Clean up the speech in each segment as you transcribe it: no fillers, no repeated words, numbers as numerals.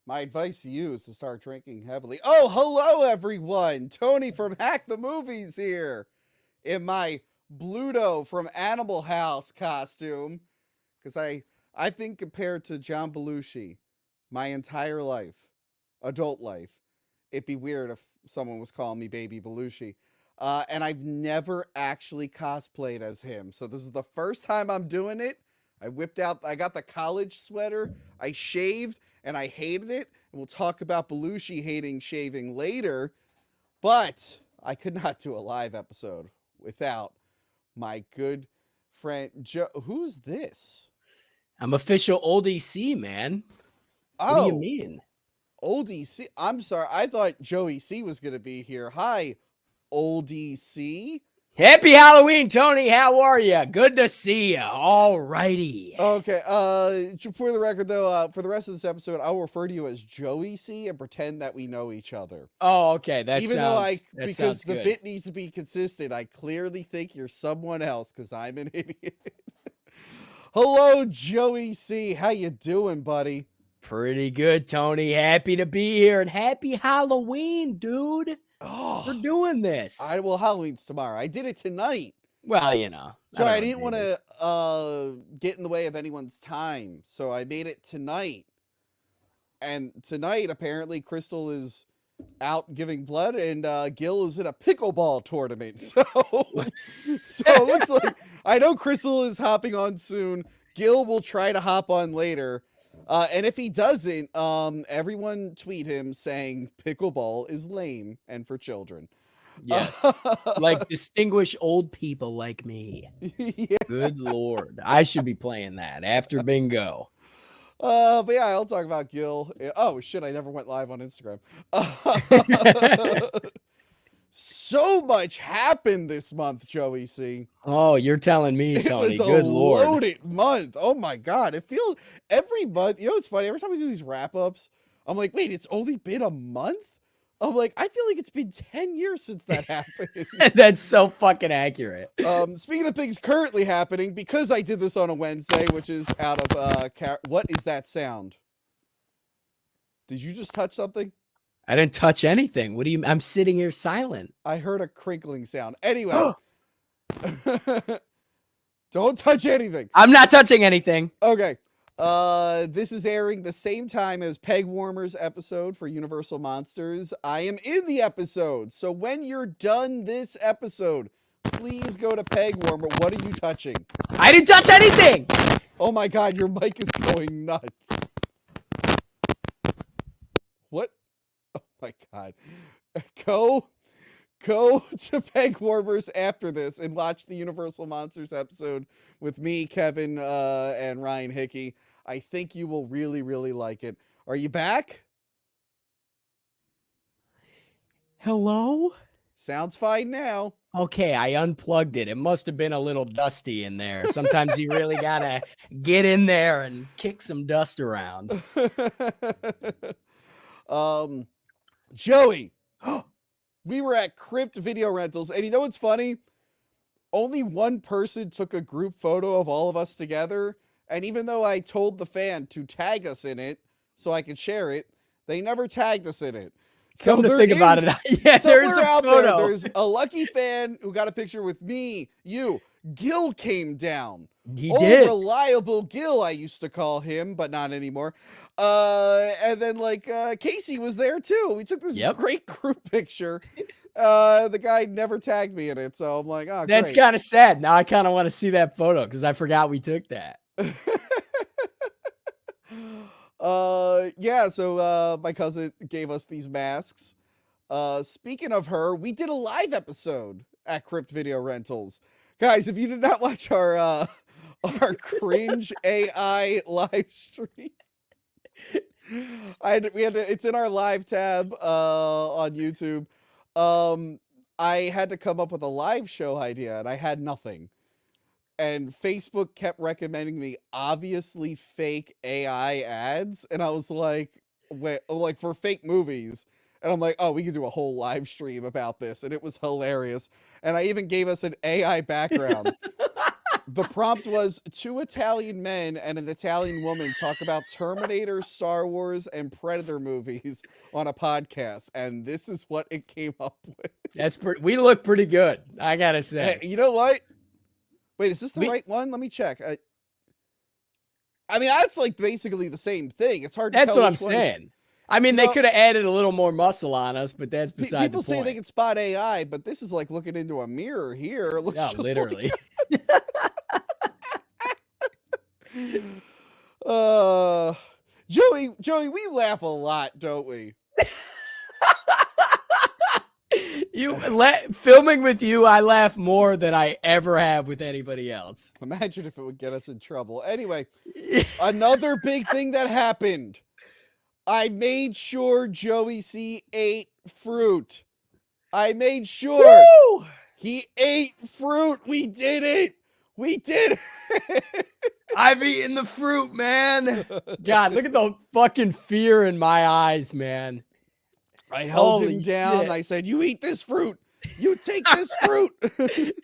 My advice to you is to start drinking heavily. Oh, hello, everyone. Tony from Hack the Movies here in my Bluto from Animal House costume. Because I've been compared to John Belushi my entire life, adult life. It'd be weird if someone was calling me Baby Belushi. And I've never actually cosplayed as him. So this is the first time I'm doing it. I got the college sweater, I shaved, and I hated it. And we'll talk about Belushi hating shaving later. But I could not do a live episode without my good friend Joe. Who's this? I'm official old EC, man. What do you Oh, mean? old EC. I'm sorry. I thought Joey C was going to be here. Hi, old EC. Happy Halloween, Tony. How are you? Good to see you. All righty. Okay. For the record, though, for the rest of this episode, I will refer to you as Joey C and pretend that we know each other. Oh, okay. That Even though sounds the good. bit needs to be consistent, I clearly think you're someone else because I'm an idiot. Hello, Joey C. How you doing, buddy? Pretty good, Tony. Happy to be here and happy Halloween, dude. Oh, We're doing this. well, Halloween's tomorrow. I did it tonight. Well, you know. So I didn't want to get in the way of anyone's time, so I made it tonight. And tonight, apparently, Crystal is out giving blood, and Gil is in a pickleball tournament. So, so it looks like I know Crystal is hopping on soon. Gil will try to hop on later. And if he doesn't, everyone tweet him saying pickleball is lame and for children. Yes. Like distinguished old people like me. Yeah. Good Lord. I should be playing that after bingo. But yeah, I'll talk about Gil. Oh shit, I never went live on Instagram. So much happened this month, Joey C. Oh, you're telling me, Tony. It was Good a Lord. loaded month. Oh my god. It feels every month, you know what's funny? Every time we do these wrap-ups, I'm like, wait, it's only been a month? I'm like, I feel like it's been 10 years since that happened. That's so fucking accurate. Speaking of things currently happening, because I did this on a Wednesday, which is out of what is that sound? Did you just touch something? I didn't touch anything. What do you? I'm sitting here silent. I heard a crinkling sound. Anyway, don't touch anything. I'm not touching anything. Okay. This is airing the same time as Peg Warmer's episode for Universal Monsters. I am in the episode, so when you're done this episode, please go to Peg Warmer. What are you touching? I didn't touch anything. Oh my god, your mic is going nuts. What? Oh my god. Go to Peg Warmers after this and watch the Universal Monsters episode with me, Kevin, and Ryan Hickey. I think you will really, really like it. Are you back? Hello? Sounds fine now. Okay, I unplugged it. It must have been a little dusty in there. Sometimes you really gotta get in there and kick some dust around. Joey, we were at Crypt Video Rentals, and you know what's funny? Only one person took a group photo of all of us together, and even though I told the fan to tag us in it so I could share it, they never tagged us in it. Come to think about it, yeah, there's a photo. There's a lucky fan who got a picture with me, you. Gil came down. He did. Reliable Gil, I used to call him, but not anymore. And then Casey was there too. We took this great group picture. The guy never tagged me in it, so I'm like, oh, that's kind of sad. Now I kind of want to see that photo because I forgot we took that. Yeah, so my cousin gave us these masks. Speaking of her, we did a live episode at Crypt Video Rentals. Guys, if you did not watch our cringe AI live stream, it's in our live tab on YouTube. I had to come up with a live show idea and I had nothing. And Facebook kept recommending me obviously fake AI ads. And I was like, wait, like for fake movies. And I'm like, oh, we could do a whole live stream about this. And it was hilarious. And I even gave us an AI background. The prompt was 2 Italian men and an Italian woman talk about Terminator, Star Wars, and Predator movies on a podcast, and this is what it came up with. We look pretty good, I gotta say. Hey, you know what? Wait, is this the right one? Let me check. I mean, that's like basically the same thing. It's hard to tell. That's what I'm saying. I mean, they could have added a little more muscle on us, but that's beside the point. People say they can spot AI, but this is like looking into a mirror here. It looks just literally. Like... Joey, we laugh a lot, don't we? Filming with you, I laugh more than I ever have with anybody else. Imagine if it would get us in trouble. Anyway, another big thing that happened. I made sure Joey C ate fruit. I made sure he ate fruit. We did it. We did it. I've eaten the fruit, man. God, look at the fucking fear in my eyes, man. I held him down. Shit. I said, you eat this fruit. You take this fruit.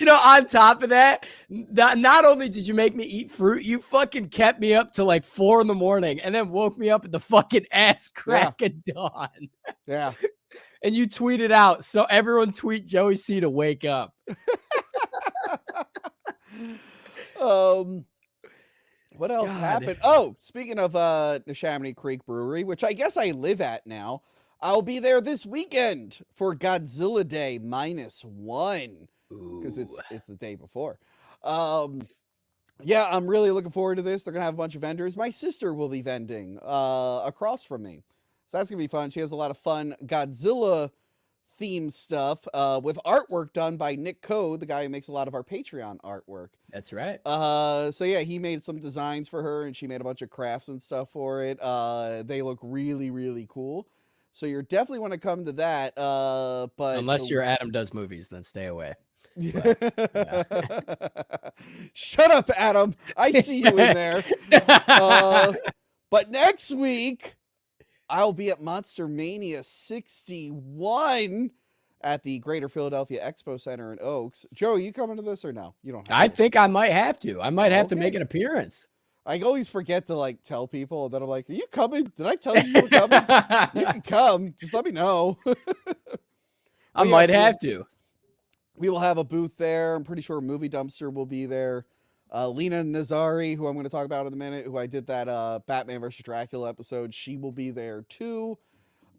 On top of that, not only did you make me eat fruit, you fucking kept me up till like 4 a.m. and then woke me up at the fucking ass crack of dawn. Yeah. And you tweeted out, so everyone tweet Joey C to wake up. What else happened? Oh, speaking of Neshaminy Creek Brewery, which I guess I live at now, I'll be there this weekend for Godzilla Day -1 because it's the day before. Yeah, I'm really looking forward to this. They're gonna have a bunch of vendors. My sister will be vending across from me, so that's gonna be fun. She has a lot of fun Godzilla themed stuff with artwork done by Nick Code, the guy who makes a lot of our Patreon artwork. That's right. So yeah, he made some designs for her, and she made a bunch of crafts and stuff for it. They look really, really cool. So you're definitely want to come to that. But unless you're Adam Does Movies, then stay away. But, yeah. Shut up, Adam. I see you in there. But next week, I'll be at Monster Mania 61 at the Greater Philadelphia Expo Center in Oaks. Joe, you coming to this or no? You don't have I think I might have to. I might have to make an appearance. I always forget to like tell people that I'm like, are you coming? Did I tell you were coming? You can come. Just let me know. I might have to. We will have a booth there. I'm pretty sure Movie Dumpster will be there. Lena Nazari, who I'm going to talk about in a minute, who I did that Batman vs. Dracula episode, she will be there too.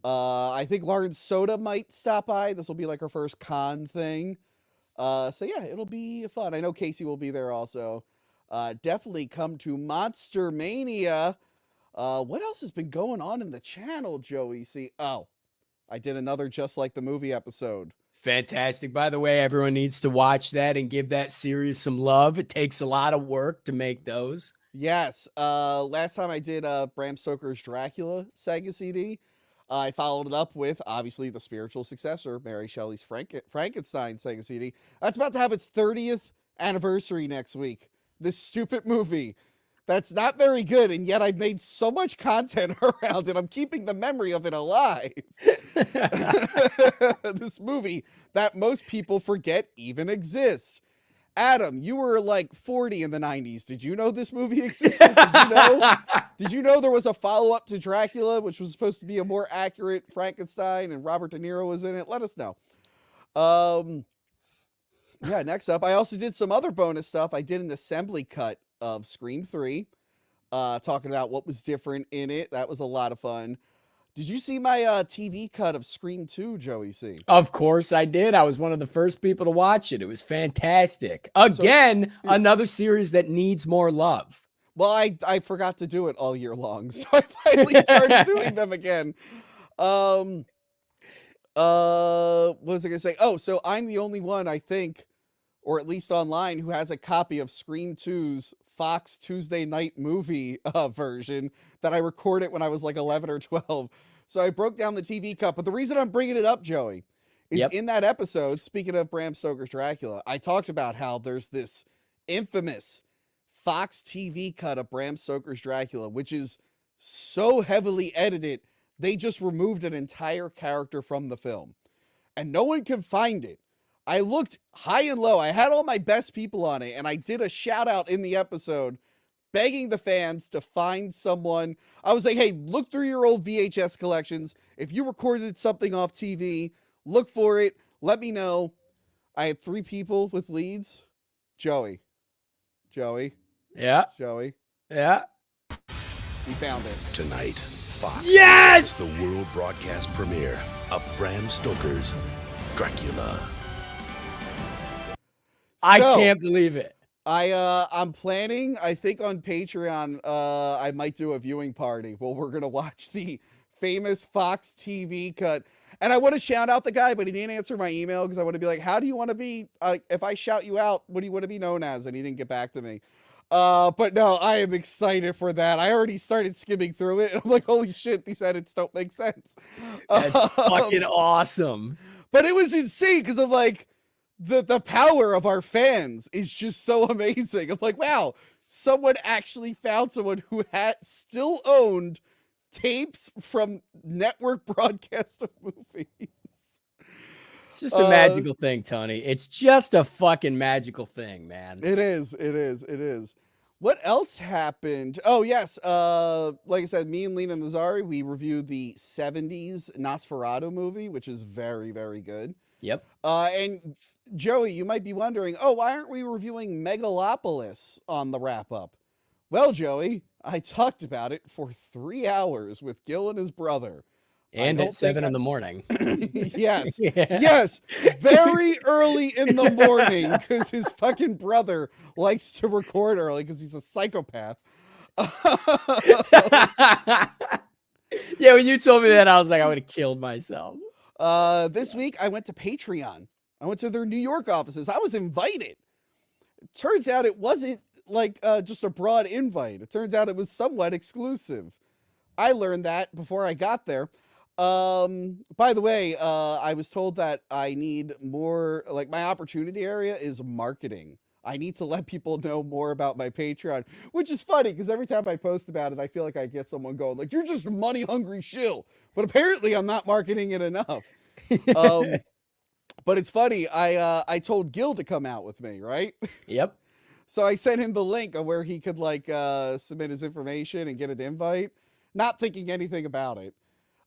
I think Lauren Soda might stop by. This will be like her first con thing. So yeah, it'll be fun. I know Casey will be there also. Definitely come to Monster Mania. What else has been going on in the channel, Joey? See, I did another Just Like the Movie episode. Fantastic. By the way, everyone needs to watch that and give that series some love. It takes a lot of work to make those. Yes. Last time I did Bram Stoker's Dracula Sega CD, I followed it up with, obviously, the spiritual successor, Mary Shelley's Frankenstein Sega CD. That's about to have its 30th anniversary next week. This stupid movie that's not very good, and yet I've made so much content around it. I'm keeping the memory of it alive. This movie that most people forget even exists. Adam, you were like 40 in the 90s. Did you know this movie existed? Did you know there was a follow-up to Dracula, which was supposed to be a more accurate Frankenstein, and Robert De Niro was in it? Let us know. Yeah, next up, I also did some other bonus stuff. I did an assembly cut of Scream 3, talking about what was different in it. That was a lot of fun. Did you see my TV cut of Scream 2, Joey C? Of course I did. I was one of the first people to watch it. It was fantastic. Again, another series that needs more love. Well, I forgot to do it all year long, so I finally started doing them again. What was I going to say? Oh, so I'm the only one, I think, or at least online, who has a copy of Scream 2's Fox Tuesday Night Movie version that I recorded when I was like 11 or 12. So I broke down the TV cut. But the reason I'm bringing it up, Joey, is in that episode, speaking of Bram Stoker's Dracula, I talked about how there's this infamous Fox TV cut of Bram Stoker's Dracula, which is so heavily edited, they just removed an entire character from the film. And no one can find it. I looked high and low. I had all my best people on it, and I did a shout out in the episode begging the fans to find someone. I was like, hey, look through your old VHS collections. If you recorded something off TV, look for it. Let me know. I had 3 people with leads. Joey. Yeah. Joey. Yeah. We found it. Tonight, Fox. Yes! The world broadcast premiere of Bram Stoker's Dracula. I So, can't believe it. I'm planning, I think on Patreon, I might do a viewing party where we're gonna watch the famous Fox TV cut. And I want to shout out the guy, but he didn't answer my email because I want to be like, how do you want to be, if I shout you out, what do you want to be known as? And he didn't get back to me. But no, I am excited for that. I already started skimming through it, and I'm like, holy shit, these edits don't make sense. That's fucking awesome. But it was insane because of like the power of our fans is just so amazing. I'm like, wow, someone actually found someone who had still owned tapes from network broadcast of movies. It's just a magical thing, Tony. It's just a fucking magical thing, man. It is. What else happened? Oh, yes. Like I said, me and Lena Nazari, we reviewed the 70s Nosferatu movie, which is very, very good. Yep. And Joey, you might be wondering, oh, why aren't we reviewing Megalopolis on the wrap-up? Well, Joey, I talked about it for 3 hours with Gil and his brother. And at 7 in the morning. Yes. Yeah. Yes. Very early in the morning because his fucking brother likes to record early because he's a psychopath. Yeah, when you told me that, I was like, I would have killed myself. This week, I went to Patreon. I went to their New York offices. I was invited. It turns out it wasn't like just a broad invite. It turns out it was somewhat exclusive. I learned that before I got there. By the way, I was told that I need more, like my opportunity area is marketing. I need to let people know more about my Patreon, which is funny because every time I post about it, I feel like I get someone going like, you're just a money hungry shill. But apparently I'm not marketing it enough. But it's funny. I told Gil to come out with me, right? Yep. So I sent him the link of where he could like submit his information and get an invite, not thinking anything about it.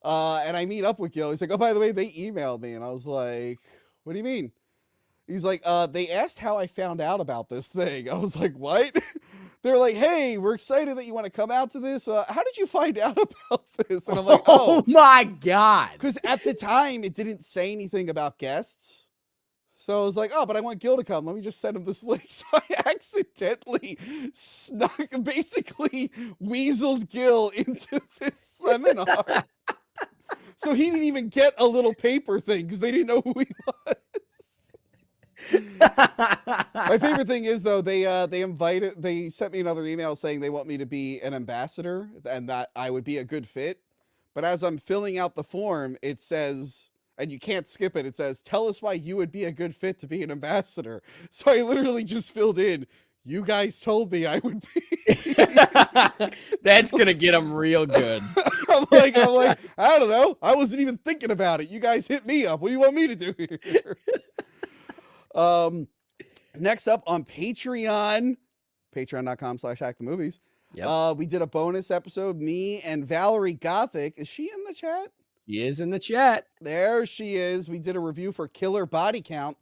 And I meet up with Gil. He's like, oh, by the way, they emailed me. And I was like, what do you mean? He's like, they asked how I found out about this thing. I was like, what? They're like, hey, we're excited that you want to come out to this. How did you find out about this? And I'm like, oh my God. Because at the time, it didn't say anything about guests. So I was like, oh, but I want Gil to come. Let me just send him this link. So I accidentally basically weaseled Gil into this seminar. So he didn't even get a little paper thing because they didn't know who he was. My favorite thing is though, they sent me another email saying they want me to be an ambassador and that I would be a good fit. But as I'm filling out the form, it says, and you can't skip it, it says, tell us why you would be a good fit to be an ambassador. So I literally just filled in, you guys told me I would be. That's going to get them real good. I'm like, I don't know. I wasn't even thinking about it. You guys hit me up. What do you want me to do here? Next up on Patreon, patreon.com/hackthemovies. Yep. We did a bonus episode. Me and Valerie Gothic. Is she in the chat? She is in the chat. There she is. We did a review for Killer Body Count.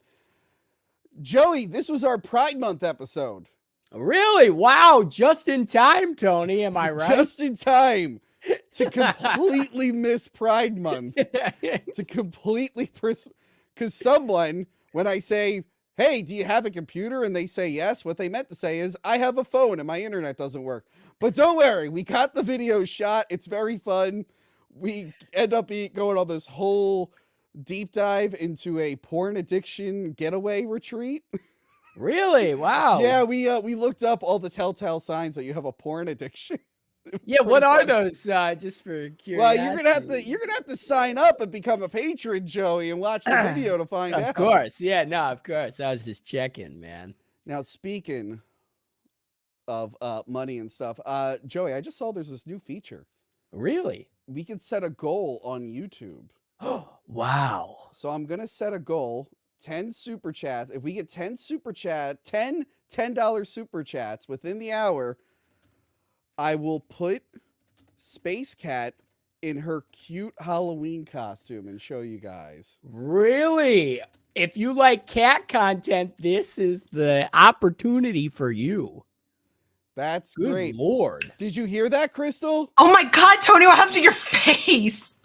Joey, this was our Pride Month episode. Really? Wow. Just in time, Tony. Am I right? Just in time to completely miss Pride Month. To completely... Because someone, when I say, hey, do you have a computer? And they say yes, what they meant to say is, I have a phone and my internet doesn't work. But don't worry, we got the video shot. It's very fun. We end up going on this whole deep dive into a porn addiction getaway retreat. Really? Wow. Yeah, we looked up all the telltale signs that you have a porn addiction. Yeah, what are those? Just for curiosity. Well, you're gonna have to sign up and become a patron, Joey, and watch the video to find out. Of course, yeah, no, of course. I was just checking, man. Now, speaking of money and stuff, Joey, I just saw there's this new feature. Really? We can set a goal on YouTube. Wow. So I'm gonna set a goal 10 super chats, if we get 10 super chat, $10 super chats within the hour, I will put Space Cat in her cute Halloween costume and show you guys. Really? If you like cat content, this is the opportunity for you. That's Good great. Lord. Did you hear that, Crystal? Oh my God, Tony, what happened to your face?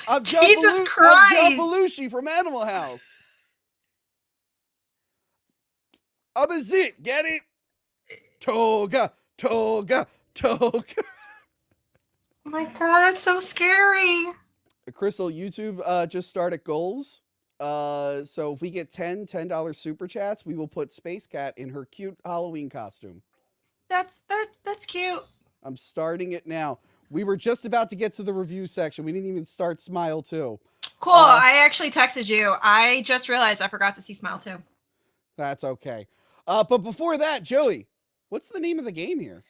I'm Jesus I'm Christ. John Belushi from Animal House. I'm a zit. Get it? Toga, toga, toga. Oh my God, that's so scary. Crystal, YouTube just started goals. So if we get $10 super chats, we will put Space Cat in her cute Halloween costume. That's cute. I'm starting it now. We were just about to get to the review section. We didn't even start Smile 2. Cool. I actually texted you. I just realized I forgot to see Smile 2. That's okay. But before that, Joey, what's the name of the game here?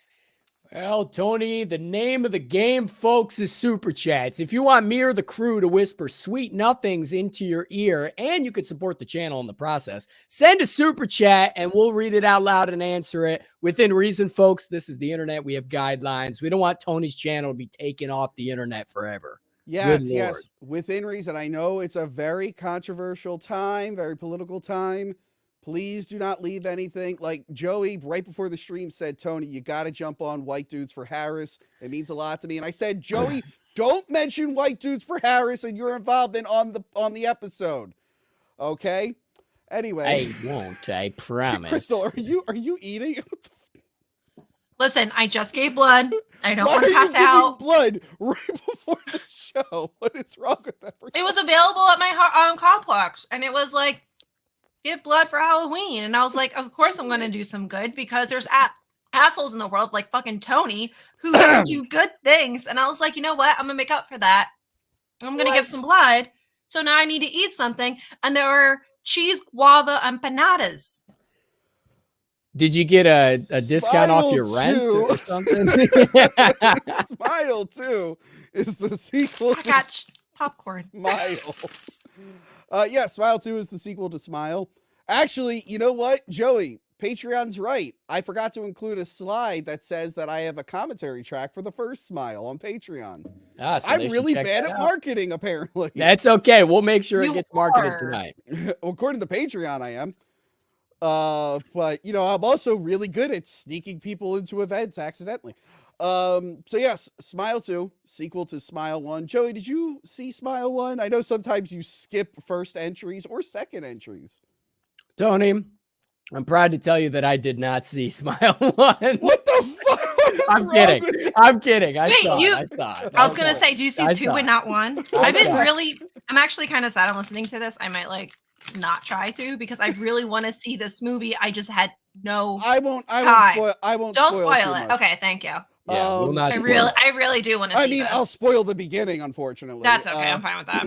Well, Tony, the name of the game, folks, is Super Chats. If you want me or the crew to whisper sweet nothings into your ear, and you could support the channel in the process, send a Super Chat, and we'll read it out loud and answer it. Within reason, folks, this is the internet. We have guidelines. We don't want Tony's channel to be taken off the internet forever. Yes, yes, within reason. I know it's a very controversial time, very political time. Please do not leave anything. Like Joey, right before the stream, said, Tony, you got to jump on White Dudes for Harris. It means a lot to me. And I said, Joey, don't mention White Dudes for Harris and your involvement on the episode. Okay? Anyway. I won't, I promise. Crystal, are you eating? Listen, I just gave blood. I don't want to pass out. Blood right before the show. What is wrong with that? It was available at my complex, and it was like, give blood for Halloween. And I was like, of course I'm going to do some good, because there's assholes in the world like fucking Tony who doesn't do good things. And I was like, you know what? I'm going to make up for that. I'm going to give some blood. So now I need to eat something. And there were cheese guava empanadas. Did you get a discount off your rent or something? Smile 2 is the sequel I got popcorn. Smile. Yeah, Smile 2 is the sequel to Smile. Actually, you know what, Joey? Patreon's right. I forgot to include a slide that says that I have a commentary track for the first Smile on Patreon. So I'm really bad at marketing, apparently. That's okay. We'll make sure it gets marketed tonight. Well, according to Patreon, I am. But, you know, I'm also really good at sneaking people into events accidentally. So yes, Smile 2, sequel to Smile 1. Joey, did you see Smile 1? I know sometimes you skip first entries or second entries. Tony, I'm proud to tell you that I did not see Smile 1. What the fuck? I'm kidding. I'm kidding. I saw it. I was going to say, do you see 2 and not 1? I'm actually kind of sad I'm listening to this. I might like not try to, because I really want to see this movie. I just had no time. I won't Don't spoil it. Okay, thank you. Yeah, we'll not I really do want to see this. I'll spoil the beginning, unfortunately. That's okay. I'm fine with that.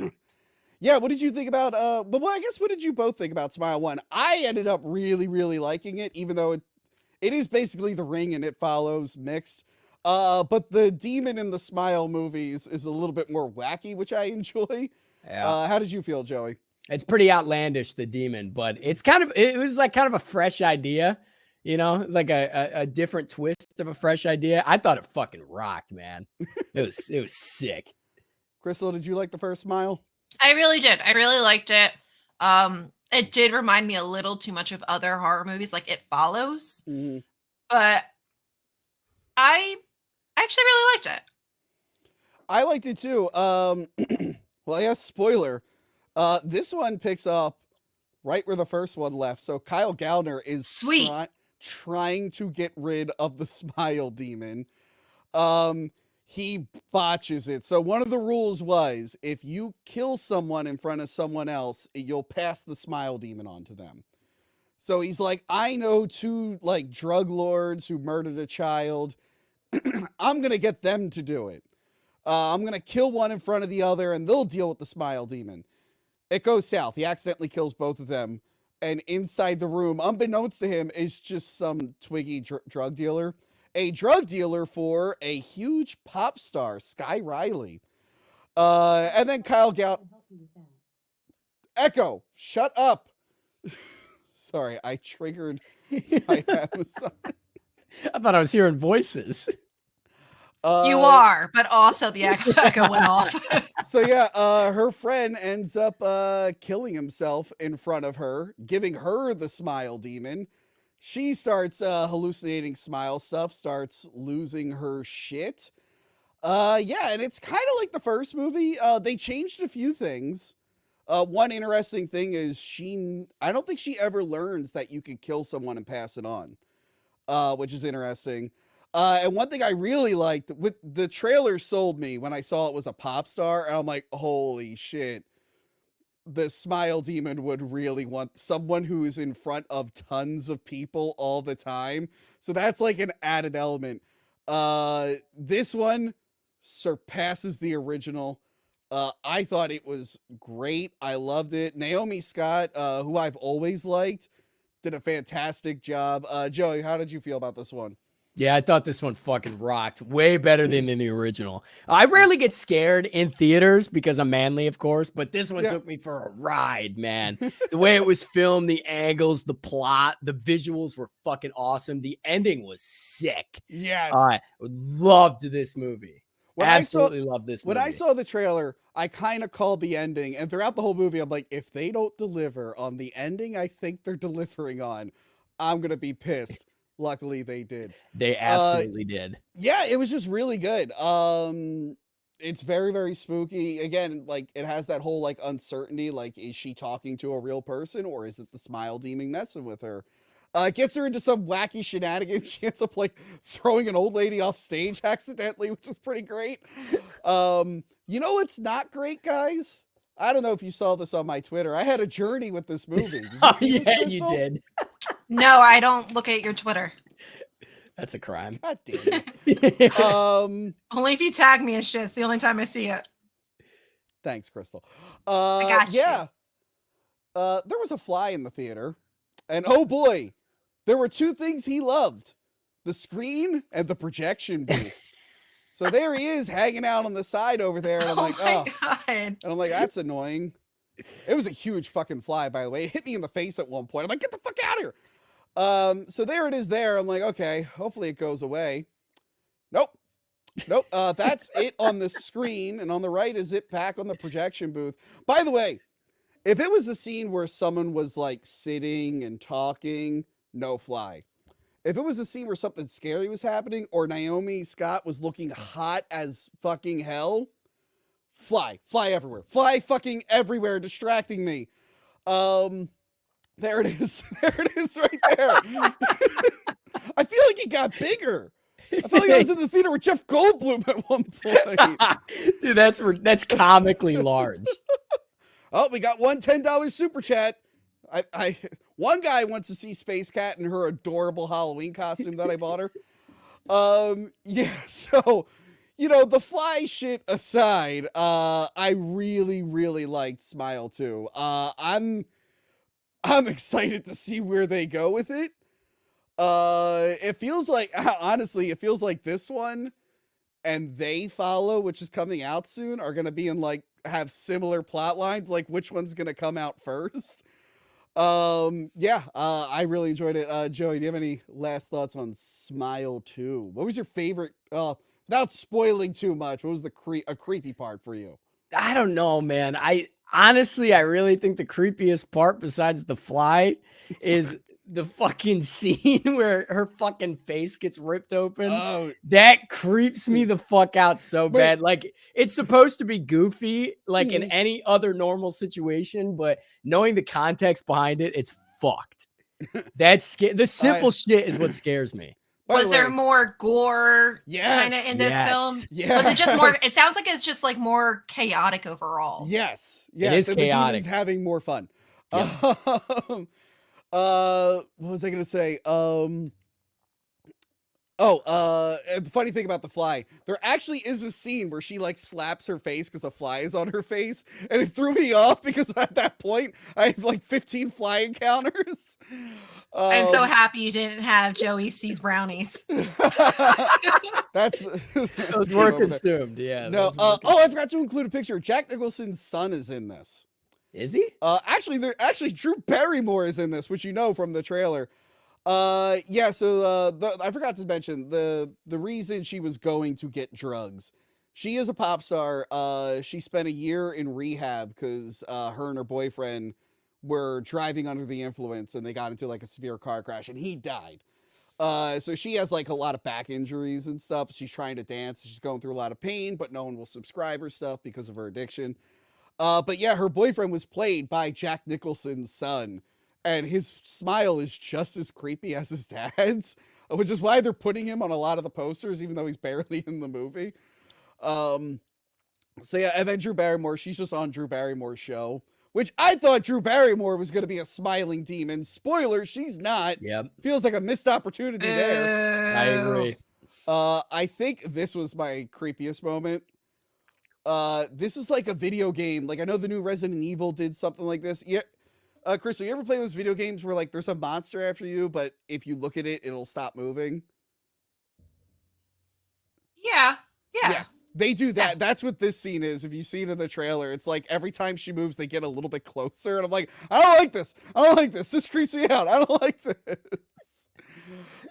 Yeah, what did you think about I guess what did you both think about Smile 1? I ended up really, really liking it, even though it is basically The Ring and It Follows mixed. But the demon in the Smile movies is a little bit more wacky, which I enjoy. Yeah. How did you feel, Joey? It's pretty outlandish, the demon, but it was like kind of a fresh idea, you know, like a different twist of a fresh idea. I thought it fucking rocked, man. It was sick. Crystal, did you like the first Smile? I really did. I really liked it. It did remind me a little too much of other horror movies, like It Follows. Mm-hmm. But I actually really liked it. I liked it too. Well, I guess spoiler. This one picks up right where the first one left. So Kyle Gallner is trying to get rid of the Smile demon. He botches it. So one of the rules was, if you kill someone in front of someone else, you'll pass the Smile demon on to them. So he's like, I know 2 like drug lords who murdered a child. I'm going to get them to do it. I'm going to kill one in front of the other and they'll deal with the Smile demon. It goes south. He accidentally kills both of them. And inside the room, unbeknownst to him, is just some twiggy drug dealer. A drug dealer for a huge pop star, Sky Riley. And then Kyle Gallner. Echo, shut up. Sorry, I triggered my Amazon. I thought I was hearing voices. You are, but also the echo went off. So yeah, her friend ends up killing himself in front of her, giving her the smile demon. She starts hallucinating smile stuff, starts losing her shit. Yeah, and it's kind of like the first movie. They changed a few things. One interesting thing is I don't think she ever learns that you could kill someone and pass it on, which is interesting. And one thing I really liked, with the trailer sold me when I saw it was a pop star, and I'm like, holy shit. The smile demon would really want someone who is in front of tons of people all the time. So that's like an added element. This one surpasses the original. I thought it was great. I loved it. Naomi Scott, who I've always liked, did a fantastic job. Joey, how did you feel about this one? Yeah, I thought this one fucking rocked. Way better than in the original. I rarely get scared in theaters because I'm manly, of course, but this one took me for a ride, man. The way it was filmed, the angles, the plot, the visuals were fucking awesome. The ending was sick. Yes. I loved this movie. Absolutely loved this movie. When I saw the trailer, I kind of called the ending, and throughout the whole movie, I'm like, if they don't deliver on the ending I think they're delivering on, I'm going to be pissed. Luckily, they did. They absolutely did. Yeah, it was just really good. It's very, very spooky. Again, like, it has that whole, like, uncertainty. Like, is she talking to a real person, or is it the smile demon messing with her? It gets her into some wacky shenanigans. She ends up, like, throwing an old lady off stage accidentally, which is pretty great. You know what's not great, guys? I don't know if you saw this on my Twitter. I had a journey with this movie. Did you see this, Crystal? You did. No, I don't look at your Twitter. That's a crime. God damn it. Only if you tag me and shit. It's the only time I see it. Thanks, Crystal. I got you. Yeah. There was a fly in the theater, and oh boy, there were two things he loved: the screen and the projection booth. So there he is, hanging out on the side over there, and I'm like, God. and I'm like, that's annoying. It was a huge fucking fly, by the way. It hit me in the face at one point. I'm like, get the fuck out of here. So there it is there. I'm like, okay, hopefully it goes away. Nope. That's it on the screen, and on the right is it back on the projection booth. By the way, if it was the scene where someone was like sitting and talking, no fly. If it was a scene where something scary was happening, or Naomi Scott was looking hot as fucking hell, fly everywhere. Fly fucking everywhere, distracting me. There it is. There it is right there. I feel like it got bigger. I feel like I was in the theater with Jeff Goldblum at one point. Dude, that's comically large. Oh, we got one $10 super chat. One guy wants to see Space Cat in her adorable Halloween costume that I bought her. Yeah, so, you know, the fly shit aside, I really, really liked Smile 2. I'm excited to see where they go with it. It feels like, honestly, it feels like this one and They Follow, which is coming out soon, are going to be in, like, have similar plot lines, like which one's going to come out first. I really enjoyed it. Joey, do you have any last thoughts on Smile 2? What was your favorite, without spoiling too much, what was a creepy part for you? I don't know, man. I really think the creepiest part besides the fly is the fucking scene where her fucking face gets ripped open. Oh, that creeps me the fuck out so bad. Like, it's supposed to be goofy, like in any other normal situation, but knowing the context behind it, it's fucked. That's the simple shit is what scares me. Was there more gore kind of in this film? Yes. Was it just more? It sounds like it's just like more chaotic overall. Yes. It is chaotic. The demon's having more fun. Yeah. What was I gonna say? The funny thing about the fly, there actually is a scene where she like slaps her face because a fly is on her face, and it threw me off because at that point I have like 15 fly encounters. I'm so happy you didn't have Joey C's brownies. Those were consumed. Yeah. No. I forgot to include a picture. Jack Nicholson's son is in this. Is he? Actually, Drew Barrymore is in this, which you know from the trailer. Yeah. So I forgot to mention the reason she was going to get drugs. She is a pop star. She spent a year in rehab because her and her boyfriend were driving under the influence and they got into like a severe car crash and he died. So she has like a lot of back injuries and stuff. She's trying to dance. She's going through a lot of pain, but no one will subscribe her stuff because of her addiction. But yeah, her boyfriend was played by Jack Nicholson's son, and his smile is just as creepy as his dad's, which is why they're putting him on a lot of the posters, even though he's barely in the movie. So yeah, and then Drew Barrymore, she's just on Drew Barrymore's show, which I thought Drew Barrymore was going to be a smiling demon. Spoiler, she's not. Yep. Feels like a missed opportunity there. I agree. I think this was my creepiest moment. This is like a video game. Like I know the new Resident Evil did something like this. Yeah. Crystal, you ever play those video games where like there's a monster after you, but if you look at it, it'll stop moving? Yeah. They do that. Yeah. That's what this scene is. If you see it in the trailer, it's like every time she moves, they get a little bit closer. And I'm like, I don't like this. I don't like this. This creeps me out. I don't like this.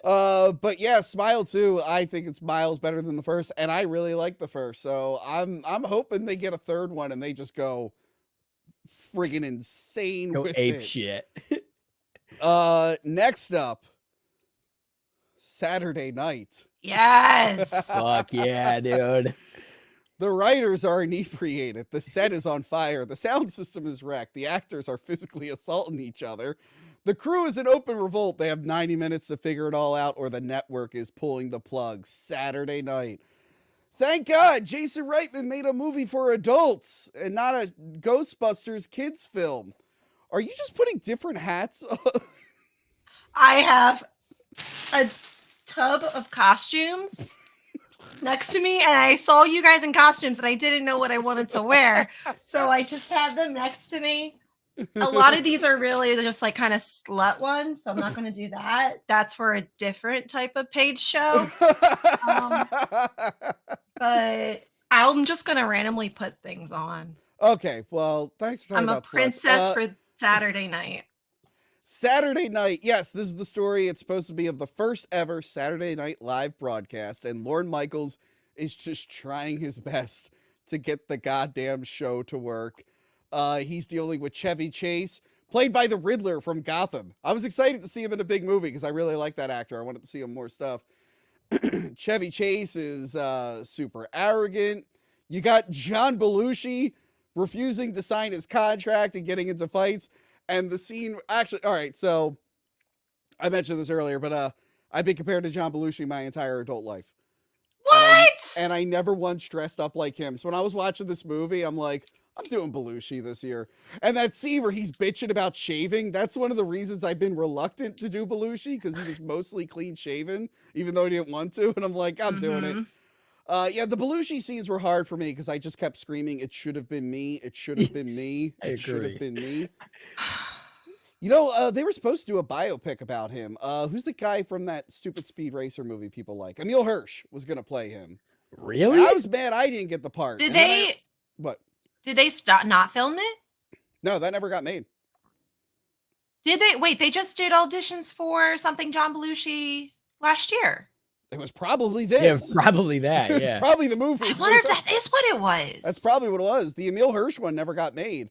But yeah, Smile 2, I think it's miles better than the first, and I really like the first. So I'm hoping they get a third one and they just go friggin' insane. Go with ape it. shit. Next up, Saturday Night. Yes. Fuck yeah, dude. The writers are inebriated. The set is on fire. The sound system is wrecked. The actors are physically assaulting each other. The crew is in open revolt. They have 90 minutes to figure it all out, or the network is pulling the plug. Saturday Night. Thank God Jason Reitman made a movie for adults and not a Ghostbusters kids film. Are you just putting different hats on? I have a tub of costumes next to me, and I saw you guys in costumes, and I didn't know what I wanted to wear. So I just had them next to me. A lot of these are really just like kind of slut ones, so I'm not going to do that. That's for a different type of page show. But I'm just going to randomly put things on. Okay, well, thanks for talking about I'm a princess for Saturday Night. Saturday Night, yes, this is the story. It's supposed to be of the first ever Saturday Night Live broadcast, and Lorne Michaels is just trying his best to get the goddamn show to work. He's dealing with Chevy Chase, played by the Riddler from Gotham. I was excited to see him in a big movie because I really like that actor. I wanted to see him more stuff. Chevy Chase is super arrogant. You got John Belushi refusing to sign his contract and getting into fights. And the scene, actually, all right, so I mentioned this earlier, but I've been compared to John Belushi my entire adult life. What? And I never once dressed up like him. So when I was watching this movie, I'm like, I'm doing Belushi this year. And that scene where he's bitching about shaving, that's one of the reasons I've been reluctant to do Belushi, because he was mostly clean shaven, even though he didn't want to. And I'm like, I'm doing it. Yeah, the Belushi scenes were hard for me because I just kept screaming, it should have been me. It should have been me. It should have been me. You know, they were supposed to do a biopic about him. Who's the guy from that stupid Speed Racer movie people like? Emil Hirsch was going to play him. Really? And I was mad I didn't get the part. Did they? What? Did they stop not film it? No, that never got made. Did they? Wait, they just did auditions for something John Belushi last year. It was probably this. Yeah, probably that. Yeah. It's probably the movie. I wonder if that is what it was. That's probably what it was. The Emil Hirsch one never got made.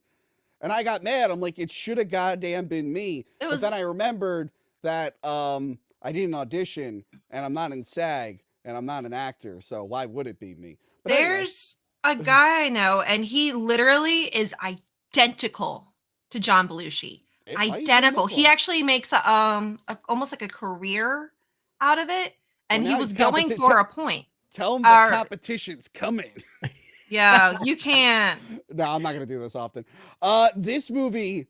And I got mad. I'm like, it should have goddamn been me. But then I remembered that I didn't audition, and I'm not in SAG, and I'm not an actor, so why would it be me? But There's a guy I know, and he literally is identical to John Belushi. Identical. He actually makes almost like a career out of it, and he was going for a point. Tell him the competition's coming. Yeah, you can't. No, I'm not going to do this often. This movie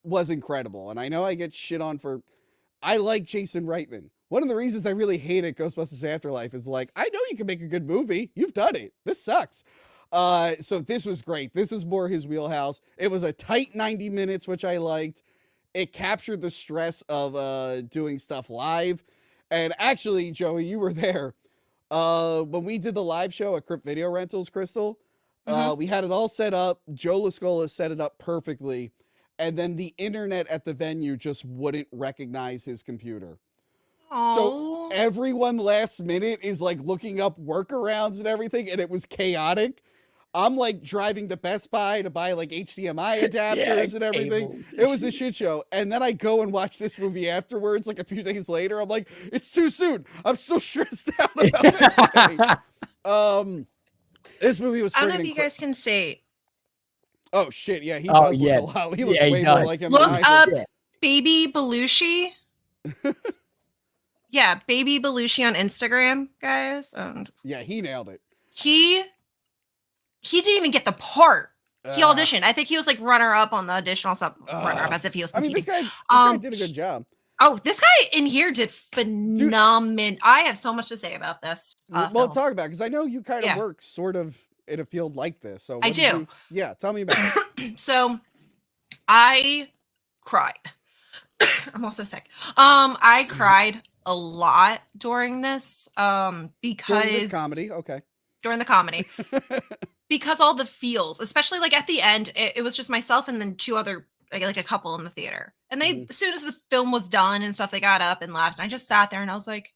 was incredible, and I know I get shit on for... I like Jason Reitman. One of the reasons I really hated Ghostbusters Afterlife is like, I know you can make a good movie. You've done it. This sucks. So this was great. This is more his wheelhouse. It was a tight 90 minutes, which I liked. It captured the stress of doing stuff live. And actually, Joey, you were there. When we did the live show at Crypt Video Rentals, Crystal, We had it all set up. Joe Lascola set it up perfectly. And then the internet at the venue just wouldn't recognize his computer. So everyone last minute is like looking up workarounds and everything, and it was chaotic. I'm like driving to Best Buy to buy like HDMI adapters and everything. cables. It was a shit show. And then I go and watch this movie afterwards, like a few days later. I'm like, it's too soon. I'm so stressed out about this. This movie was. I don't know if you guys can see. Oh shit! Yeah, he does look a lot. He looks way more like him. Look than I up do. Baby Belushi. Yeah, Baby Belushi on Instagram, guys. And yeah, he nailed it. He didn't even get the part. He auditioned. I think he was like runner up on the audition, stuff. Runner up as if he was competing. I mean, this guy did a good job. Oh, this guy in here did phenomenal. I have so much to say about this. Well, film. talk about, because I know you kind of work sort of in a field like this. So I do. Tell me about it. So I cried. I'm also sick. I cried a lot during this. Because during this comedy, okay. During the comedy. Because all the feels, especially like at the end, it was just myself and then two other, like a couple in the theater. And they, as soon as the film was done and stuff, they got up and left. And I just sat there and I was like,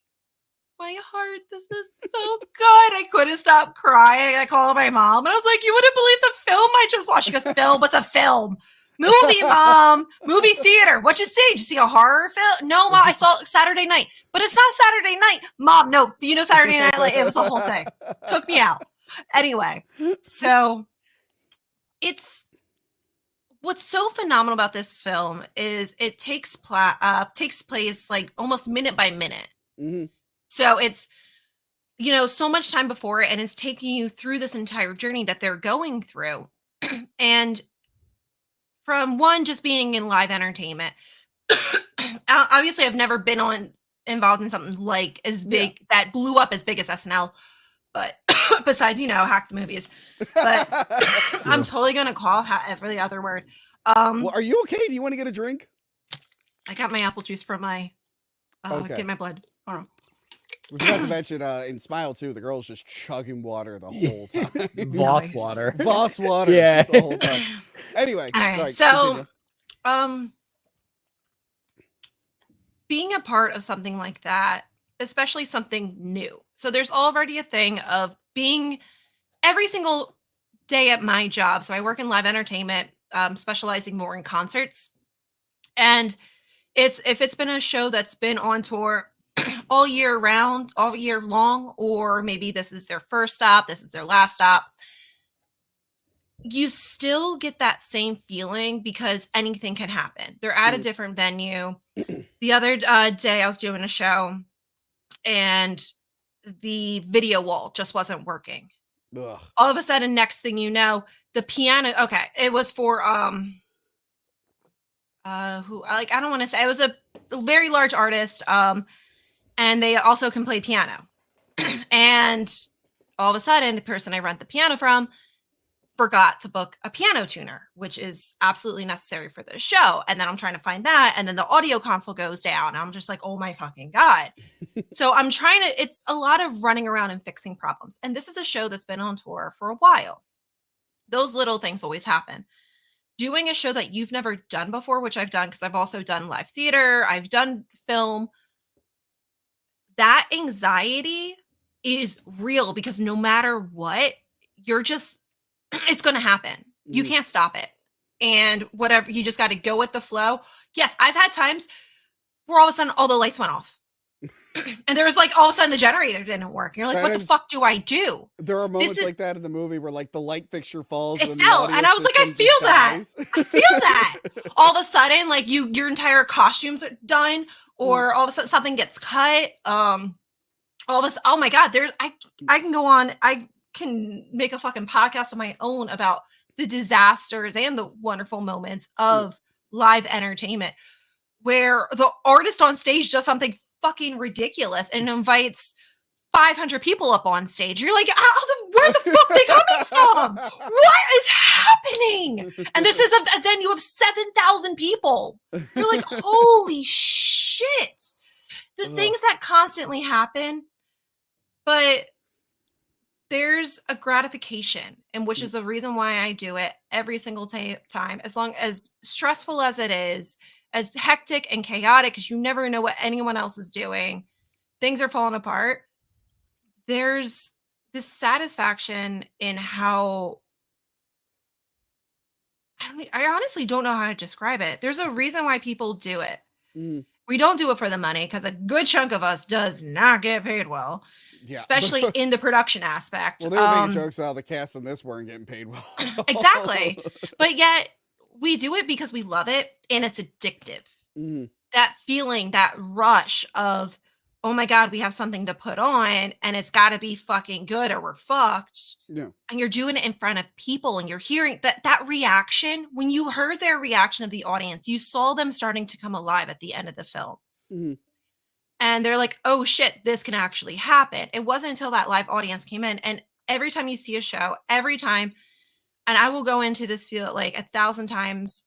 my heart, this is so good. I couldn't stop crying. I called my mom and I was like, you wouldn't believe the film I just watched. She goes, film? What's a film? Movie, Mom. Movie theater. What'd you see? Did you see a horror film? No, Mom, I saw Saturday night. But it's not Saturday night. Mom, no. Do you know Saturday Night? Like, it was a whole thing. Took me out. Anyway, so what's so phenomenal about this film is it takes place like almost minute by minute. Mm-hmm. So it's, so much time before it, and it's taking you through this entire journey that they're going through. And from one, just being in live entertainment, obviously I've never been involved in something like as big that blew up as big as SNL, but besides, Hack the Movies, but I'm totally going to call every other word. Well, are you okay? Do you want to get a drink? I got my apple juice from my, get my blood. Hold on. We forgot to mention in Smile 2, the girl's just chugging water the whole time. Voss water. Voss water. Yeah. The whole time. Anyway. All right. Sorry, so, being a part of something like that, especially something new. So there's already a thing of being every single day at my job. So I work in live entertainment, specializing more in concerts. And if it's been a show that's been on tour all year round, all year long, or maybe this is their first stop, this is their last stop, you still get that same feeling because anything can happen. They're at a different venue. The other day I was doing a show and the video wall just wasn't working. Ugh. All of a sudden, next thing you know, the piano, okay, it was for I don't want to say, it was a very large artist, and they also can play piano. And all of a sudden, the person I rent the piano from forgot to book a piano tuner, which is absolutely necessary for the show. And then I'm trying to find that, and then the audio console goes down. I'm just like, oh my fucking God. So it's a lot of running around and fixing problems. And this is a show that's been on tour for a while. Those little things always happen. Doing a show that you've never done before, which I've done because I've also done live theater, I've done film. That anxiety is real because no matter what, it's going to happen. You can't stop it. And whatever, you just got to go with the flow. Yes, I've had times where all of a sudden all the lights went off. And there was like all of a sudden the generator didn't work. And you're like, what the fuck do I do? There are moments like that in the movie where like the light fixture falls. It fell. And I was like, I feel that. I feel that. All of a sudden, like your entire costumes are done, or all of a sudden something gets cut. All of a sudden, oh my God, I can go on. I can make a fucking podcast of my own about the disasters and the wonderful moments of live entertainment where the artist on stage does something fucking ridiculous and invites 500 people up on stage. You're like, where the fuck are they coming from? What is happening? And this is a venue of 7,000 people. You're like, holy shit. The things that constantly happen, but there's a gratification, and which is the reason why I do it every single time, as long as stressful as it is, as hectic and chaotic, because you never know what anyone else is doing. Things are falling apart. There's this satisfaction in how I honestly don't know how to describe it. There's a reason why people do it. Mm, We don't do it for the money because a good chunk of us does not get paid well, yeah. especially in the production aspect. Well, they were making jokes about the cast on this weren't getting paid well. at all. Exactly. But yet we do it because we love it and it's addictive. Mm, That feeling, that rush of, oh my God, we have something to put on and it's got to be fucking good or we're fucked. yeah. And you're doing it in front of people and you're hearing that reaction. When you heard their reaction of the audience, you saw them starting to come alive at the end of the film. Mm, And they're like, oh shit, this can actually happen. It wasn't until that live audience came in. And every time you see a show, every time, and I will go into this field like 1,000 times,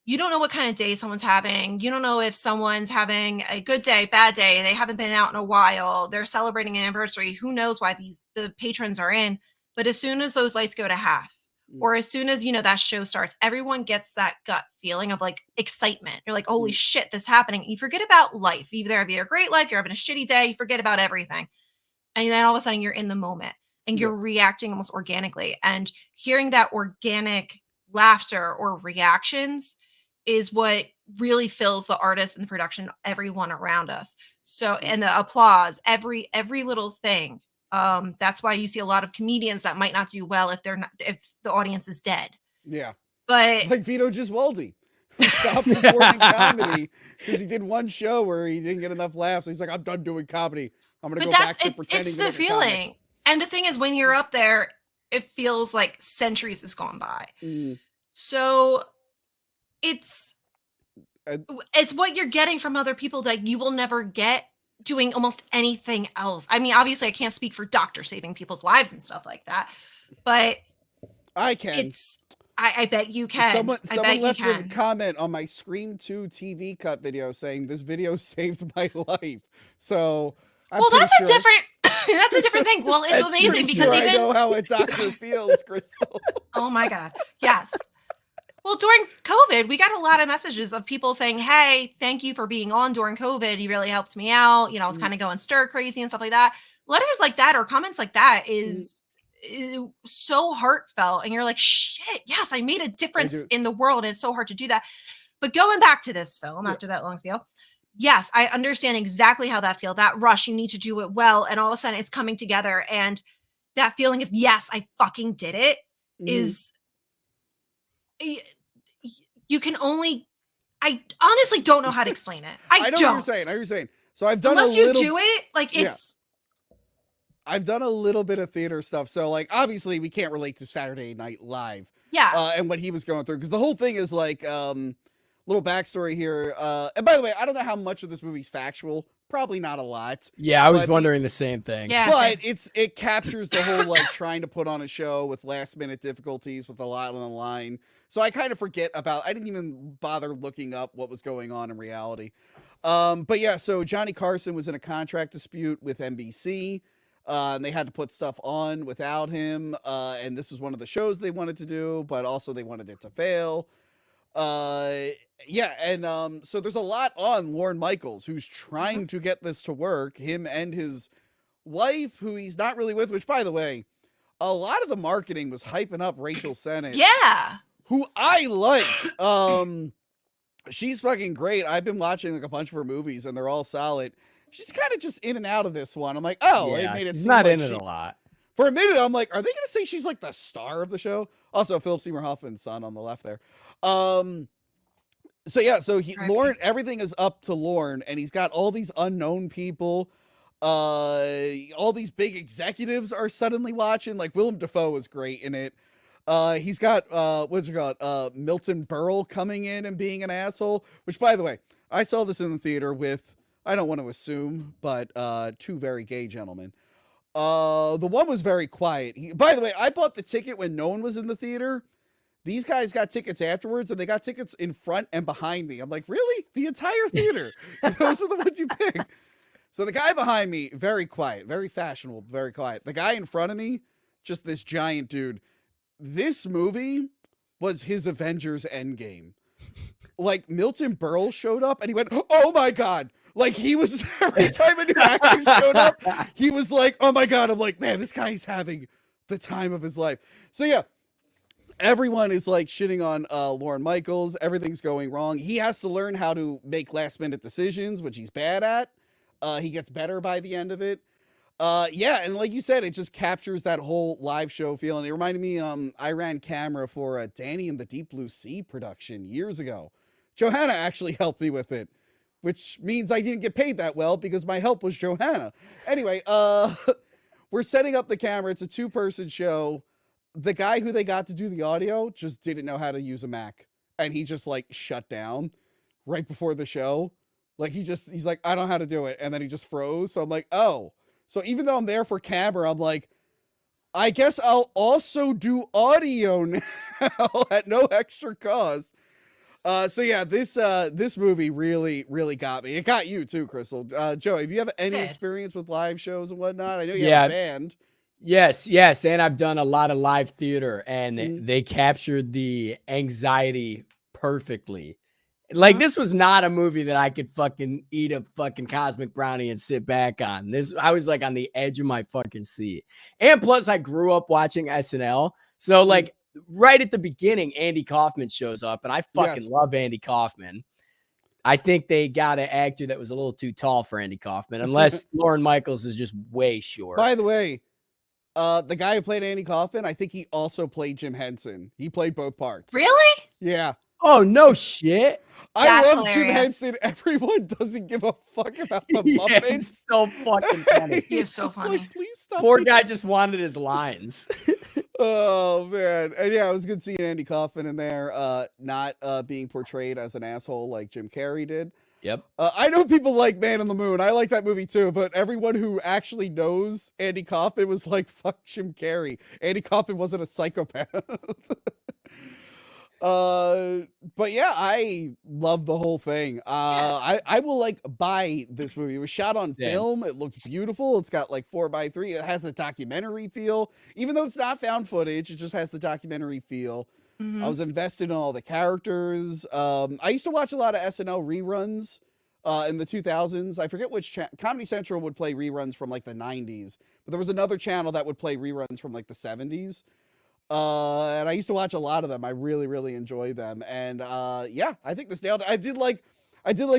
you don't know what kind of day someone's having. You don't know if someone's having a good day, bad day. They haven't been out in a while. They're celebrating an anniversary. Who knows why the patrons are in. But as soon as those lights go to half, or as soon as, that show starts, everyone gets that gut feeling of like excitement. You're like, holy shit, this is happening. You forget about life. Either having a great life, you're having a shitty day, you forget about everything. And then all of a sudden you're in the moment and you're reacting almost organically. And hearing that organic laughter or reactions is what really fills the artist and the production, everyone around us. So, and the applause, every little thing. That's why you see a lot of comedians that might not do well if the audience is dead. yeah. But Like Vito Giswaldi, who stopped performing comedy because he did one show where he didn't get enough laughs. He's like, I'm done doing comedy. I'm going to go back to pretending. It's the feeling. And the thing is, when you're up there, it feels like centuries has gone by. Mm. So it's what you're getting from other people that you will never get doing almost anything else. I mean, obviously I can't speak for doctors saving people's lives and stuff like that, but I can. I bet you can. Someone left a can. comment on my Scream 2 TV cut video saying this video saved my life. So that's a different thing. Well, it's amazing because I know how a doctor feels, Crystal. Oh my God. Yes. Well, during COVID, we got a lot of messages of people saying, hey, thank you for being on during COVID. You really helped me out. I was kind of going stir crazy and stuff like that. Letters like that or comments like that is so heartfelt. And you're like, shit, yes, I made a difference in the world. And it's so hard to do that. But going back to this film after that long spiel, yes, I understand exactly how that feels. That rush, you need to do it well. And all of a sudden it's coming together. And that feeling of, yes, I fucking did it is... You can only, I honestly don't know how to explain it. I know what you're saying. So I've done unless you do it, like it's. I've done a little bit of theater stuff. So like, obviously we can't relate to Saturday Night Live. Yeah. And what he was going through. Because the whole thing is like, little backstory here. And by the way, I don't know how much of this movie's factual. Probably not a lot. Yeah, I was wondering the same thing. Yeah, but it captures the whole like trying to put on a show with last minute difficulties with a lot on the line. So I kind of forget about. I didn't even bother looking up what was going on in reality. But yeah, so Johnny Carson was in a contract dispute with NBC. And they had to put stuff on without him. And this was one of the shows they wanted to do, but also they wanted it to fail. Yeah, and so there's a lot on Lorne Michaels, who's trying to get this to work, him and his wife, who he's not really with, which, by the way, a lot of the marketing was hyping up Rachel Sennett. Yeah. Who I like. She's fucking great. I've been watching like a bunch of her movies, and they're all solid. She's kind of just in and out of this one. I'm like, oh, yeah, it made it she's seem not like in it a lot. For a minute, I'm like, are they going to say she's like the star of the show? Also, Philip Seymour Hoffman's son on the left there. So yeah, so Lorne, everything is up to Lorne, and he's got all these unknown people. All these big executives are suddenly watching. Like Willem Dafoe was great in it. He's got what's it called? Milton Berle coming in and being an asshole. Which, by the way, I saw this in the theater with, I don't want to assume, but two very gay gentlemen. The one was very quiet. By the way, I bought the ticket when no one was in the theater. These guys got tickets afterwards, and they got tickets in front and behind me. I'm like, really? The entire theater? Those are the ones you pick. So the guy behind me, very quiet, very fashionable, very quiet. The guy in front of me, just this giant dude. This movie was his Avengers Endgame. Like, Milton Berle showed up and he went, oh my God. Like, he was, every time a new actor showed up, he was like, oh my God. I'm like, man, this guy's having the time of his life. So yeah, everyone is like shitting on Lorne Michaels. Everything's going wrong. He has to learn how to make last minute decisions, which he's bad at. He gets better by the end of it. Yeah, and like you said, it just captures that whole live show feeling. It reminded me, I ran camera for Danny and the Deep Blue Sea production years ago. Johanna actually helped me with it, which means I didn't get paid that well because my help was Johanna. Anyway, we're setting up the camera. It's a 2-person show. The guy who they got to do the audio just didn't know how to use a Mac, and he just like shut down right before the show. Like he's like, I don't know how to do it. And then he just froze. So I'm like, oh, so even though I'm there for camera, I'm like, I guess I'll also do audio now at no extra cost. So yeah, this movie really got me. It got you too, Crystal. Joey, have you have any experience with live shows and whatnot? I know you have a band. Yes. And I've done a lot of live theater, and they captured the anxiety perfectly. Like, this was not a movie that I could fucking eat a fucking cosmic brownie and sit back on. I was like on the edge of my fucking seat. And plus I grew up watching SNL. So like right at the beginning, Andy Kaufman shows up, and I fucking love Andy Kaufman. I think they got an actor that was a little too tall for Andy Kaufman, unless Lorne Michaels is just way short. By the way, the guy who played Andy Kaufman, I think he also played Jim Henson. He played both parts. Really? Yeah. Oh, no shit. I love hilarious. Jim Henson. Everyone doesn't give a fuck about the Muppets. It's so fucking funny. He is so funny. Like, please stop. Poor guy just wanted his lines. Oh man. And yeah, it was good seeing Andy Kaufman in there, not being portrayed as an asshole like Jim Carrey did. Yep. I know people like Man on the Moon. I like that movie too, but everyone who actually knows Andy Kaufman was like, fuck Jim Carrey. Andy Kaufman wasn't a psychopath. But yeah, I love the whole thing. I will like buy this movie. It was shot on film. It looked beautiful. It's got like 4:3. It has a documentary feel, even though it's not found footage. It just has the documentary feel. I was invested in all the characters. I used to watch a lot of SNL reruns in the 2000s. I forget which Comedy Central would play reruns from like the 90s, but there was another channel that would play reruns from like the 70s. And I used to watch a lot of them. I really enjoy them. And yeah, I think this nailed it. I did like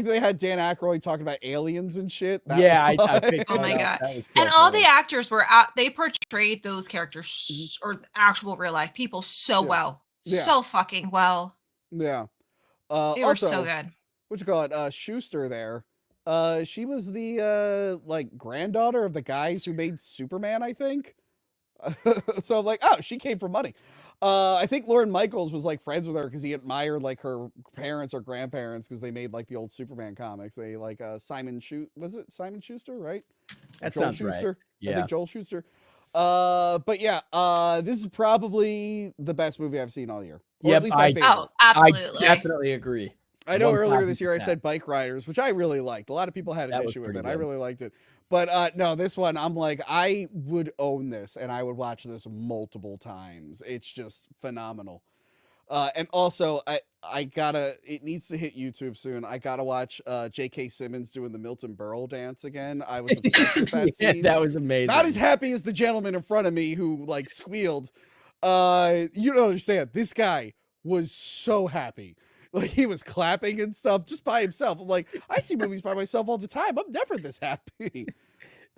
they had Dan Aykroyd talking about aliens and shit. That I picked oh my god! So and all the actors were out. They portrayed those characters or actual real life people so well, so fucking well. Yeah, they were so good. What you call it? Schuster there. She was the like granddaughter of the guys who made Superman, I think. So I'm like, oh, she came from money. I think Lorne Michaels was like friends with her because he admired like her parents or grandparents because they made like the old Superman comics. They like Simon Schuster, right? That Joel sounds Schuster. right. Yeah, I think Joel Schuster. But yeah, this is probably the best movie I've seen all year. Or at least my favorite. Oh, absolutely. I definitely agree. I know earlier this year I said Bike Riders, which I really liked. A lot of people had an issue with it. Good. I really liked it. But no, this one, I'm like, I would own this and I would watch this multiple times. It's just phenomenal. And also, it needs to hit YouTube soon. I gotta watch J.K. Simmons doing the Milton Berle dance again. I was obsessed with that scene. That was amazing. Not as happy as the gentleman in front of me who like squealed. You don't understand. This guy was so happy. Like, he was clapping and stuff just by himself. I'm like, I see movies by myself all the time. I'm never this happy.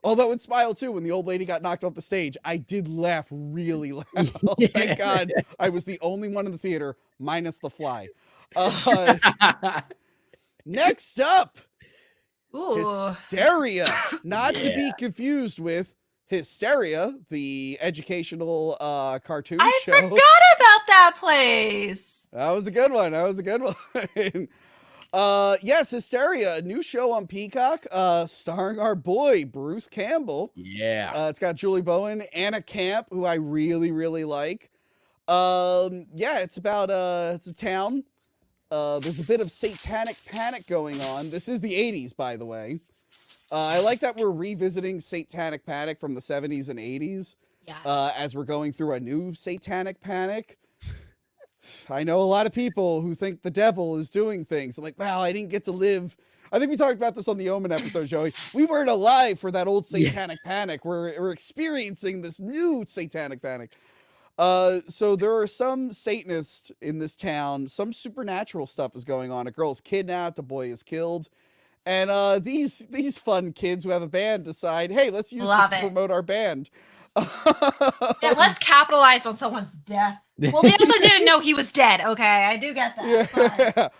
Although in Smile 2, when the old lady got knocked off the stage, I did laugh really loud. Thank God I was the only one in the theater, minus the fly. Next up, Hysteria. Not to be confused with Hysteria, the educational cartoon show. I forgot about that place. That was a good one. Yes, Hysteria, a new show on Peacock, starring our boy Bruce Campbell. Yeah. It's got Julie Bowen, Anna Camp, who I really like. Yeah, it's about it's a town. There's a bit of satanic panic going on. This is the 80s, by the way. I like that we're revisiting Satanic Panic from the 70s and 80s Yes. as we're going through a new Satanic Panic. I know a lot of people who think the devil is doing things. I'm like, wow, I didn't get to live. I think we talked about this on the Omen episode, Joey. We weren't alive for that old Satanic Panic. We're experiencing this new Satanic Panic. So there are some Satanists in this town. Some supernatural stuff is going on. A girl's kidnapped. A boy is killed. And these fun kids who have a band decide, hey, let's use this to promote our band. Yeah, let's capitalize on someone's death. Well, they also didn't know he was dead. Okay, I do get that.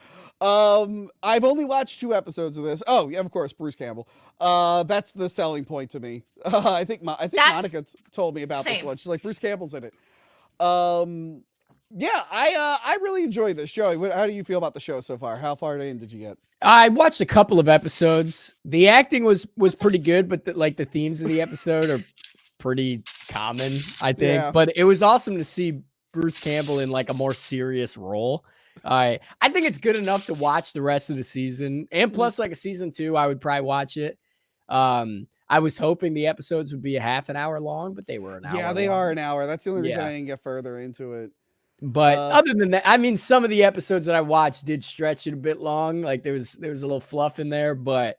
Yeah. I've only watched 2 episodes of this. Oh, yeah, of course, Bruce Campbell. That's the selling point to me. I think Monica told me about this one. She's like, Bruce Campbell's in it. Yeah, I really enjoyed this. Joey, how do you feel about the show so far? How far in did you get? I watched a couple of episodes. The acting was pretty good, but the themes of the episode are pretty common, I think. Yeah. But it was awesome to see Bruce Campbell in like a more serious role. I think it's good enough to watch the rest of the season, and plus like a season 2, I would probably watch it. I was hoping the episodes would be a half an hour long, but they were an hour. Yeah, they long. are an hour. That's the only reason I didn't get further into it. But other than that, I mean, some of the episodes that I watched did stretch it a bit long. Like there was a little fluff in there, but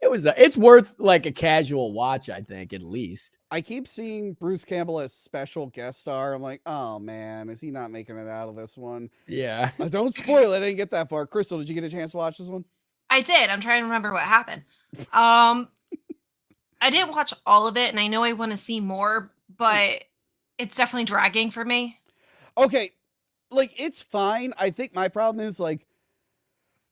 it's worth like a casual watch, I think, at least. I keep seeing Bruce Campbell as special guest star. I'm like, oh man, is he not making it out of this one? Yeah. Don't spoil it. I didn't get that far. Crystal, did you get a chance to watch this one? I did. I'm trying to remember what happened. I didn't watch all of it, and I know I want to see more, but it's definitely dragging for me. Okay, like it's fine. I think my problem is like,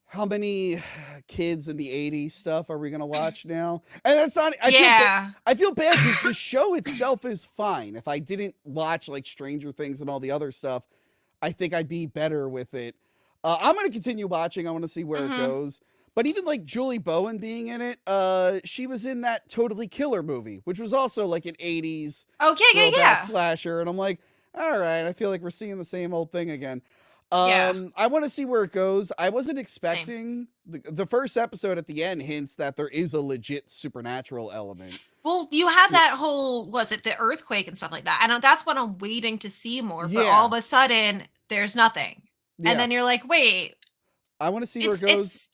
how many kids in the 80s stuff are we gonna watch now? And that's not. I feel bad because the show itself is fine. If I didn't watch like Stranger Things and all the other stuff, I think I'd be better with it. I'm gonna continue watching. I want to see where it goes. But even like Julie Bowen being in it, she was in that Totally Killer movie, which was also like an 80s slasher. And I'm like, all right, I feel like we're seeing the same old thing again. I want to see where it goes. I wasn't expecting the first episode at the end hints that there is a legit supernatural element. Well, you have that whole, the earthquake and stuff like that. And that's what I'm waiting to see more. But all of a sudden, there's nothing. Yeah. And then you're like, wait. I want to see where it goes.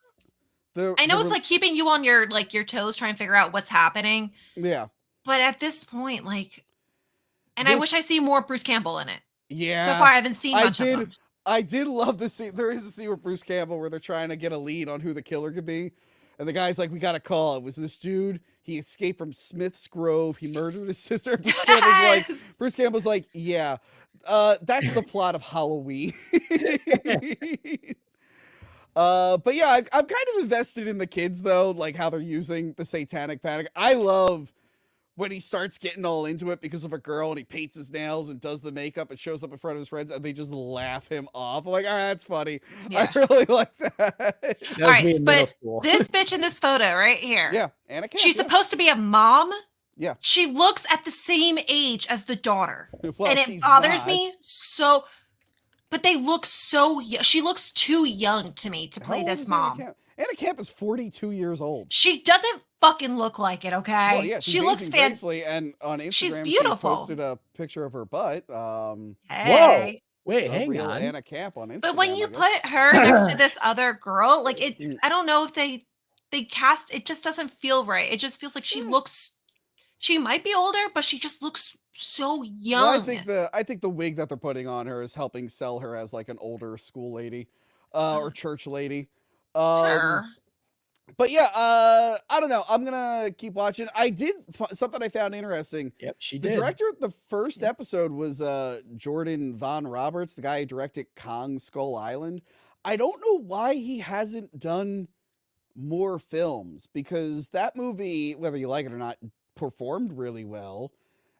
I know it's like keeping you on your toes, trying to figure out what's happening. Yeah. But at this point, I wish I see more Bruce Campbell in it. Yeah. So far, I haven't seen much of him. I did love the scene. There is a scene with Bruce Campbell where they're trying to get a lead on who the killer could be. And the guy's like, we got a call. It was this dude. He escaped from Smith's Grove. He murdered his sister. Bruce Campbell's like, yeah, that's the plot of Halloween. But yeah, I'm kind of invested in the kids though, like how they're using the Satanic Panic. I love when he starts getting all into it because of a girl and he paints his nails and does the makeup and shows up in front of his friends and they just laugh him off. I'm like, all right, that's funny. Yeah. I really like that. All right, but this bitch in this photo right here. Yeah, Anna Camp, she's supposed to be a mom. Yeah. She looks at the same age as the daughter. Well, and it bothers me so. But they look so young. She looks too young to me to play this mom. Anna Camp is 42 years old. She doesn't fucking look like it, okay? Well, yeah, she looks fantastic. And on Instagram, she's beautiful. She posted a picture of her butt. Hey. Whoa. Wait, hang on. Anna Camp on Instagram. But when you put her next to this other girl, like it, I don't know if they cast, it just doesn't feel right. It just feels like she might be older, but she just looks so young. Well, I think the wig that they're putting on her is helping sell her as like an older school lady, or church lady. Sure. But yeah, I don't know. I'm gonna keep watching. I did something I found interesting. Yep, she did. The director of the first episode was Jordan Von Roberts, the guy who directed Kong Skull Island. I don't know why he hasn't done more films, because that movie, whether you like it or not, performed really well.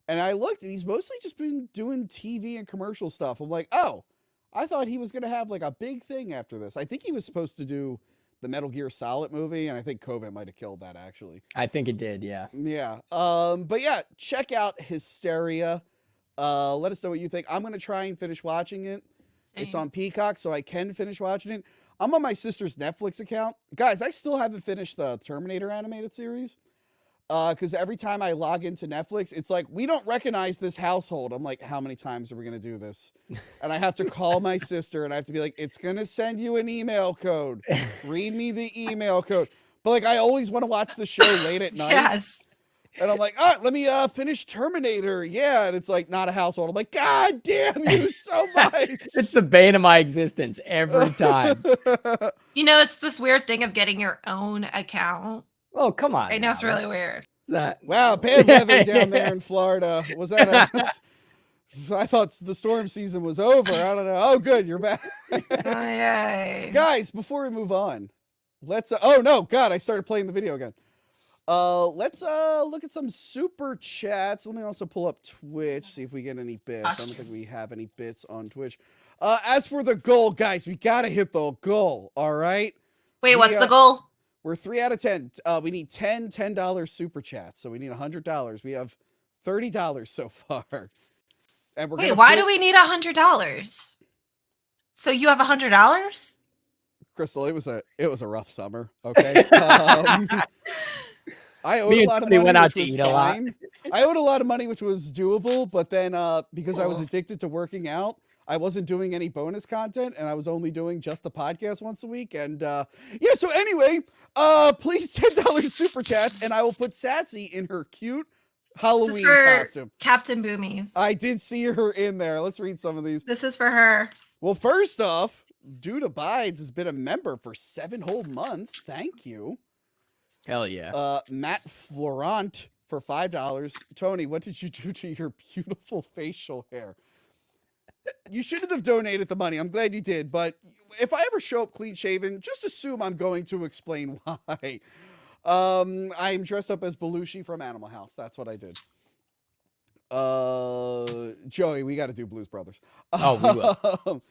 And I looked and he's mostly just been doing TV and commercial stuff. I'm like, oh, I thought he was going to have like a big thing after this. I think he was supposed to do the Metal Gear Solid movie, and I think COVID might have killed that actually. I think it did, yeah. Yeah. But yeah, check out Hysteria. Let us know what you think. I'm going to try and finish watching it. Same. It's on Peacock, so I can finish watching it. I'm on my sister's Netflix account. Guys, I still haven't finished the Terminator animated series. Because every time I log into Netflix, it's like, we don't recognize this household. I'm like, how many times are we going to do this? And I have to call my sister and I have to be like, it's going to send you an email code. Read me the email code. But like, I always want to watch the show late at night. Yes. And I'm like, all right, let me finish Terminator. Yeah. And it's like, not a household. I'm like, God damn you so much. It's the bane of my existence every time. You know, it's this weird thing of getting your own account. Oh, come on. I know it's really weird. Wow, bad weather down there in Florida. Was that I thought the storm season was over. I don't know. Oh, good, you're back. Yay. Guys, before we move on, let's oh no, God, I started playing the video again. Let's look at some super chats. Let me also pull up Twitch, see if we get any bits. I don't think we have any bits on Twitch. As for the goal, guys, we gotta hit the goal, all right? Wait, what's the goal? We're 3 out of 10. We need $10 super chats, so we need $100. We have $30 so far. And we're Wait, why do we need $100? So you have $100? Crystal, it was a rough summer. Okay. I owed a lot of money, went out which to was eat a lot. fine. I owed a lot of money, which was doable, but then because I was addicted to working out, I wasn't doing any bonus content, and I was only doing just the podcast once a week. And yeah, so anyway, please $10 super chats, and I will put Sassy in her cute Halloween costume. Captain Boomies. I did see her in there. Let's read some of these. This is for her. Well, first off, Dude Abides has been a member for 7 whole months. Thank you. Hell yeah. Matt Florent for $5. Tony, what did you do to your beautiful facial hair? You shouldn't have donated the money. I'm glad you did. But if I ever show up clean shaven, just assume I'm going to explain why. I'm dressed up as Belushi from Animal House. That's what I did. Joey, we got to do Blues Brothers. Oh, we will.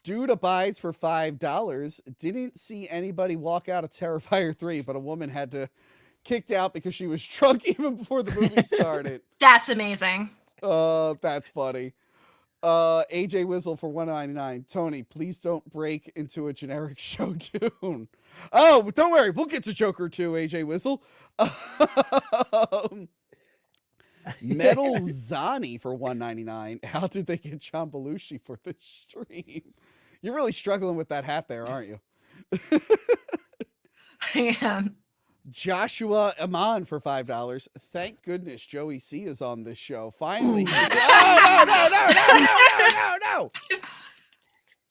Dude Abides for $5. Didn't see anybody walk out of Terrifier 3, but a woman had to kicked out because she was drunk even before the movie started. That's amazing. That's funny. AJ Whistle for $1.99. Tony, please don't break into a generic show tune. Oh, don't worry. We'll get to Joker 2, AJ Whistle. Metal Zani for $1.99. How did they get John Belushi for the stream? You're really struggling with that hat there, aren't you? I am. Joshua Aman for $5. Thank goodness Joey C is on this show. Finally. No.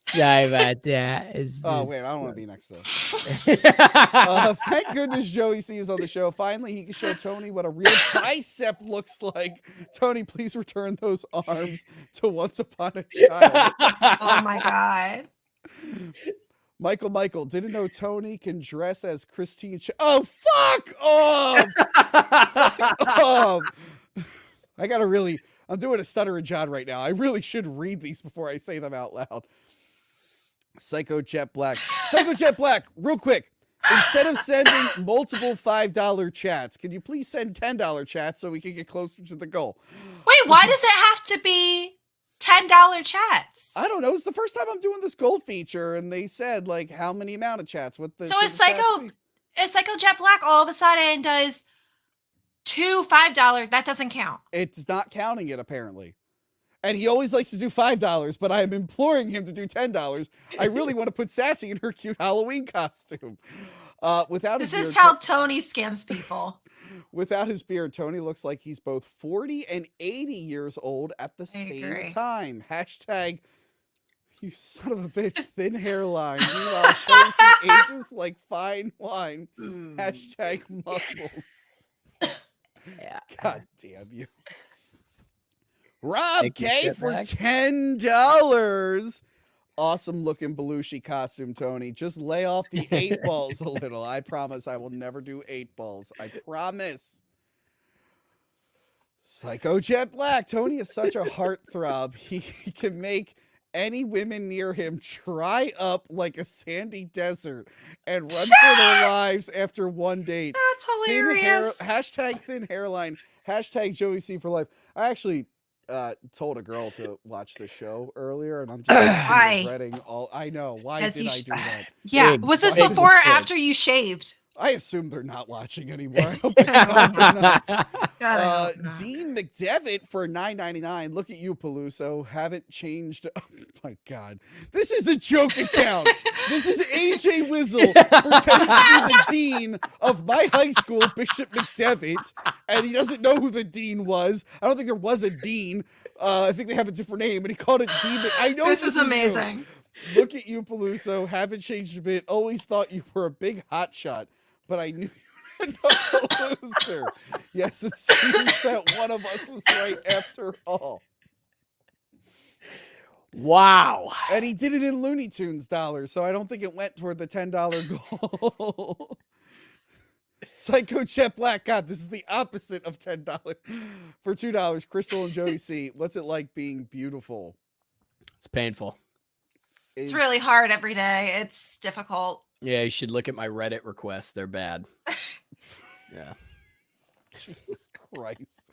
Sorry about that. Oh, wait, I don't want to be next to us. Thank goodness Joey C is on the show. Finally, he can show Tony what a real bicep looks like. Tony, please return those arms to Once Upon a Child. Oh, my God. Michael, didn't know Tony can dress as Christine. Oh, fuck! I'm doing a stuttering John right now. I really should read these before I say them out loud. Psycho Jet Black, real quick. Instead of sending multiple $5 chats, can you please send $10 chats so we can get closer to the goal? Wait, why does it have to be $10 chats? I don't know. It's the first time I'm doing this goal feature, and they said like how many amount of chats. So is Psycho Jet Black all of a sudden does 2 $5? That doesn't count. It's not counting it apparently. And he always likes to do $5, but I am imploring him to do $10. I really want to put Sassy in her cute Halloween costume. This is how Tony scams people. Without his beard, Tony looks like he's both 40 and 80 years old at the same time. Hashtag, you son of a bitch, thin hairline. Meanwhile, Chelsea ages like fine wine. Hashtag muscles. Yeah. God damn you. Rob K for $10. Awesome looking Belushi costume, Tony. Just lay off the 8 balls a little. I promise I will never do 8 balls. I promise. Psycho Jet Black. Tony is such a heartthrob. He can make any women near him dry up like a sandy desert and run for their lives after one date. That's hilarious. Hashtag thin hairline. Hashtag Joey C for life. I actually told a girl to watch the show earlier, and I'm just regretting all. I know. Why did I do that? Yeah. Was this before or after you shaved? I assume they're not watching anymore. I hope they're not. God, I hope not. Dean McDevitt for $9.99. Look at you, Peluso. Haven't changed. Oh my God. This is a joke account. This is AJ Wizzle pretending to be the dean of my high school, Bishop McDevitt, and he doesn't know who the dean was. I don't think there was a dean. I think they have a different name, and he called it Dean. I know This is you. amazing. Look at you, Peluso. Haven't changed a bit. Always thought you were a big hotshot, but I knew you were no loser. Yes, it seems that one of us was right after all. Wow. And he did it in Looney Tunes dollars, so I don't think it went toward the $10 goal. Psycho Jet Black. God, this is the opposite of $10. For $2, Crystal and Joey C. What's it like being beautiful? It's painful. It's really hard every day. It's difficult. Yeah, you should look at my Reddit requests. They're bad. Yeah. Jesus Christ.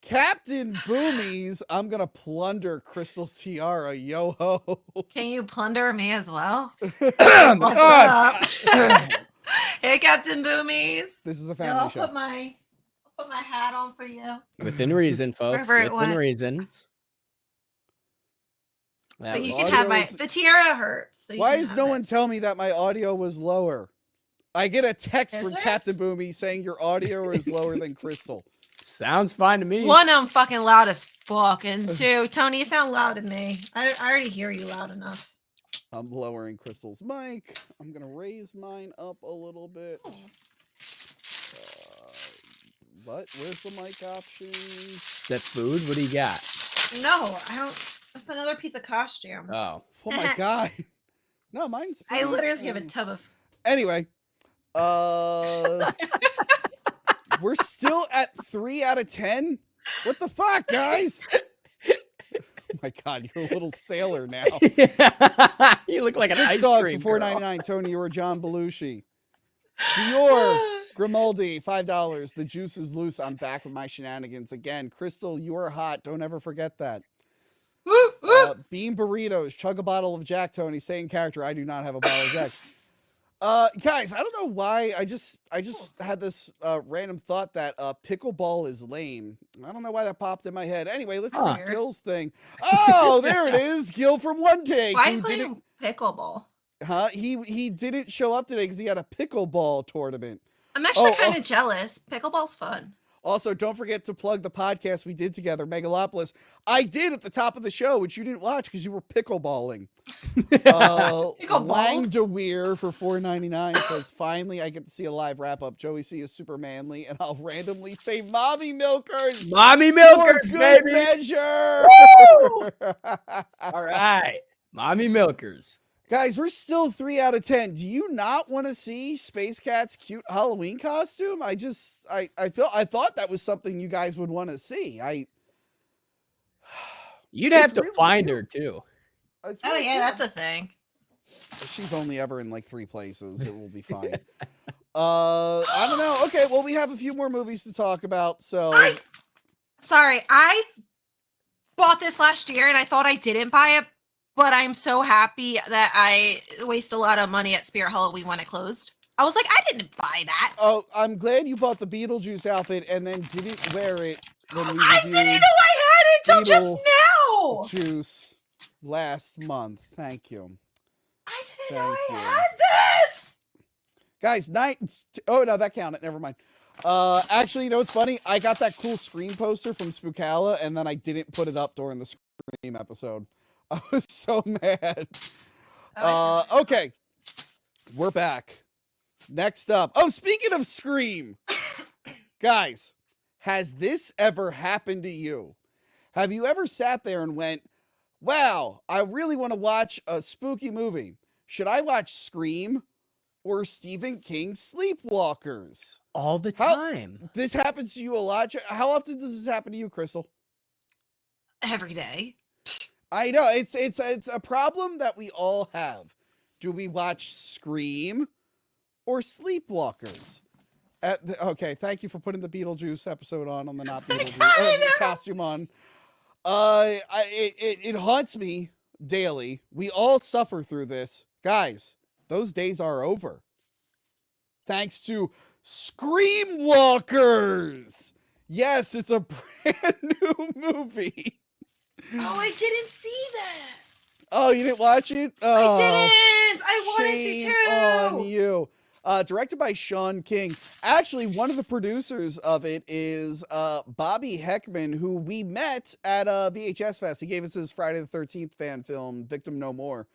Captain Boomies, I'm going to plunder Crystal's tiara. Yo ho. Can you plunder me as well? What's God. up? Hey, Captain Boomies. This is a Yo, family I'll show. put my hat on for you. Within reason, folks. Wherever it Within went. reasons. That But you was- can have Audio is- the tiara hurts. So you Why can is have no it. one telling me that my audio was lower? I get a text Is from there? Captain Boomy saying your audio is lower than Crystal. Sounds fine to me. One, I'm fucking loud as fuck, and two, Tony, you sound loud to me. I already hear you loud enough. I'm lowering Crystal's mic. I'm going to raise mine up a little bit. What? Where's the mic options? Is that food? What do you got? No, I don't. That's another piece of costume. Oh. Oh my God. No, mine's. I pretty- literally have a tub of. Anyway, we're still at 3 out of 10. What the fuck, guys? Oh my God, you're a little sailor now. You look like an Six ice dogs cream for girl. $4.99. Tony, you are John Belushi. Dior Grimaldi, $5. The juice is loose. I'm back with my shenanigans again. Crystal, you are hot. Don't ever forget that. Woo, woo. Bean burritos. Chug a bottle of Jack. Tony, same character. I do not have a bottle of Jack. Guys, I don't know why. I just had this random thought that pickleball is lame. I don't know why that popped in my head. Anyway, let's Huh. see Gil's thing. Oh, there it is. Gil from One Take. Why who playing pickleball? He didn't show up today because he had a pickleball tournament. I'm actually Oh, kind of jealous. Pickleball's fun. Also, don't forget to plug the podcast we did together, Megalopolis. I did at the top of the show, which you didn't watch because you were pickleballing. Pickleball? Lang DeWeer for $4.99 says, finally, I get to see a live wrap-up. Joey C is super manly, and I'll randomly say Mommy Milkers Mommy for milkers, good baby. measure. All right. Mommy milkers. Guys, we're still 3 out of 10. Do you not want to see Space Cat's cute Halloween costume? I thought that was something you guys would want to see. You'd It's have to really find cute. her too. It's Oh really yeah, cute. that's a thing. She's only ever in like 3 places. It will be fine. I don't know. Okay, well, we have a few more movies to talk about. So Sorry, I bought this last year and I thought I didn't buy it, but I'm so happy that I waste a lot of money at Spirit Halloween when it closed. I was like, I didn't buy that. oh, I'm glad you bought the Beetlejuice outfit and then didn't wear it when we I didn't know reviewed I had it till just now. Juice last month. Thank you. I didn't know Thank I you. had this. Guys, oh no, that counted. Never mind. Actually, you know what's funny? I got that cool Scream poster from Spookala, and then I didn't put it up during the Scream episode. I was so mad. Okay, we're back. Next up. Oh, speaking of Scream, guys, has this ever happened to you? Have you ever sat there and went, wow, I really want to watch a spooky movie. Should I watch Scream or Stephen King's Sleepwalkers? All the How- time. This happens to you a lot. How often does this happen to you, Crystal? Every day. I know it's a problem that we all have. Do we watch Scream or Sleepwalkers? Okay, thank you for putting the Beetlejuice episode on the not Beetlejuice costume on. It haunts me daily. We all suffer through this, guys. Those days are over. thanks to Screamwalkers. Yes, it's a brand new movie. Oh, I didn't see that. Oh, you didn't watch it? I Oh, didn't. I wanted shame to on too. you. Directed by Sean King. Actually, one of the producers of it is Bobby Heckman, who we met at VHS Fest. He gave us his Friday the 13th fan film, Victim No More.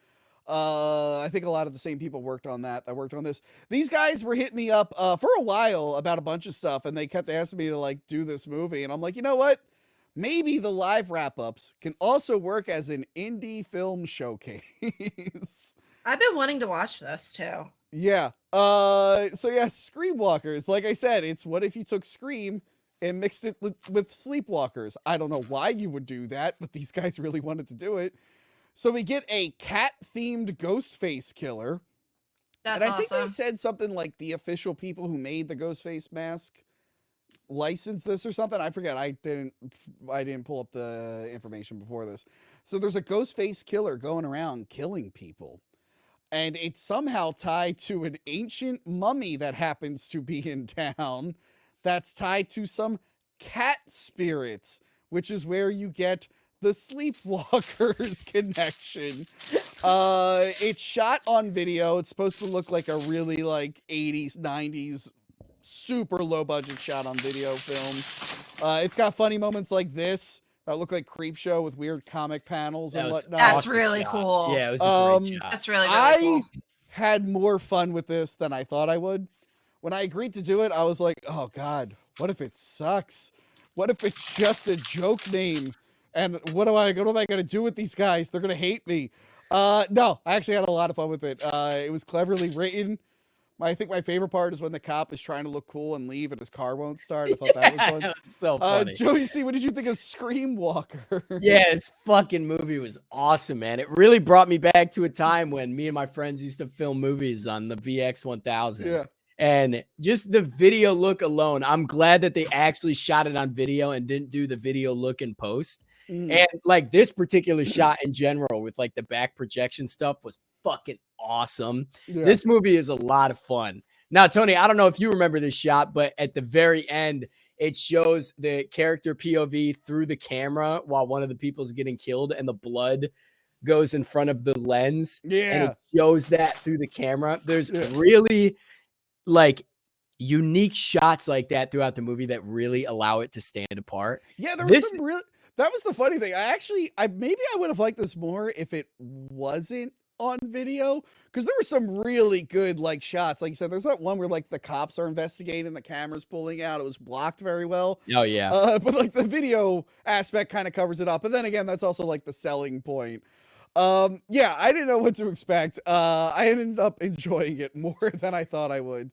I think a lot of the same people worked on that worked on this. These guys were hitting me up for a while about a bunch of stuff, and they kept asking me to like do this movie. And I'm like, you know what? Maybe the live wrap-ups can also work as an indie film showcase. I've been wanting to watch this too. Yeah. So yeah, Screamwalkers. Like I said, it's what if you took Scream and mixed it with Sleepwalkers. I don't know why you would do that, but these guys really wanted to do it. So we get a cat-themed Ghostface killer. That's and I think they awesome. said something like the official people who made the Ghostface mask licensed this or something. I forget. I didn't pull up the information before this. So there's a Ghostface killer going around killing people. And it's somehow tied to an ancient mummy that happens to be in town that's tied to some cat spirits, which is where you get the Sleepwalkers connection. It's shot on video. It's supposed to look like a really like 80s, 90s, super low budget shot on video film. It's got funny moments like this that look like Creepshow with weird comic panels and whatnot. That's really cool. Yeah, it was a great shot. That's really, really I cool. had more fun with this than I thought I would. When I agreed to do it, I was like, oh God, what if it sucks? What if it's just a joke name? And what am I going to do with these guys? They're going to hate me. No, I actually had a lot of fun with it. It was cleverly written. I think my favorite part is when the cop is trying to look cool and leave and his car won't start. I thought that was fun. That was so funny. Joey C., what did you think of Screamwalker? Yeah, this fucking movie was awesome, man. It really brought me back to a time when me and my friends used to film movies on the VX 1000. Yeah. And just the video look alone, I'm glad that they actually shot it on video and didn't do the video look in post. And like this particular shot in general with like the back projection stuff was fucking awesome. Yeah. This movie is a lot of fun. Now, Tony, I don't know if you remember this shot, but at the very end, it shows the character POV through the camera while one of the people's getting killed and the blood goes in front of the lens. Yeah. And it shows that through the camera. There's really like unique shots like that throughout the movie that really allow it to stand apart. Yeah, there was some real. That was the funny thing. Maybe I would have liked this more if it wasn't on video, because there were some really good like shots. Like you said, there's that one where like the cops are investigating, the camera's pulling out. It was blocked very well. Oh yeah. But like the video aspect kind of covers it up. But then again, that's also like the selling point. Yeah, I didn't know what to expect. I ended up enjoying it more than I thought I would.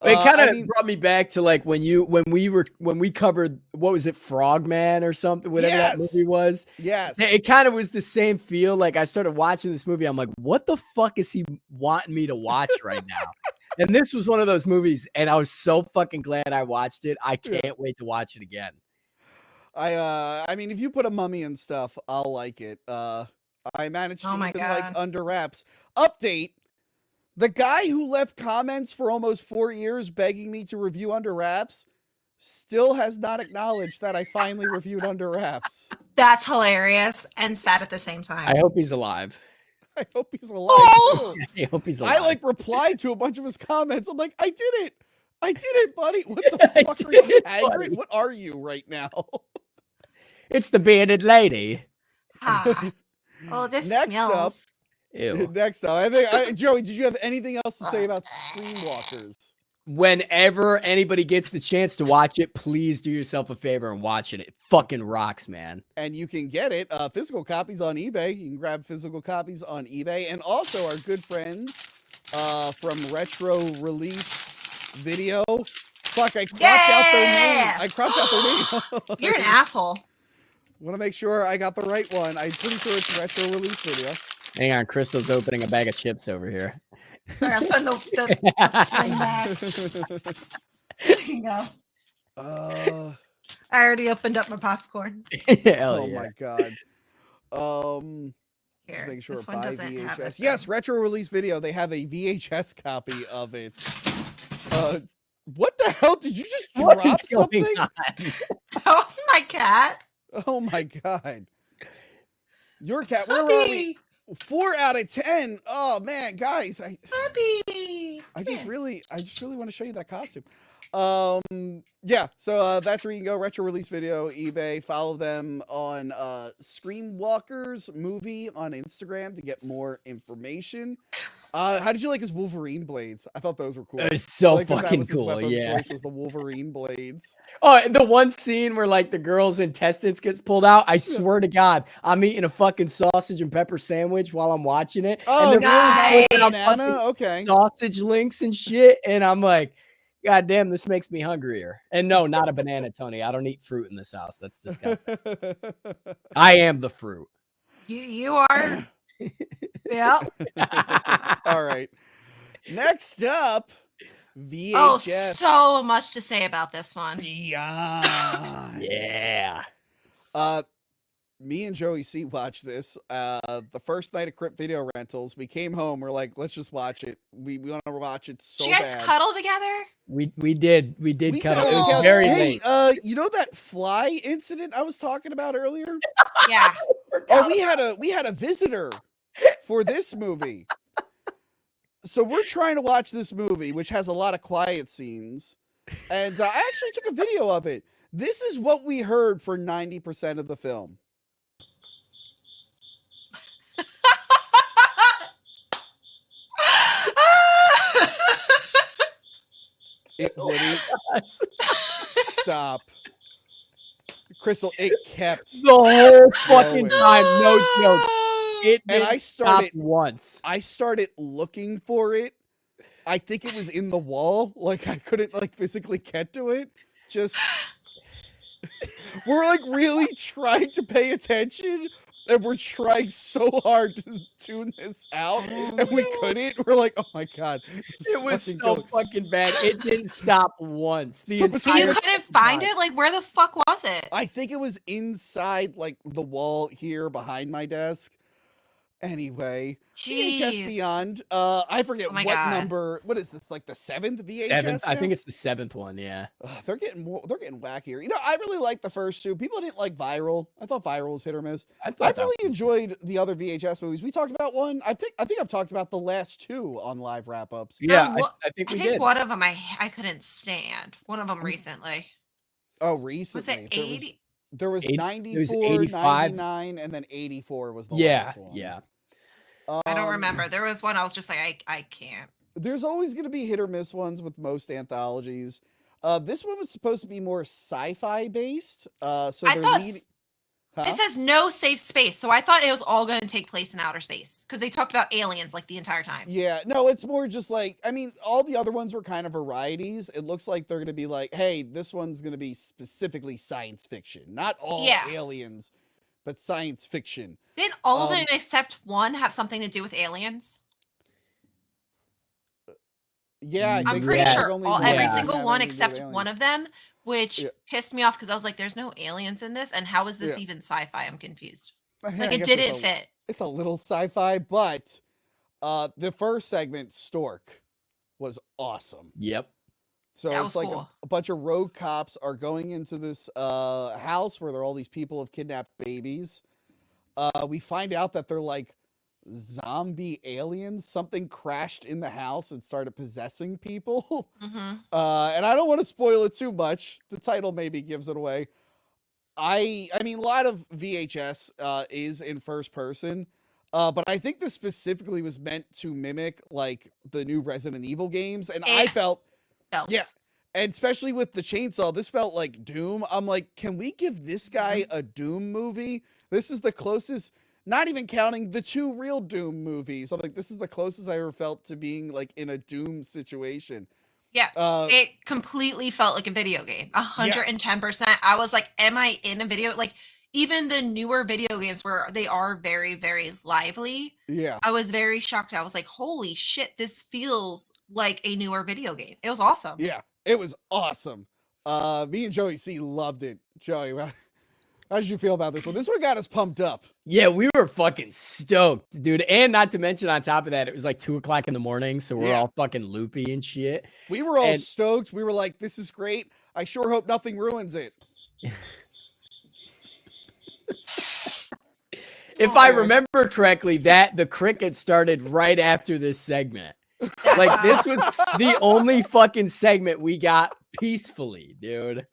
It kind of brought me back to like when we covered, what was it, Frogman or something, whatever that movie was. Yes. It kind of was the same feel. Like I started watching this movie, I'm like, what the fuck is he wanting me to watch right now? And this was one of those movies, and I was so fucking glad I watched it. I can't wait to watch it again. I mean, if you put a mummy and stuff, I'll like it. I managed to keep it like under wraps. Update. The guy who left comments for almost 4 years begging me to review Under Wraps still has not acknowledged that I finally reviewed Under Wraps. That's hilarious and sad at the same time. I hope he's alive. I hope he's alive. Oh! Too. I hope he's alive. I like replied to a bunch of his comments. I'm like, I did it. I did it, buddy. What the fuck are you, Hagrid? What are you right now? It's the bearded lady. Ah. Oh, this Next smells. up. Ew. Next up, I think Joey, did you have anything else to say about Screamwalkers? Whenever anybody gets the chance to watch it, please do yourself a favor and watch it. It fucking rocks, man. And you can get it physical copies on eBay. You can grab physical copies on eBay, and also our good friends from Retro Release Video. Fuck, I cropped out their name. I cropped out their name. You're an asshole. Want to make sure I got the right one. I'm pretty sure it's Retro Release Video. Hang on, Crystal's opening a bag of chips over here. Sorry, I'll put the thing back. There you go. I already opened up my popcorn. Hell oh my god. Here, Make sure this one buy doesn't have VHS. it. Yes, Retro Release Video. They have a VHS copy of it. What the hell? Did you just What drop is going something? on? That was my cat. Oh my god. Your cat. Where are we? 4 out of 10. Oh man, guys, Puppy. I just really want to show you that costume. Yeah, so that's where you can go. Retro release video, eBay. Follow them on Screamwalkers movie on Instagram to get more information. How did you like his Wolverine blades? I thought those were cool. It's so Like that fucking was his cool. weapon of Yeah. choice was the Wolverine blades. Oh, the one scene where like the girl's intestines gets pulled out. I swear to God, I'm eating a fucking sausage and pepper sandwich while I'm watching it. Oh, and they're nice. pulling out banana. fucking Okay. sausage links and shit. And I'm like, God damn, this makes me hungrier. And no, not a banana, Tony. I don't eat fruit in this house. That's disgusting. I am the fruit. You are. Yeah. All right. Next up, VHS. Oh, so much to say about this one. Beyond. Yeah. Me and Joey C watched this. The first night of Crypt Video Rentals. We came home. We're like, let's just watch it. We want to watch it so Did you guys bad. cuddle together? We did We cuddle. sat It on the was couch. very Hey, late. you know that fly incident I was talking about earlier? Yeah. Oh, we had a visitor for this movie. So we're trying to watch this movie, which has a lot of quiet scenes, and I actually took a video of it. This is what we heard for 90% of the film. It wouldn't stop. Crystal, it kept. The whole fucking Going. time, no joke. It And didn't I stop started once. I started looking for it. I think it was in the wall. Like I couldn't like physically get to it. Just we're like really trying to pay attention, and we're trying so hard to tune this out, and we couldn't. We're like, oh my god, this It was fucking so killing- fucking bad. It didn't stop once. The So between You the- entire couldn't find time. it? Like, where the fuck was it? I think it was inside like the wall here behind my desk. Anyway, VHS Jeez. Beyond. I forget Oh my what God. number. What is this? Like the 7th VHS? Seventh. I now? think it's the 7th one. Yeah. They're getting wackier. You know, I really like the first two. People didn't like Viral. I thought Viral was hit or miss. I I thought that really was- enjoyed the other VHS movies. We talked about one. I think I've talked about the last two on live wrap ups. Yeah, wha- I think I we think did. one of them I couldn't stand. One of them recently. Oh, Was recently. it 80? There was 94, 85. 99, and then 84 was the Yeah, last one. yeah. I don't Um, remember. There was one I was just like, I can't. There's always going to be hit or miss ones with most anthologies. This one was supposed to be more sci-fi based. So I they're thought leading. It says no safe space, so I thought it was all going to take place in outer space because they talked about aliens like the entire time. Yeah, no, it's more just like, I mean, all the other ones were kind of varieties. It looks like they're going to be like, hey, this one's going to be specifically science fiction, not all Yeah. aliens, but science fiction. Didn't all of Um, them except one have something to do with aliens? Yeah, I I'm I'm think pretty Yeah. sure only all, one every Yeah. doesn't single have one anything to do with except one aliens. of them, which Yeah. pissed me off because I was like, "There's no aliens in this, and how is this Yeah. even sci-fi?" I'm confused. Yeah, Like I it guess didn't it's a, fit. It's a little sci-fi, but the first segment, Stork, was awesome. Yep. So That it's was like cool. a bunch of rogue cops are going into this house where there are all these people have kidnapped babies. We find out that they're like zombie aliens. Something crashed in the house and started possessing people. hmm And I don't want to spoil it too much. The title maybe gives it away. I mean, a lot of VHS is in first person. But I think this specifically was meant to mimic like the new Resident Evil games. And I Yeah. felt Felt. yeah. And especially with the chainsaw, this felt like Doom. I'm like, can we give this guy a Doom movie? This is the closest, not even counting the two real Doom movies. I'm like, this is the closest I ever felt to being like in a Doom situation. Yeah. Uh, It completely felt like a video game. 110%. I was like, am I in a video? Like even the newer video games where they are very, very lively. yeah. I was very shocked. I was like, holy shit, this feels like a newer video game. It was awesome. Yeah. It was awesome. Me and Joey C loved it. Joey, How did you feel about this one? This one got us pumped up. Yeah, we were fucking stoked, dude. And not to mention, on top of that, it was like 2:00 in the morning, so we're all fucking loopy and shit. We were all stoked. We were like, "This is great. I sure hope nothing ruins it." If I remember correctly, the cricket started right after this segment. Like, this was the only fucking segment we got peacefully, dude.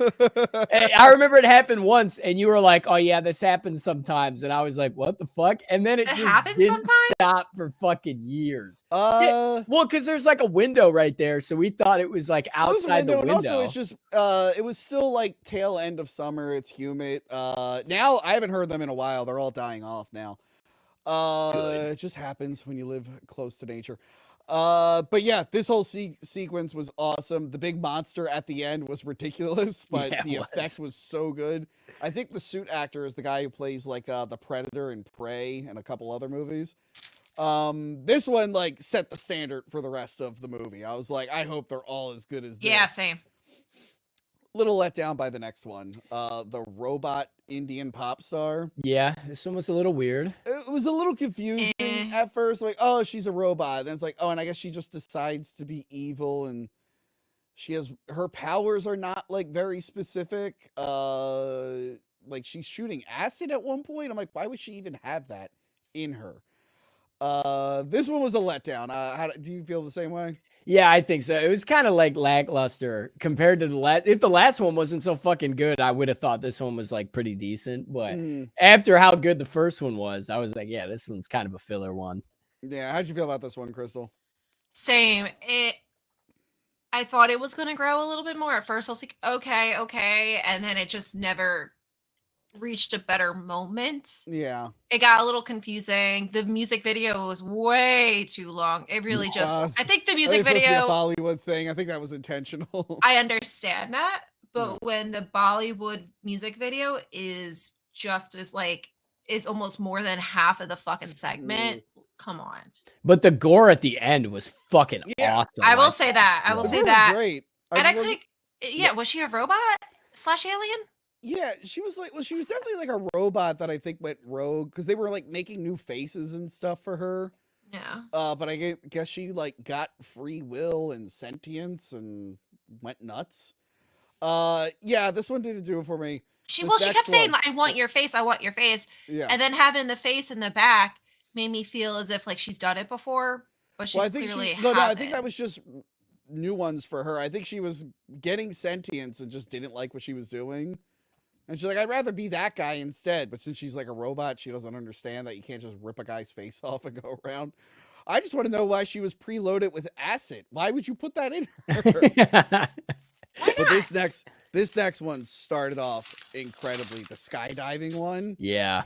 I remember it happened once, and you were like, "Oh yeah, this happens sometimes," and I was like, "What the fuck?" And then it just happens didn't sometimes? stop for fucking years. Well, because there's like a window right there, so we thought it was like outside the window. And also, it's just it was still like tail end of summer. It's humid. Now I haven't heard them in a while. They're all dying off now. It just happens when you live close to nature. But yeah, this whole sequence was awesome. The big monster at the end was ridiculous, but the effect was so good. I think the suit actor is the guy who plays like the Predator and Prey and a couple other movies. This one like set the standard for the rest of the movie. I was like, I hope they're all as good as this. Yeah, same. Little let down by the next one. The robot Indian pop star. Yeah, this one was a little weird. It was a little confusing at first. Like, oh, she's a robot. Then it's like, oh, and I guess she just decides to be evil, and her powers are not like very specific. Like she's shooting acid at one point. I'm like, why would she even have that in her? This one was a letdown. Do you feel the same way? Yeah, I think so. It was kind of like lackluster compared to the last. If the last one wasn't so fucking good, I would have thought this one was like pretty decent. But after how good the first one was, I was like, yeah, this one's kind of a filler one. Yeah, how'd you feel about this one, Crystal? Same. I thought it was going to grow a little bit more. At first, I was like, okay. And then it just never reached a better moment. Yeah. It got a little confusing. The music video was way too long. It really just, I think the music video, a Bollywood thing. I think that was intentional. I understand that. But when the Bollywood music video is just as like, is almost more than half of the fucking segment. Come on. But the gore at the end was fucking awesome. I will say that. I will say that. Great. And I could, was she a robot / alien? Yeah, she was like, she was definitely like a robot that I think went rogue because they were like making new faces and stuff for her. Yeah. But I guess she like got free will and sentience and went nuts. Yeah, this one didn't do it for me. She kept saying, "I want your face, I want your face," and then having the face in the back made me feel as if like she's done it before, but she's clearly hasn't. No, I think that was just new ones for her. I think she was getting sentience and just didn't like what she was doing. And she's like, I'd rather be that guy instead. But since she's like a robot, she doesn't understand that you can't just rip a guy's face off and go around. I just want to know why she was preloaded with acid. Why would you put that in her? But this next one started off incredibly. The skydiving one. Yeah.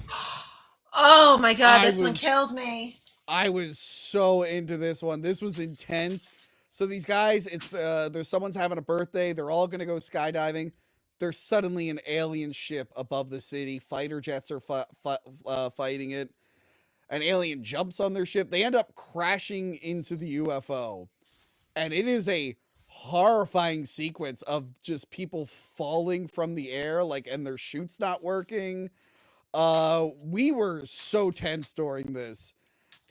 Oh my God, this one killed me. I was so into this one. This was intense. So these guys, there's someone's having a birthday. They're all going to go skydiving. There's suddenly an alien ship above the city. Fighter jets are fighting it. An alien jumps on their ship. They end up crashing into the UFO. And it is a horrifying sequence of just people falling from the air, like, and their chute's not working. We were so tense during this.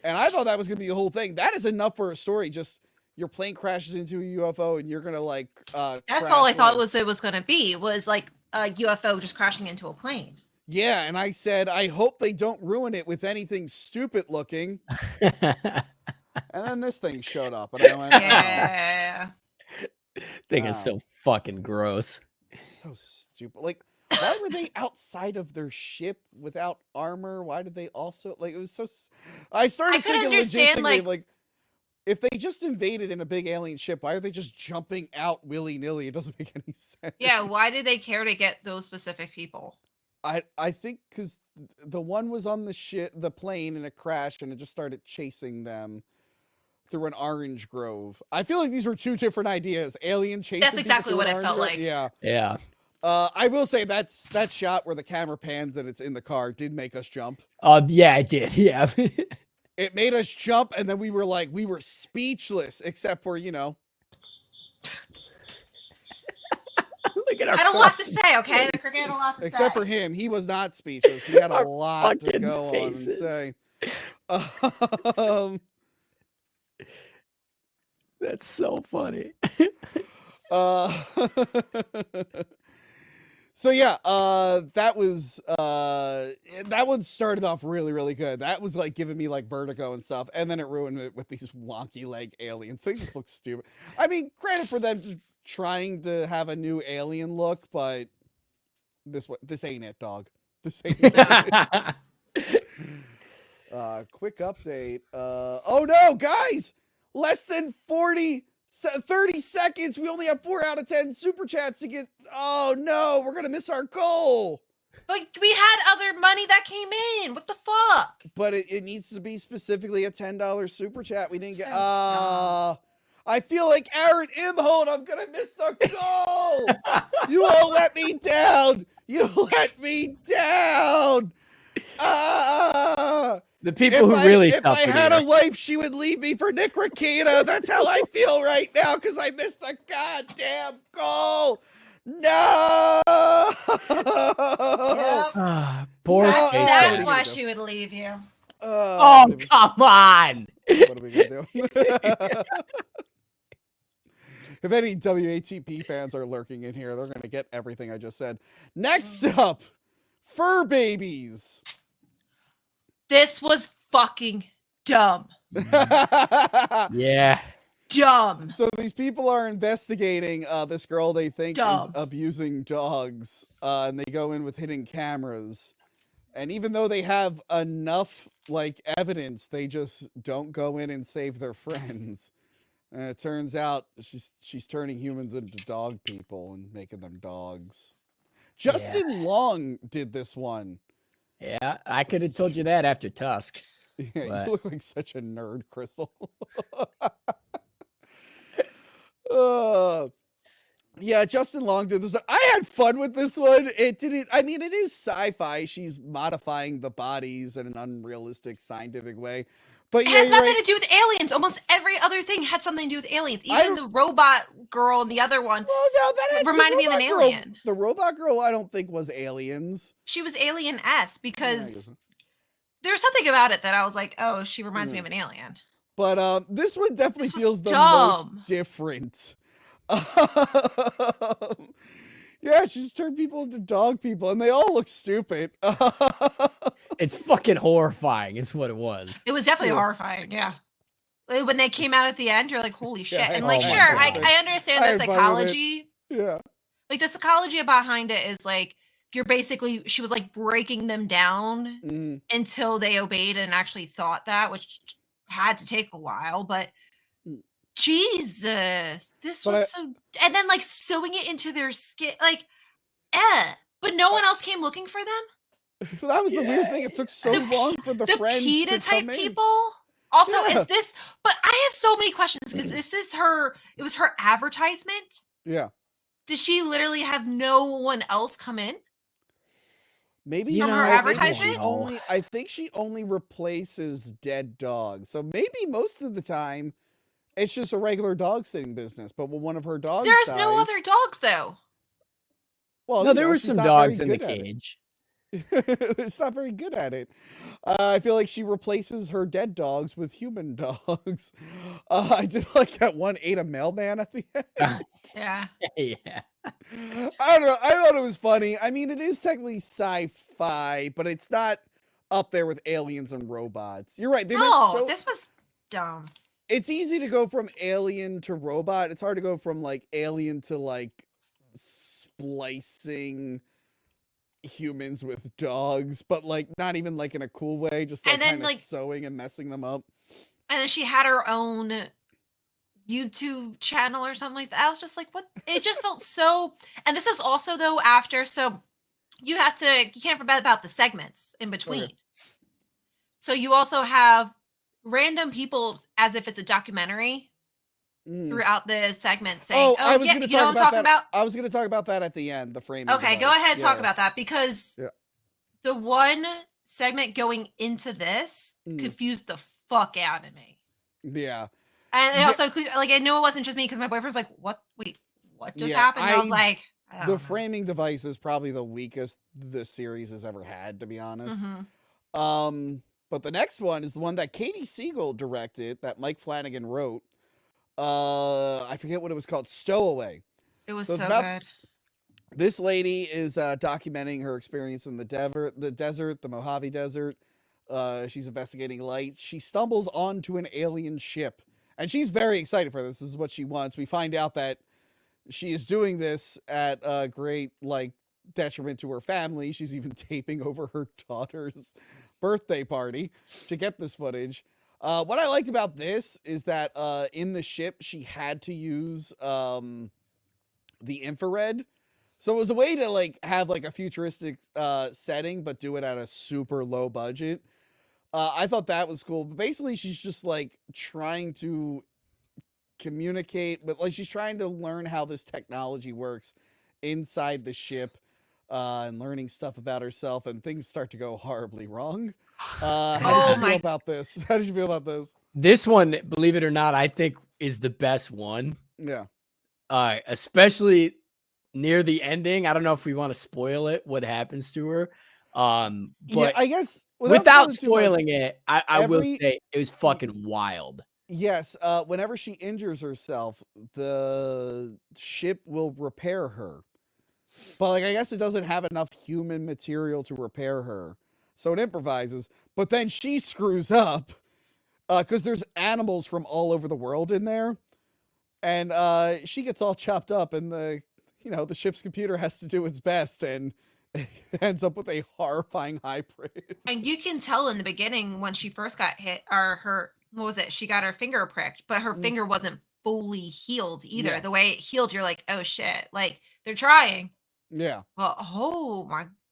And I thought that was going to be the whole thing. That is enough for a story. Just your plane crashes into a UFO and you're going to like, that's all I thought it was going to be, was like a UFO just crashing into a plane. Yeah. And I said, I hope they don't ruin it with anything stupid looking. And then this thing showed up and I went, yeah. Thing is so fucking gross. So stupid. Like, why were they outside of their ship without armor? Why did they also like? It was so. I started thinking logistically, like, if they just invaded in a big alien ship, why are they just jumping out willy nilly? It doesn't make any sense. Yeah, why did they care to get those specific people? I think because the one was on the plane, and it crashed, and it just started chasing them through an orange grove. I feel like these were two different ideas. Alien chasing. That's exactly what it felt like. Yeah. Yeah. I will say that shot where the camera pans and it's in the car did make us jump. Yeah, it did. Yeah. It made us jump, and then we were speechless, except for, Look making our had a lot to say, okay? The cricket had a lot to say. Except for him, he was not speechless. He had a Our lot to fucking go faces. on and say. That's so funny. So yeah, that one started off really, really good. That was like giving me like vertigo and stuff, and then it ruined it with these wonky leg aliens. They just look stupid. I mean, granted for them just trying to have a new alien look, but this ain't it, dog. This ain't it. Quick update. Oh no, guys! Less than 30 seconds. We only have 4 out of 10 super chats to get. Oh no, we're gonna miss our goal. But we had other money that came in. What the fuck? But it needs to be specifically a $10 super chat. We didn't get. So dumb. I feel like Aaron Imholt. I'm gonna miss the goal. You all let me down. You let me down. The people who really if I suffered had here. a wife, she would leave me for Nick Rakita. That's how I feel right now because I missed the goddamn goal. No. Yep. Poor No, Space That's Ghost. why she would leave you. Oh, come on. What are we gonna do? If any WATP fans are lurking in here, they're gonna get everything I just said. Next up, fur babies. This was fucking dumb. Yeah. Dumb. So these people are investigating this girl they think Dumb. is abusing dogs, and they go in with hidden cameras. And even though they have enough like evidence, they just don't go in and save their friends. And it turns out she's turning humans into dog people and making them dogs. Justin Long did this one. Yeah, I could have told you that after Tusk. Yeah, What? you look like such a nerd, Crystal. Yeah, Justin Long did this. I had fun with this one. It didn't. I mean, it is sci-fi. She's modifying the bodies in an unrealistic scientific way. But It yeah, has you're nothing right. to do with aliens. Almost every other thing had something to do with aliens. I Even the robot girl and the other one. Well, no, that had, reminded me of an robot girl- alien. The robot girl, I don't think was aliens. She was alien-esque Yeah, I because guess. there's something about it that I was like, oh, she reminds me of an alien. But this one definitely This was feels the dumb. most different. Yeah, she's turned people into dog people, and they all look stupid. It's fucking horrifying, is what it was. It was definitely Yeah. horrifying, yeah. Like, when they came out at the end, you're like, holy shit. Yeah, and I like, had sure, fun with I understand I the had fun with it. psychology. Yeah. Like the psychology behind it is like, you're basically, she was like breaking them down Mm. until they obeyed and actually thought that, which had to take a while, but Mm. Jesus, this But was so, and then like sewing it into their skin, like, but no one else came looking for them. That was the weird thing. It took so The long for the friends PETA to type come in. people. Also, Yeah. is this? But I have so many questions because this is her. It was her advertisement. Yeah. Did she literally have no one else come in? Maybe You From know, her I advertisement? don't know. I think she only replaces dead dogs. So maybe most of the time it's just a regular dog sitting business. But when one of her dogs There's dies, no other dogs though. well, No, you there know, were she's some not dogs very in the good at it. cage. It's not very good at it. I feel like she replaces her dead dogs with human dogs. I did like that one ate a mailman at the end. Yeah. Yeah. I don't know. I thought it was funny. I mean, it is technically sci-fi, but it's not up there with aliens and robots. You're right. They went No, so, this was dumb. it's easy to go from alien to robot. It's hard to go from like alien to like splicing humans with dogs, but like not even like in a cool way, just like And then, kind of like- sewing and messing them up. And then she had her own YouTube channel or something like that. I was just like, what? It just felt so. And this is also though after, so you can't forget about the segments in between. So you also have random people as if it's a documentary Mm. throughout the segment saying, I oh was yeah, gonna you know what I'm talk talking about? I was going to talk about that at the end. The framing. Okay, go device. ahead and talk Yeah. about that because Yeah. the one segment going into this Mm. confused the fuck out of me. Yeah. And it Yeah. also, like, I know it wasn't just me because my boyfriend's like, what? Wait, what just Yeah, happened? And I was I- like, I don't The know. framing device is probably the weakest the series has ever had, to be honest. But the next one is the one that Katie Siegel directed, that Mike Flanagan wrote. I forget what it was called, Stowaway. It was So it's so about- good. This lady is documenting her experience in the desert, the Mojave Desert. She's investigating lights. She stumbles onto an alien ship, and she's very excited for this. This is what she wants. We find out that she is doing this at a great detriment to her family. She's even taping over her daughter's birthday party to get this footage. What I liked about this is that in the ship she had to use the infrared. So it was a way to have a futuristic setting, but do it at a super low budget. I thought that was cool. But basically, she's just trying to communicate, but she's trying to learn how this technology works inside the ship, and learning stuff about herself. And things start to go horribly wrong. How did you feel about this? How did you feel about this? This one, believe it or not, I think is the best one. Yeah. Especially near the ending. I don't know if we want to spoil it, what happens to her. But yeah, I guess without spoiling it, I will say it was fucking wild. Yes, whenever she injures herself, the ship will repair her. But I guess it doesn't have enough human material to repair her. So it improvises. But then she screws up because there's animals from all over the world in there. And she gets all chopped up, and the ship's computer has to do its best, and it ends up with a horrifying hybrid. And you can tell in the beginning when she first got hit, or her, what was it? She got her finger pricked, but her finger wasn't fully healed either. Yeah. The way it healed, you're like, oh shit. They're trying. Yeah. But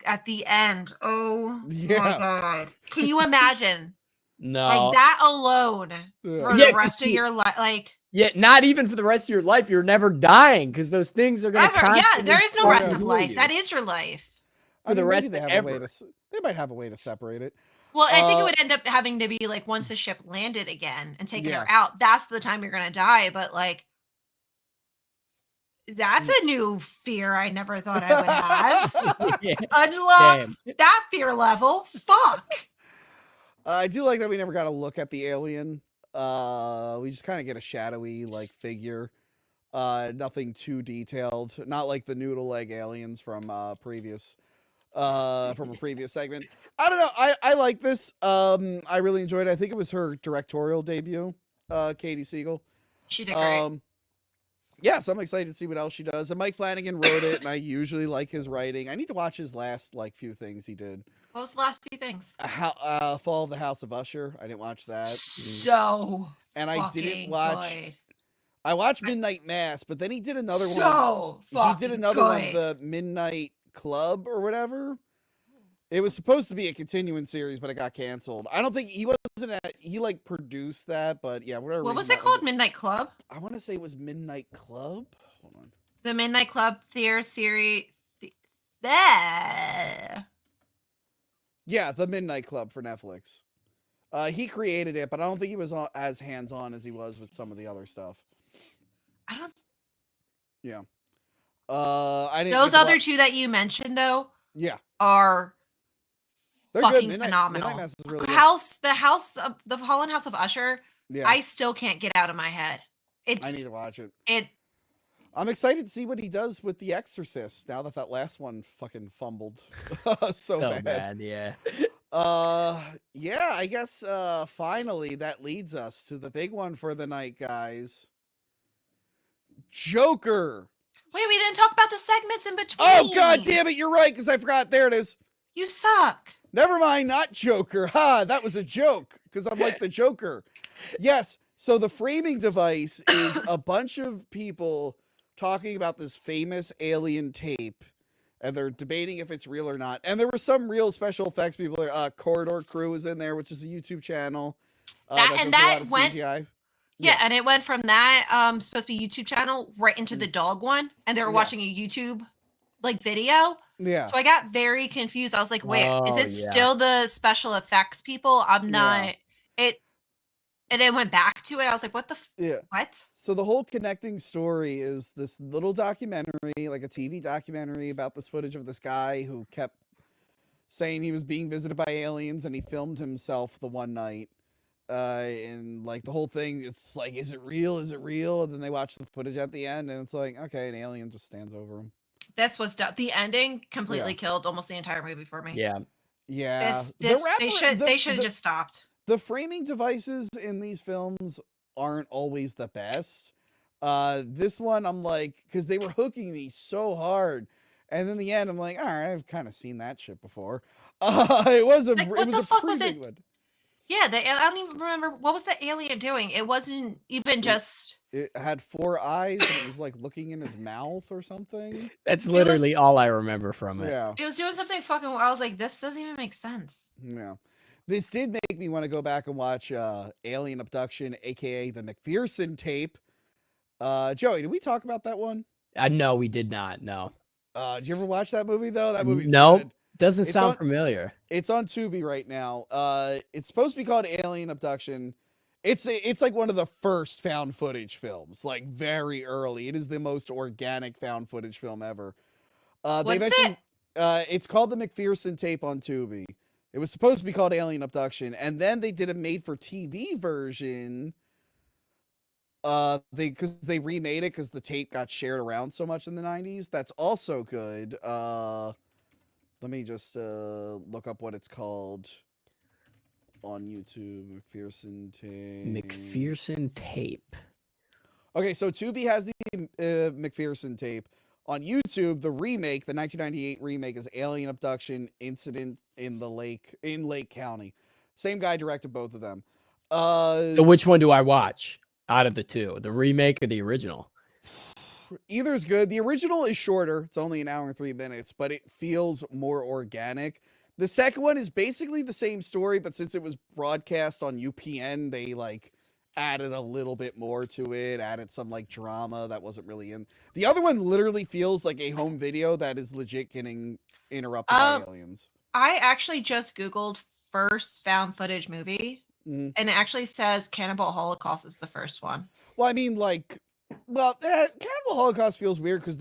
at the end, oh Yeah. my God. Can you imagine? No. That alone for the rest of your life, yeah, not even for the rest of your life. You're never dying because those things are going to yeah, there is no rest of life. you. That is your life. For the rest they of have ever. They might have a way to separate it. Well, I think it would end up having to be once the ship landed again and taking her out, that's the time you're going to die. But that's a new fear I never thought I would have. Yeah. Unlock Same. that fear level. Fuck. I do like that we never got a look at the alien. We just kind of get a shadowy figure. Nothing too detailed. Not like the noodle leg aliens from a previous segment. I don't know. I like this. I really enjoyed it. I think it was her directorial debut, Katie Siegel. She did great. Yeah, so I'm excited to see what else she does. And Mike Flanagan wrote it, and I usually like his writing. I need to watch his last few things he did. What was the last few things? Fall of the House of Usher. I didn't watch that. So and I didn't fucking watch. good. I watched Midnight Mass, but then he did another one. So He did another one, good. the Midnight Club or whatever. It was supposed to be a continuing series, but it got canceled. I don't think he wasn't. He produced that, but yeah, whatever. What was reason it that called? Midnight Club? I want to say it was Midnight Club. Hold on. The Midnight Club theater series. There. Yeah, the Midnight Club for Netflix. He created it, but I don't think he was as hands-on as he was with some of the other stuff. I don't. Yeah. I didn't. Those other two that you mentioned, though, Yeah, are they're fucking good. phenomenal. Midnight Mass is really good. The Fallen House of Usher. Yeah, I still can't get out of my head. I need to watch it. I'm excited to see what he does with The Exorcist now that last one fucking fumbled so bad. Yeah. Yeah, I guess finally that leads us to the big one for the night, guys. Joker. Wait, we didn't talk about the segments in between. Oh god damn it, you're right, because I forgot. There it is. You suck. Never mind, not Joker. Ha, that was a joke, because I'm like the Joker. Yes, so the framing device is a bunch of people talking about this famous alien tape, and they're debating if it's real or not. And there were some real special effects people there. Corridor Crew is in there, which is a YouTube channel. That went. CGI. Yeah, and it went from that supposed to be YouTube channel right into the dog one, and they were watching a YouTube video. Yeah. So I got very confused. I was like, wait, is it yeah. still the special effects people? I'm not. and then went back to it. I was like, what the Yeah. what? So the whole connecting story is this little documentary, like a TV documentary about this footage of this guy who kept saying he was being visited by aliens, and he filmed himself the one night. And like the whole thing, it's like, is it real? Is it real? And then they watch the footage at the end, and it's like, okay, an alien just stands over him. This was the ending completely killed almost the entire movie for me. Yeah. Yeah. They should have just stopped. The framing devices in these films aren't always the best. This one, I'm like, because they were hooking me so hard, and then the end, I'm like, all right, I've kind of seen that shit before. It was a Like, it what was the a fuck pretty was big it? one. Yeah, I don't even remember what was the alien doing. It wasn't even just. It had 4 eyes, and it was like looking in his mouth or something. That's literally all I remember from it. Yeah, It was doing something fucking. I was like, this doesn't even make sense. yeah. This did make me want to go back and watch Alien Abduction, aka the McPherson tape. Joey, did we talk about that one? No, we did not. No. Did you ever watch that movie though? That movie's Nope. good. Doesn't It's sound on- familiar. It's on Tubi right now. It's supposed to be called Alien Abduction. It's like one of the first found footage films, like very early. It is the most organic found footage film ever. What's it? It's called the McPherson tape on Tubi. It was supposed to be called Alien Abduction, and then they did a made-for-TV version. Because they remade it because the tape got shared around so much in the 90s. That's also good. Let me just look up what it's called on YouTube. McPherson tape. McPherson tape. Okay, so Tubi has the McPherson tape. On YouTube, the remake, the 1998 remake, is Alien Abduction Incident in Lake County. Same guy directed both of them. So which one do I watch out of the two? The remake or the original? Either is good. The original is shorter. It's only an hour and 3 minutes, but it feels more organic. The second one is basically the same story, but since it was broadcast on UPN, they like added a little bit more to it, added some like drama that wasn't really in. The other one literally feels like a home video that is legit getting interrupted by aliens. I actually just Googled first found footage movie, and it actually says Cannibal Holocaust is the first one. Well, I mean, like, Cannibal Holocaust feels weird because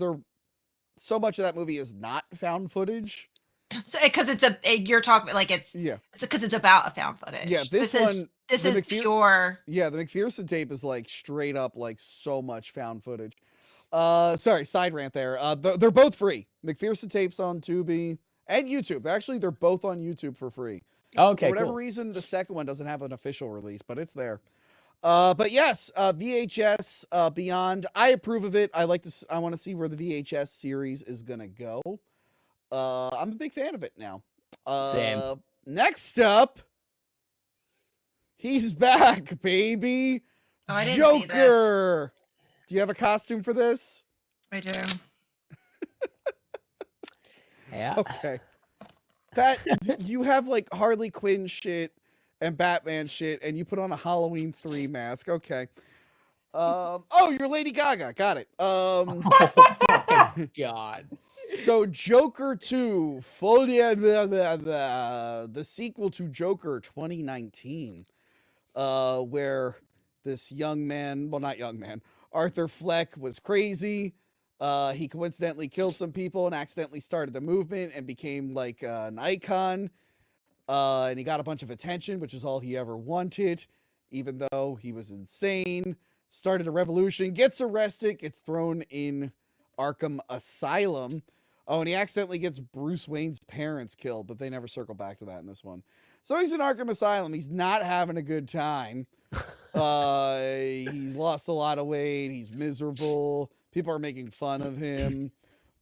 so much of that movie is not found footage. So because you're talking like it's because it's about a found footage. Yeah, this is pure. Yeah, the McPherson tape is like straight up like so much found footage. Sorry, side rant there. They're both free. McPherson tapes on Tubi and YouTube. Actually, they're both on YouTube for free. Okay, For whatever cool. reason, the second one doesn't have an official release, but it's there. But yes, VHS Beyond. I approve of it. I want to see where the VHS series is gonna go. I'm a big fan of it now. Same. Next up, he's back, baby. Oh, I didn't see this. Joker. Do you have a costume for this? I do. Yeah. Okay. That you have like Harley Quinn shit and Batman shit, and you put on a Halloween 3 mask. Okay. Oh, you're Lady Gaga. Got it. God. So Joker 2, the sequel to Joker 2019, where this young man, well, not young man, Arthur Fleck was crazy. He coincidentally killed some people and accidentally started the movement and became like an icon. And he got a bunch of attention, which is all he ever wanted, even though he was insane. Started a revolution, gets arrested, gets thrown in Arkham Asylum. Oh, and he accidentally gets Bruce Wayne's parents killed, but they never circle back to that in this one. So he's in Arkham Asylum. He's not having a good time. He's lost a lot of weight. He's miserable. People are making fun of him.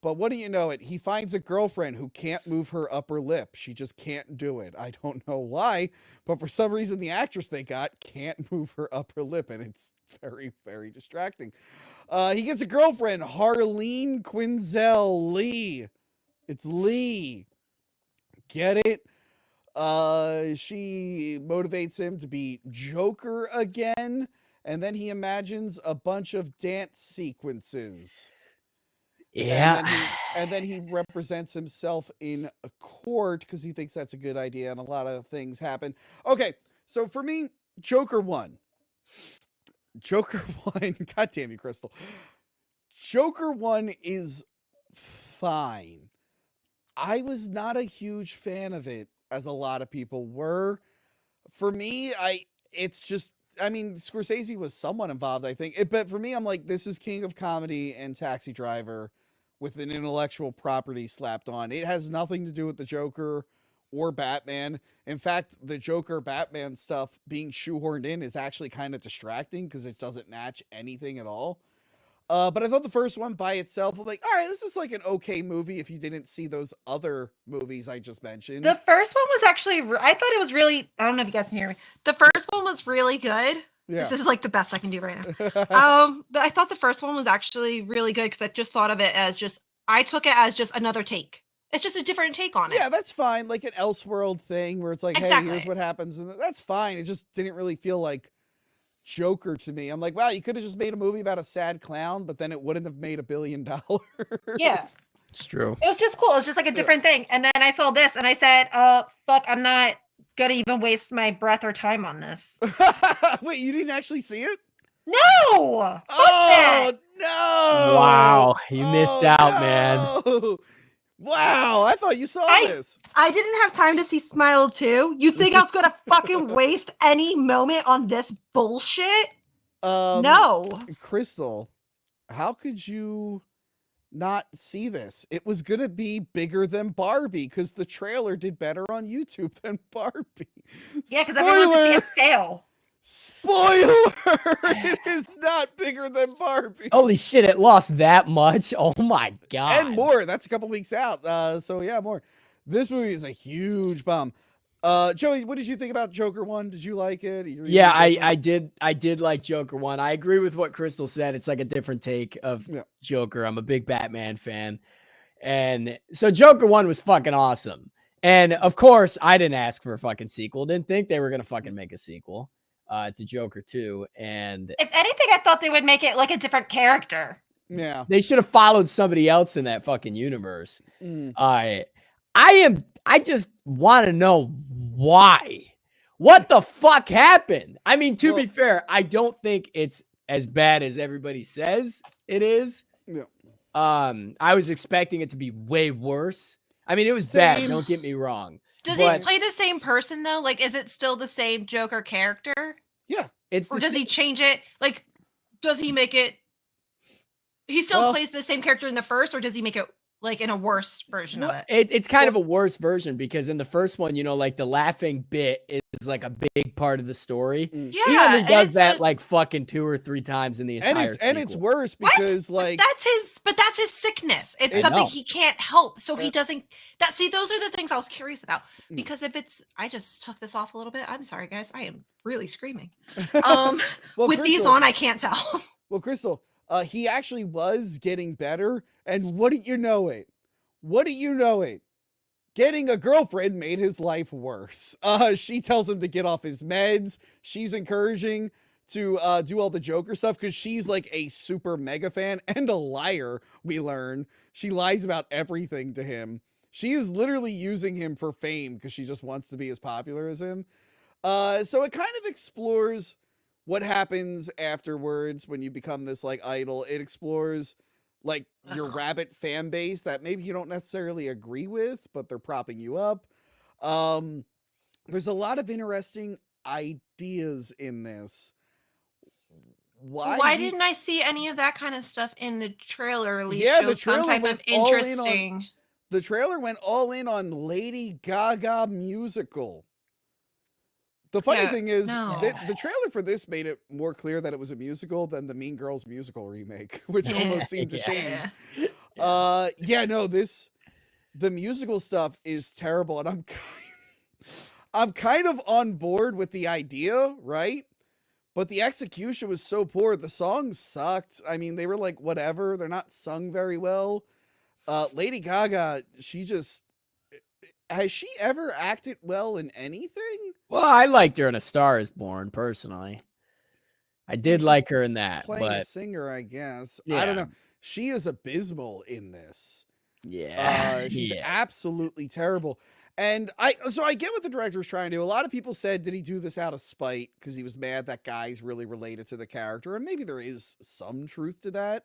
But what do you know it? He finds a girlfriend who can't move her upper lip. She just can't do it. I don't know why, but for some reason the actress they got can't move her upper lip, and it's very, very distracting. He gets a girlfriend, Harleen Quinzel Lee. It's Lee. Get it? She motivates him to be Joker again, and then he imagines a bunch of dance sequences. Yeah. And then he represents himself in a court because he thinks that's a good idea, and a lot of things happen. Okay, so for me, Joker 1. Joker 1, God damn you, Crystal. Joker 1 is fine. I was not a huge fan of it, as a lot of people were. For me, it's just, I mean, Scorsese was somewhat involved, I think. But for me, I'm like, this is King of Comedy and Taxi Driver with an intellectual property slapped on. It has nothing to do with the Joker or Batman. In fact, the Joker Batman stuff being shoehorned in is actually kind of distracting because it doesn't match anything at all. But I thought the first one by itself, I'm like, all right, this is like an okay movie if you didn't see those other movies I just mentioned. The first one was actually, I thought it was really, I don't know if you guys can hear me. The first one was really good. Yeah. This is like the best I can do right now. I thought the first one was actually really good because I just thought of it as just, I took it as just another take. It's just a different take on it. Yeah, that's fine. Like an Elseworld thing where it's like, hey, here's what happens. And that's fine. It just didn't really feel like Joker to me. I'm like, wow, you could have just made a movie about a sad clown, but then it wouldn't have made $1 billion. Yeah. It's true. It was just cool. It was just like a different thing. And then I saw this and I said, fuck, I'm not going to even waste my breath or time on this. Wait, you didn't actually see it? No! Oh, no! Wow, you missed out, man. Wow, I thought you saw this. I didn't have time to see Smile 2. You think I was going to fucking waste any moment on this bullshit? No. Crystal, how could you not see this? It was going to be bigger than Barbie because the trailer did better on YouTube than Barbie. Yeah, because everyone wants to see it fail. Spoiler! It is not bigger than Barbie. Holy shit, it lost that much? Oh my god. And more. That's a couple weeks out. So yeah, more. This movie is a huge bomb. Joey, what did you think about Joker 1? Did you like it? Yeah, I did like Joker 1. I agree with what Crystal said. It's like a different take of Joker. I'm a big Batman fan. And so Joker 1 was fucking awesome. And of course, I didn't ask for a fucking sequel. Didn't think they were going to fucking make a sequel to Joker 2. And if anything, I thought they would make it like a different character. Yeah. They should have followed somebody else in that fucking universe. I just want to know why. What the fuck happened? I mean, to be fair, I don't think it's as bad as everybody says it is. Yeah. I was expecting it to be way worse. I mean, it was bad. Don't get me wrong. Does he play the same person though? Like, is it still the same Joker character? Yeah. Or does he change it? Like, does he make it? He still plays the same character in the first, or does he make it like in a worse version of it? It's kind of a worse version because in the first one, you know, like the laughing bit is like a big part of the story. Yeah, he only does that like fucking 2 or 3 times in the entire and it's worse because like that's his sickness. It's something he can't help. So he doesn't those are the things I was curious about. Because if it's I just took this off a little bit. I'm sorry guys. I am really screaming. With these on, I can't tell. Well, Crystal, he actually was getting better, and wouldn't you know it? Getting a girlfriend made his life worse. She tells him to get off his meds. She's encouraging to do all the Joker stuff because she's like a super mega fan and a liar, we learn. She lies about everything to him. She is literally using him for fame because she just wants to be as popular as him. So it kind of explores what happens afterwards when you become this like idol. It explores like your rabbit fan base that maybe you don't necessarily agree with, but they're propping you up. There's a lot of interesting ideas in this. Why didn't I see any of that kind of stuff in the trailer? At least the trailer some type of interesting. The trailer went all in on Lady Gaga musical. The funny thing is, the trailer for this made it more clear that it was a musical than the Mean Girls musical remake, which almost seemed to change. The musical stuff is terrible, and I'm kind of on board with the idea, right? But the execution was so poor. The songs sucked. I mean, they were like whatever. They're not sung very well. Lady Gaga, has she ever acted well in anything? Well, I liked her in A Star Is Born, personally. I did like her in that. Playing a singer, I guess. Yeah. I don't know. She is abysmal in this. Yeah. She's absolutely terrible. And so I get what the director was trying to do. A lot of people said, did he do this out of spite because he was mad that guy's really related to the character? And maybe there is some truth to that.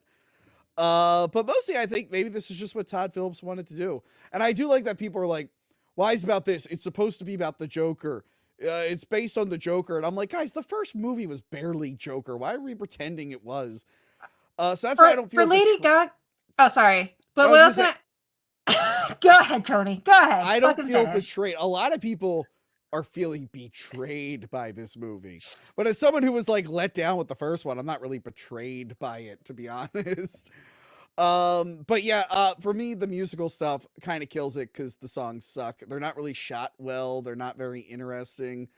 But mostly I think maybe this is just what Todd Phillips wanted to do. And I do like that people are like, why is it about this? It's supposed to be about the Joker. It's based on the Joker. And I'm like, guys, the first movie was barely Joker. Why are we pretending it was? So that's why I don't feel for Lady Gaga. Oh, sorry. But what else? Go ahead, Tony. Go ahead. I don't feel betrayed. A lot of people are feeling betrayed by this movie. But as someone who was like let down with the first one, I'm not really betrayed by it, to be honest. But yeah, for me, the musical stuff kind of kills it because the songs suck. They're not really shot well. They're not very interesting.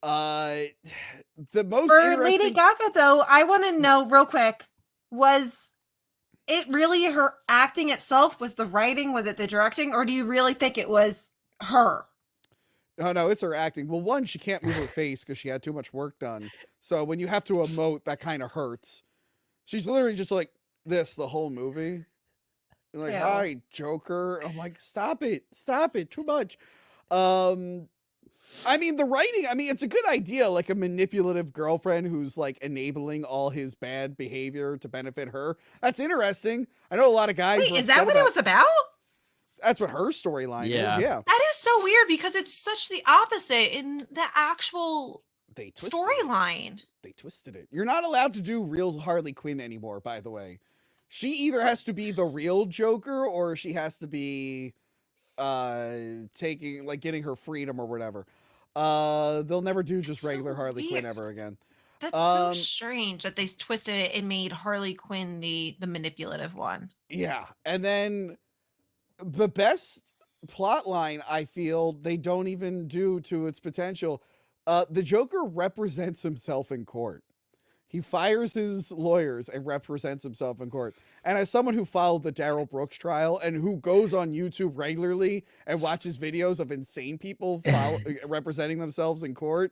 The most for interesting... Lady Gaga, though, I want to know real quick, was it really her acting itself? Was the writing? Was it the directing? Or do you really think it was her? Oh, no, it's her acting. Well, one, she can't move her face because she had too much work done. So when you have to emote, that kind of hurts. She's literally just like this the whole movie. And like, hi, Joker. I'm like, stop it. Stop it. Too much. I mean, the writing, it's a good idea, like a manipulative girlfriend who's like enabling all his bad behavior to benefit her. That's interesting. I know a lot of guys. Wait, is that what it was about? That's what her storyline is. Yeah. That is so weird because it's such the opposite in the actual storyline. They twisted it. You're not allowed to do real Harley Quinn anymore, by the way. She either has to be the real Joker or she has to be getting her freedom or whatever. They'll never do just regular Harley Quinn ever again. That's so strange that they twisted it and made Harley Quinn the manipulative one. Yeah. And then the best plot line, I feel, they don't even do to its potential. The Joker represents himself in court. He fires his lawyers and represents himself in court. And as someone who followed the Darryl Brooks trial and who goes on YouTube regularly and watches videos of insane people representing themselves in court,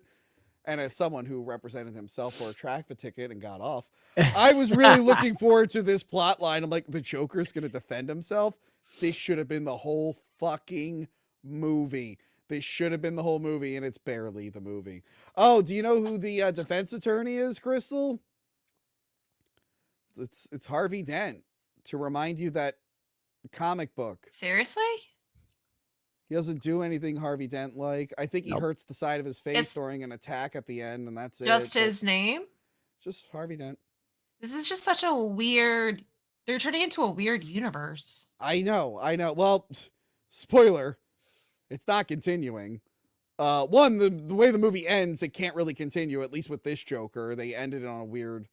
and as someone who represented himself for a traffic ticket and got off, I was really looking forward to this plot line. I'm like, the Joker's going to defend himself. This should have been the whole fucking movie. This should have been the whole movie, and it's barely the movie. Oh, do you know who the defense attorney is, Crystal? It's Harvey Dent, to remind you that comic book. Seriously? He doesn't do anything Harvey Dent like. I think he hurts the side of his face during an attack at the end, and that's it. Just his name? Just Harvey Dent. This is just such a weird... They're turning into a weird universe. I know. Well, spoiler. It's not continuing. One, the way the movie ends, it can't really continue, at least with this Joker. They ended it on a weird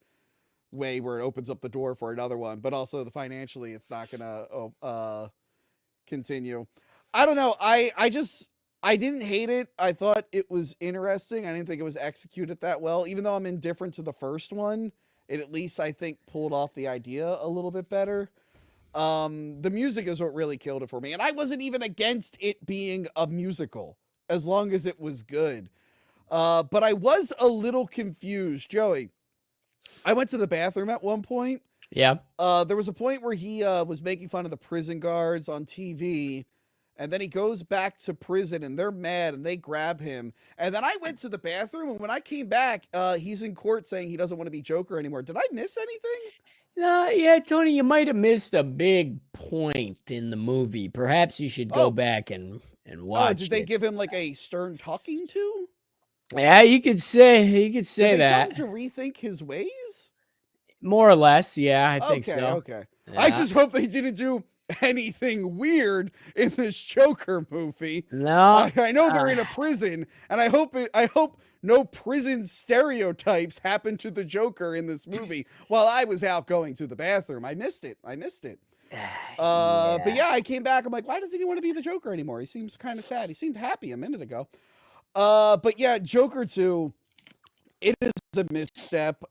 way where it opens up the door for another one, but also financially, it's not gonna continue. I don't know. I didn't hate it. I thought it was interesting. I didn't think it was executed that well. Even though I'm indifferent to the first one, it at least, I think, pulled off the idea a little bit better. The music is what really killed it for me. And I wasn't even against it being a musical, as long as it was good. But I was a little confused. Joey, I went to the bathroom at one point. Yeah. There was a point where he was making fun of the prison guards on TV. And then he goes back to prison and they're mad and they grab him. And then I went to the bathroom, and when I came back, he's in court saying he doesn't want to be Joker anymore. Did I miss anything? Yeah, Tony, you might have missed a big point in the movie. Perhaps you should go back and watch. Did they give him like a stern talking to? Yeah, you could say Did they that. tell him to rethink his ways? More or less, yeah, I think so. Okay. Yeah. I just hope they didn't do anything weird in this Joker movie. No, I know they're in a prison, and I hope no prison stereotypes happened to the Joker in this movie while I was out going to the bathroom. I missed it. But yeah, I came back. I'm like, why doesn't he want to be the Joker anymore? He seems kind of sad. He seemed happy a minute ago. But yeah, Joker 2, it is a misstep.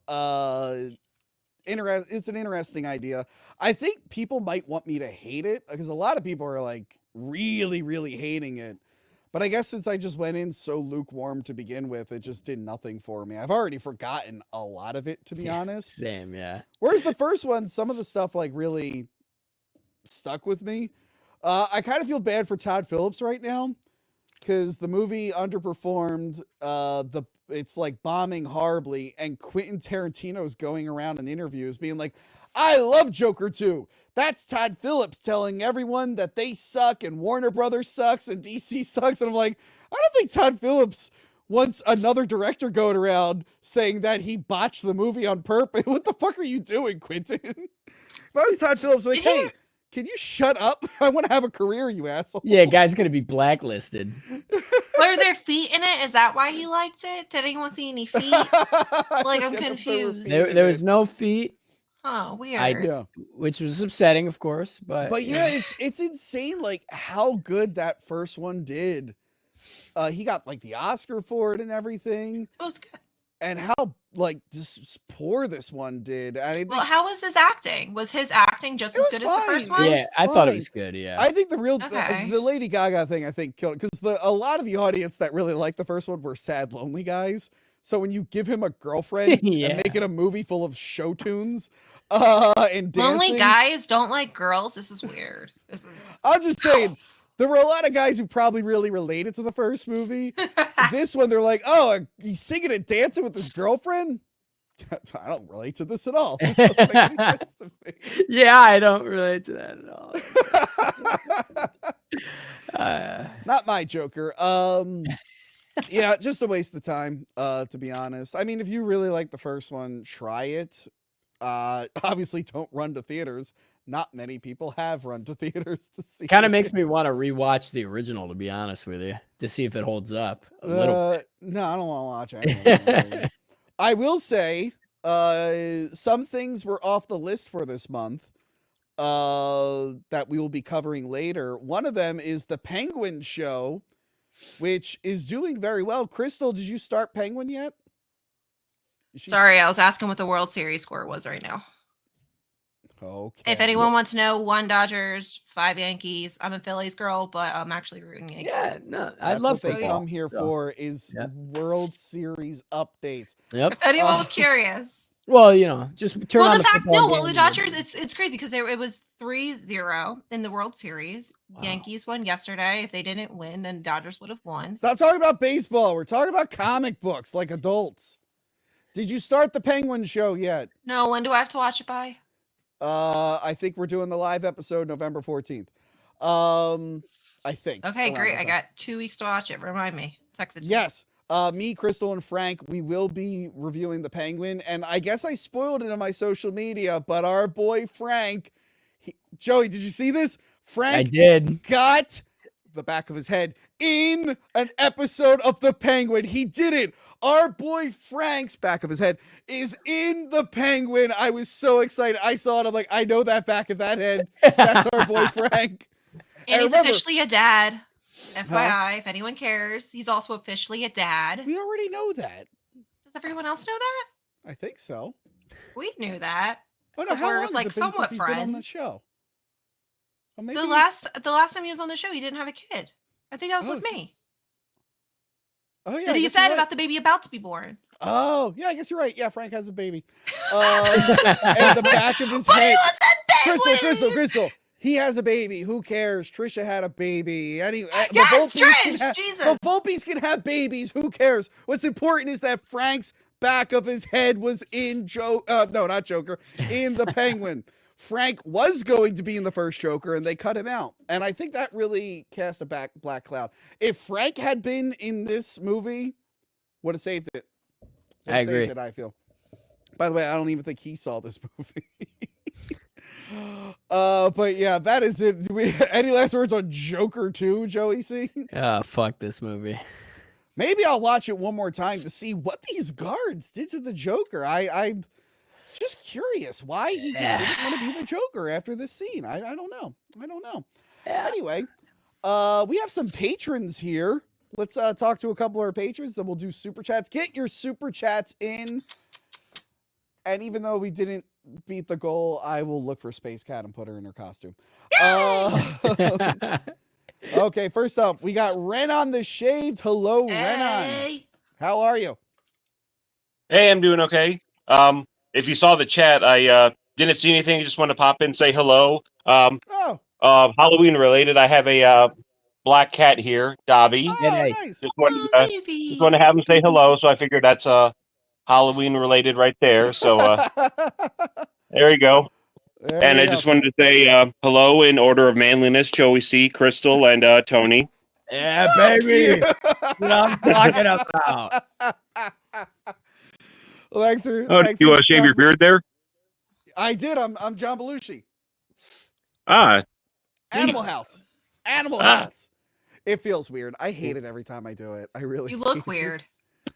It's an interesting idea. I think people might want me to hate it because a lot of people are like really, really hating it. But I guess since I just went in so lukewarm to begin with, it just did nothing for me. I've already forgotten a lot of it, to be honest. Same, yeah. Whereas the first one, some of the stuff like really stuck with me. I kind of feel bad for Todd Phillips right now because the movie underperformed. It's like bombing horribly, and Quentin Tarantino's going around in interviews being like, "I love Joker 2. That's Todd Phillips telling everyone that they suck and Warner Brothers sucks and DC sucks." And I'm like, I don't think Todd Phillips wants another director going around saying that he botched the movie on purpose. What the fuck are you doing, Quentin? If I was Todd Phillips, like, hey, can you shut up? I want to have a career, you asshole. Yeah, guy's gonna be blacklisted. Were there feet in it? Is that why he liked it? Did anyone see any feet? Like, I'm confused. There was no feet. Oh, weird. Yeah. Which was upsetting, of course, but yeah, it's insane, like how good that first one did. He got like the Oscar for it and everything. It was good. And how like just poor this one did. I think, Well, how was his acting? Was his acting just as good as the first one? yeah, I thought it was good. Yeah, I think the real Okay. the Lady Gaga thing I think killed it because a lot of the audience that really liked the first one were sad, lonely guys. So when you give him a girlfriend Yeah. and make it a movie full of show tunes, and dancing, Lonely guys don't like girls. This is weird. I'm just saying. There were a lot of guys who probably really related to the first movie. This one, they're like, "Oh, he's singing and dancing with his girlfriend." I don't relate to this at all. This doesn't make any sense to me. Yeah, I don't relate to that at all. Not my Joker. Yeah, just a waste of time. To be honest, I mean, if you really like the first one, try it. Obviously, don't run to theaters. Not many people have run to theaters to see. Kind of makes me want to rewatch the original, to be honest with you, to see if it holds up a little. No, I don't want to watch it. I will say, some things were off the list for this month that we will be covering later. One of them is the Penguin show, which is doing very well. Crystal, did you start Penguin yet? Sorry, I was asking what the World Series score was right now. Okay. If anyone wants to know, 1 Dodgers, 5 Yankees. I'm a Phillies girl, but I'm actually rooting Yankees. Yeah, no, That's I'd love what they football. come here for is World Series updates. Yep. If anyone was curious. Well, you know, just turn on Well, the the fact, football no, well, game the and- Dodgers, it's crazy because it was 3-0 in the World Series. Wow. Yankees won yesterday. If they didn't win, then Dodgers would have won. Stop talking about baseball. We're talking about comic books like adults. Did you start the Penguin show yet? No, when do I have to watch it by? I think we're doing the live episode November 14th. I think. Okay, around great. that I time. got 2 weeks to watch it. Remind me. Text it to me. Yes. Me, Crystal, and Frank, we will be reviewing the Penguin. And I guess I spoiled it on my social media, but our boy Frank, Joey, did you see this? Frank I did. got the back of his head in an episode of the Penguin. He did it. Our boy Frank's back of his head is in the Penguin. I was so excited. I saw it. I'm like, I know that back of that head. That's our boy Frank. And he's remember- officially a dad. FYI, if anyone cares, he's also officially a dad. We already know that. Does everyone else know that? I think so. We knew that. Oh no, 'Cause how we're, long has like, it been somewhat since he's been on the friends. show? Well, maybe The last time he was on the show, he didn't have a kid. I think that was Oh, with me. Oh yeah. That I he guess said you're right. about the baby about to be born. Oh yeah, I guess you're right. Yeah, Frank has a baby. And the back of his But he head. was a penguin! Crystal. He has a baby. Who cares? Trisha had a baby. Yes, The Jesus. Volpes can have babies. Who cares? What's important is that Frank's back of his head was in no, not Joker, in the Penguin. Frank was going to be in the first Joker, and they cut him out. And I think that really cast a black cloud. If Frank had been in this movie, would have saved it. I agree. Saved it, I feel. By the way, I don't even think he saw this movie. But yeah, that is it. Any last words on Joker 2, Joey C? Fuck this movie. Maybe I'll watch it one more time to see what these guards did to the Joker. I'm just curious why he just didn't want to be the Joker after this scene. I don't know. Yeah. Anyway, we have some patrons here. Let's talk to a couple of our patrons, then we'll do super chats. Get your super chats in. And even though we didn't beat the goal, I will look for Space Cat and put her in her costume. Okay, first up, we got Renan the Shaved. Hello, Renan. Hey. How are you? Hey, I'm doing okay. If you saw the chat, I didn't see anything. I just want to pop in and say hello. Oh, Halloween related, I have a black cat here, Dobby. Oh, G'day. nice. Just wanted, Oh, to, baby. just wanted to have him say hello, so I figured that's Halloween related right there. So there you go. There And you I go. just wanted to say hello in order of manliness, Joey C, Crystal, and Tony. Yeah, Fuck baby. you. That's what I'm talking about. Well, thanks for Oh, did you shave your stopping- beard there? I did. I'm John Belushi. Ah, Animal House. Animal Ah. House. It feels weird. I hate it every time I do it. I really. You hate look it. weird.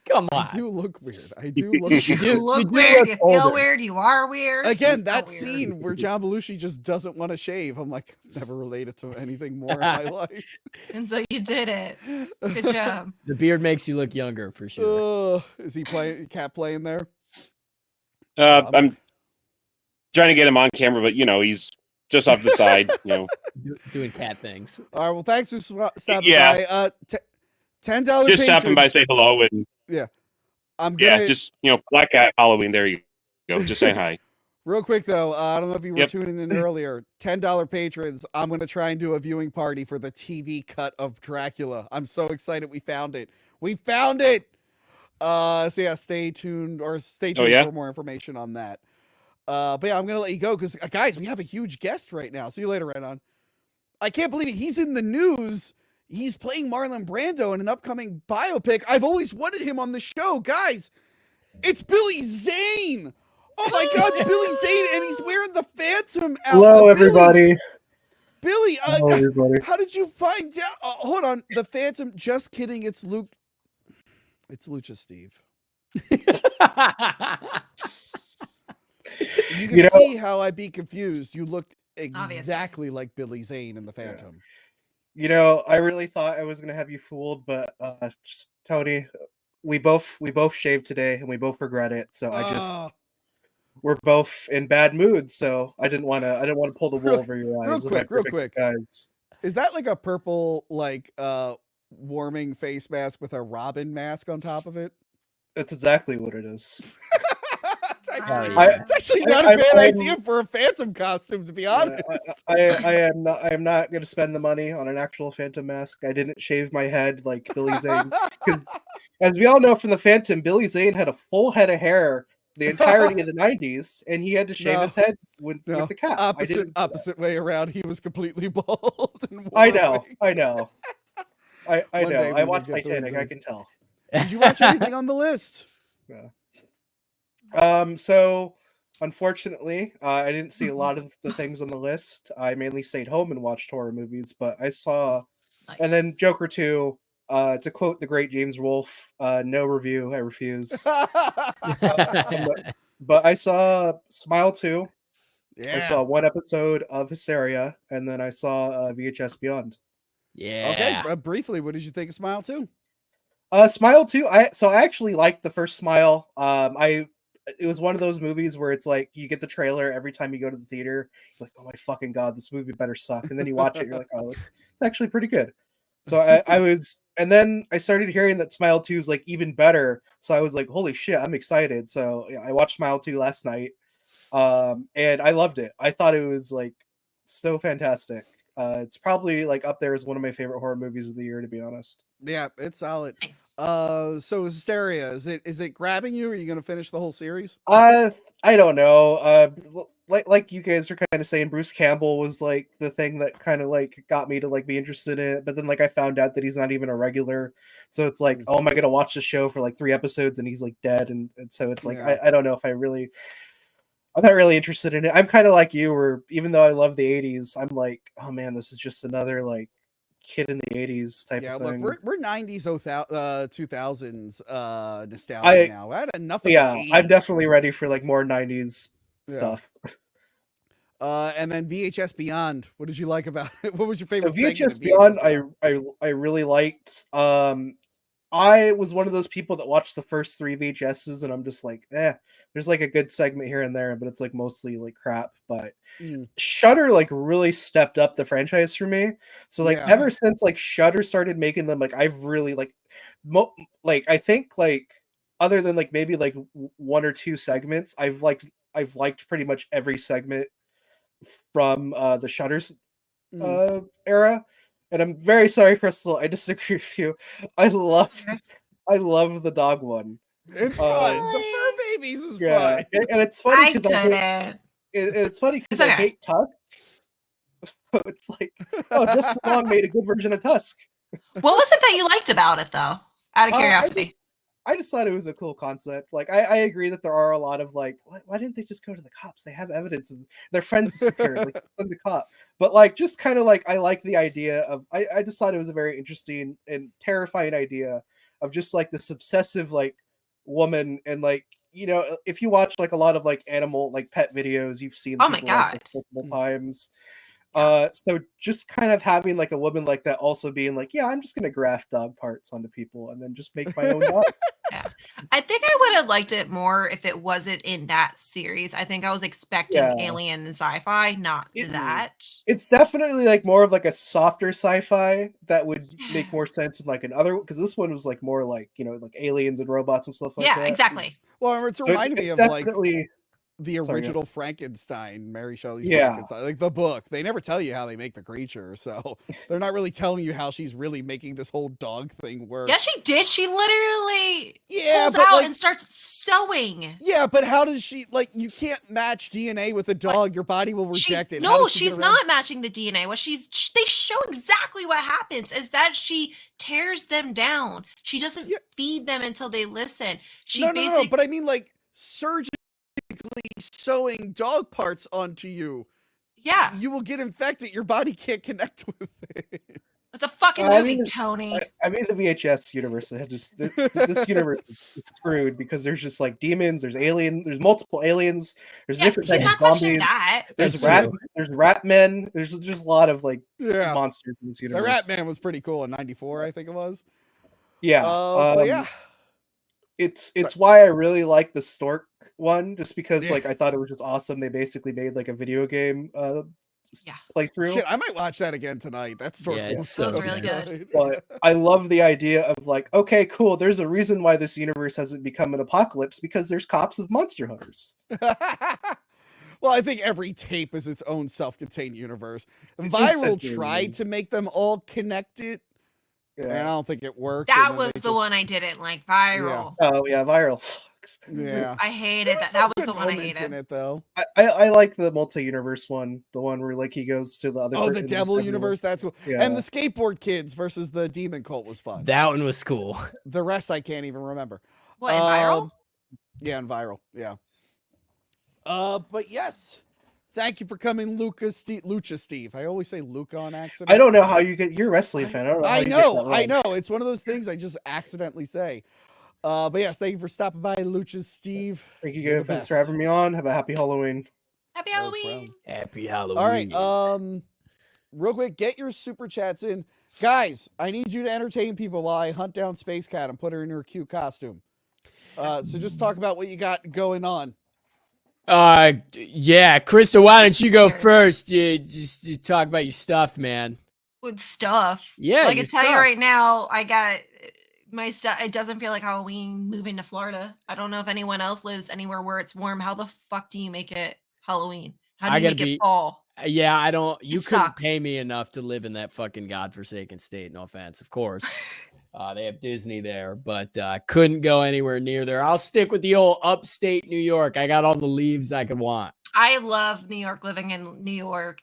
Come I on. do look weird. I do look You weird. You look you do weird. look You feel older. weird. You are weird. Again, He's so that weird. scene where John Belushi just doesn't want to shave. I'm like, I've never related to anything more in my life. And so you did it. Good job. The beard makes you look younger for sure. Is he playing cat playing there? I'm trying to get him on camera, but he's just off the side. Doing cat things. All right. Well, thanks for stopping Yeah. by. $10 Just stopping by, patrons. say hello, and I'm gonna just Black Cat Halloween. There you go. Just saying hi. real quick though. I don't know if you were Yep. tuning in earlier. $10 patrons. I'm gonna try and do a viewing party for the TV cut of Dracula. I'm so excited we found it. We found it. So yeah, stay tuned yeah? for more information on that. But yeah, I'm gonna let you go because guys, we have a huge guest right now. See you later, Renan. I can't believe it. He's in the news. He's playing Marlon Brando in an upcoming biopic. I've always wanted him on the show, guys. It's Billy Zane. Oh my God, Billy Zane, and he's wearing the Phantom outfit. Hello, everybody. Billy, Hello, everybody. how did you find out? Hold on, the Phantom. Just kidding. It's Luke. It's Lucha Steve. You can see how I'd be confused. You look exactly like Billy Zane in the Phantom. I really thought I was gonna have you fooled, but Tony, we both shaved today, and we both regret it. So we're both in bad moods. So I didn't want to pull the wool over your eyes. Real quick, guys. Is that like a purple warming face mask with a Robin mask on top of it? That's exactly what it is. It's actually not a bad idea for a Phantom costume, to be honest. I am not going to spend the money on an actual Phantom mask. I didn't shave my head like Billy Zane, because as we all know from the Phantom, Billy Zane had a full head of hair the entirety of the 90s, and he had to shave his head with the cap. Opposite way around. He was completely bald. And I know. I One day know. we I will watched get Billy Titanic. Zane. I can tell. Did you watch anything on the list? Yeah. So unfortunately, I didn't see a lot of the things on the list. I mainly stayed home and watched horror movies, but I saw, and then Joker 2, to quote the great James Wolfe, no review, I refuse. But I saw Smile 2. Yeah. I saw one episode of Hysteria, and then I saw VHS Beyond. Yeah. Okay. Briefly, what did you think of Smile 2? Smile 2. I actually liked the first Smile. It was one of those movies where it's like you get the trailer every time you go to the theater. You're like, oh my fucking God, this movie better suck. And then you watch it, you're like, oh, it's actually pretty good. So I was, and then I started hearing that Smile 2 is like even better. So I was like, holy shit, I'm excited. So yeah, I watched Smile 2 last night. And I loved it. I thought it was like so fantastic. It's probably like up there as one of my favorite horror movies of the year, to be honest. Yeah, it's solid. Nice. So Hysteria, is it grabbing you? Are you gonna finish the whole series? I don't know. Like you guys are kind of saying, Bruce Campbell was like the thing that kind of like got me to like be interested in it. But then like I found out that he's not even a regular, so it's like, oh, am I gonna watch the show for like 3 episodes and he's like dead? And so it's like I don't know if I'm not really interested in it. I'm kind of like you, where even though I love the 80s, I'm like, oh man, this is just another like kid in the 80s type of thing. Look, we're 90s, 2000s nostalgia now. I had enough of the 80s. I'm definitely ready for like more 90s stuff. And then VHS Beyond. What did you like about it? What was your favorite? So segment VHS of Beyond, Beyond? I really liked. I was one of those people that watched the first 3 VHSs, and I'm just like, there's like a good segment here and there, but it's like mostly like crap. But Shudder like really stepped up the franchise for me. So like ever since like Shudder started making them, like I've really like, I think like other than like maybe like 1 or 2 segments, I've liked pretty much every segment from the Shudder's era. and I'm very sorry, Crystal. I disagree with you. I love the dog one. It's Um, fun. The fur babies is Yeah, fun. and it's funny I because couldn't. it's funny because It's I okay. hate Tusk. So it's like, oh, Justice Long made a good version of Tusk. What was it that you liked about it, though? Out of curiosity. I just thought it was a cool concept. Like, I agree that there are a lot of like, why didn't they just go to the cops? They have evidence of their friends secured. Like, send the cop. But like, just kind of like, I like the idea of. I just thought it was a very interesting and terrifying idea of just like this obsessive like woman, and like, if you watch like a lot of like animal like pet videos, you've seen Oh my people like God. this multiple times. Yeah. So just kind of having like a woman like that also being like, yeah, I'm just gonna graft dog parts onto people and then just make my own dog. Yeah. I think I would have liked it more if it wasn't in that series. I think I was expecting Yeah. alien and sci-fi, not that. It's definitely like more of like a softer sci-fi that would make more sense in like another, because this one was like more like, like aliens and robots and stuff like Yeah, that. exactly. Well, it's So reminding me it's of like definitely the Sorry, original Frankenstein, Mary Shelley's Yeah. Frankenstein, like the book. They never tell you how they make the creature, so they're not really telling you how she's really making this whole dog thing work. Yeah, she did. She literally Yeah, pulls but out like, and starts sewing. yeah, but how does she like? You can't match DNA with a dog. Your body will reject it. How No, does she get she's around- not matching the DNA. They show exactly what happens is that she tears them down. She doesn't feed them until they listen. She No, basically, but I mean like surgically sewing dog parts onto you. yeah, You will get infected. Your body can't connect with it. it's a fucking I movie, mean, Tony. I mean the VHS universe. This universe is screwed because there's just like demons, there's multiple aliens, there's different He's types not of questioning zombies. that. There's That's rat men. There's just a lot of like Yeah, monsters in this the universe. Rat Man was pretty cool in '94, I think it was. Yeah. But yeah, It's why I really like the Stork one, just because Yeah. like I thought it was just awesome. They basically made like a video game playthrough. shit, I might watch that again tonight. That story Yeah, was it's so so really good. But I love the idea of like, okay, cool. There's a reason why this universe hasn't become an apocalypse, because there's cops of monster hunters. Well, I think every tape is its own self-contained universe. It's Viral essentially tried is. to make them all connected, and I don't think it worked. That and then was they the just- one I didn't like. Viral. Oh yeah, viral sucks. Yeah, I hated There that. some That was good the one I moments hated. in it, though. I like the multi-universe one, the one where like he goes to the other. Oh, in the this Devil other universe. That's cool. Yeah. And the skateboard kids versus the demon cult was fun. That one was cool. The rest I can't even remember. What, in Viral? Yeah, and viral. Yeah. But yes, thank you for coming, Lucha Steve. I always say Luca on accident. I don't know how you get. You're a wrestling fan. I don't know. How I you get that I wrong. know. It's one of those things I just accidentally say. But yes, thank you for stopping by, Lucha Steve. Thank you You're the guys for best. having me on. Have a happy Halloween. Happy No Halloween. Happy Halloween. All right. Real quick, get your super chats in. Guys, I need you to entertain people while I hunt down Space Cat and put her in her cute costume. So just talk about what you got going on. Yeah, Krista, why don't you go Sure. first? You talk about your stuff, man. With stuff. Yeah, Like I your can tell you stuff. right now, I got my stuff. It doesn't feel like Halloween moving to Florida. I don't know if anyone else lives anywhere where it's warm. How the fuck do you make it Halloween? How do I you gotta make be- it fall? Yeah, I don't. You It couldn't sucks. pay me enough to live in that fucking godforsaken state. No offense, of course. They have Disney there, but couldn't go anywhere near there. I'll stick with the old upstate New York. I got all the leaves I could want. I love New York, living in New York.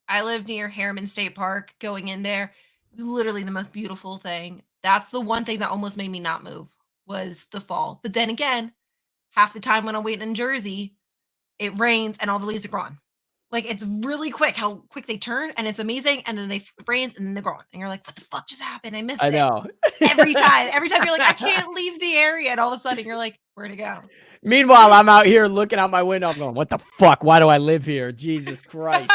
I live near Harriman State Park. Going in there, literally the most beautiful thing. That's the one thing that almost made me not move was the fall. But then again, half the time when I'm waiting in Jersey, it rains and all the leaves are gone. Like it's really quick how quick they turn, and it's amazing. And then it rains and then they're gone, and you're like, "What the fuck just happened? I missed I it." know. Every time you're like, "I can't leave the area," and all of a sudden you're like, "Where'd it go?" Meanwhile, I'm out here looking out my window. I'm going, "What the fuck? Why do I live here? Jesus Christ!"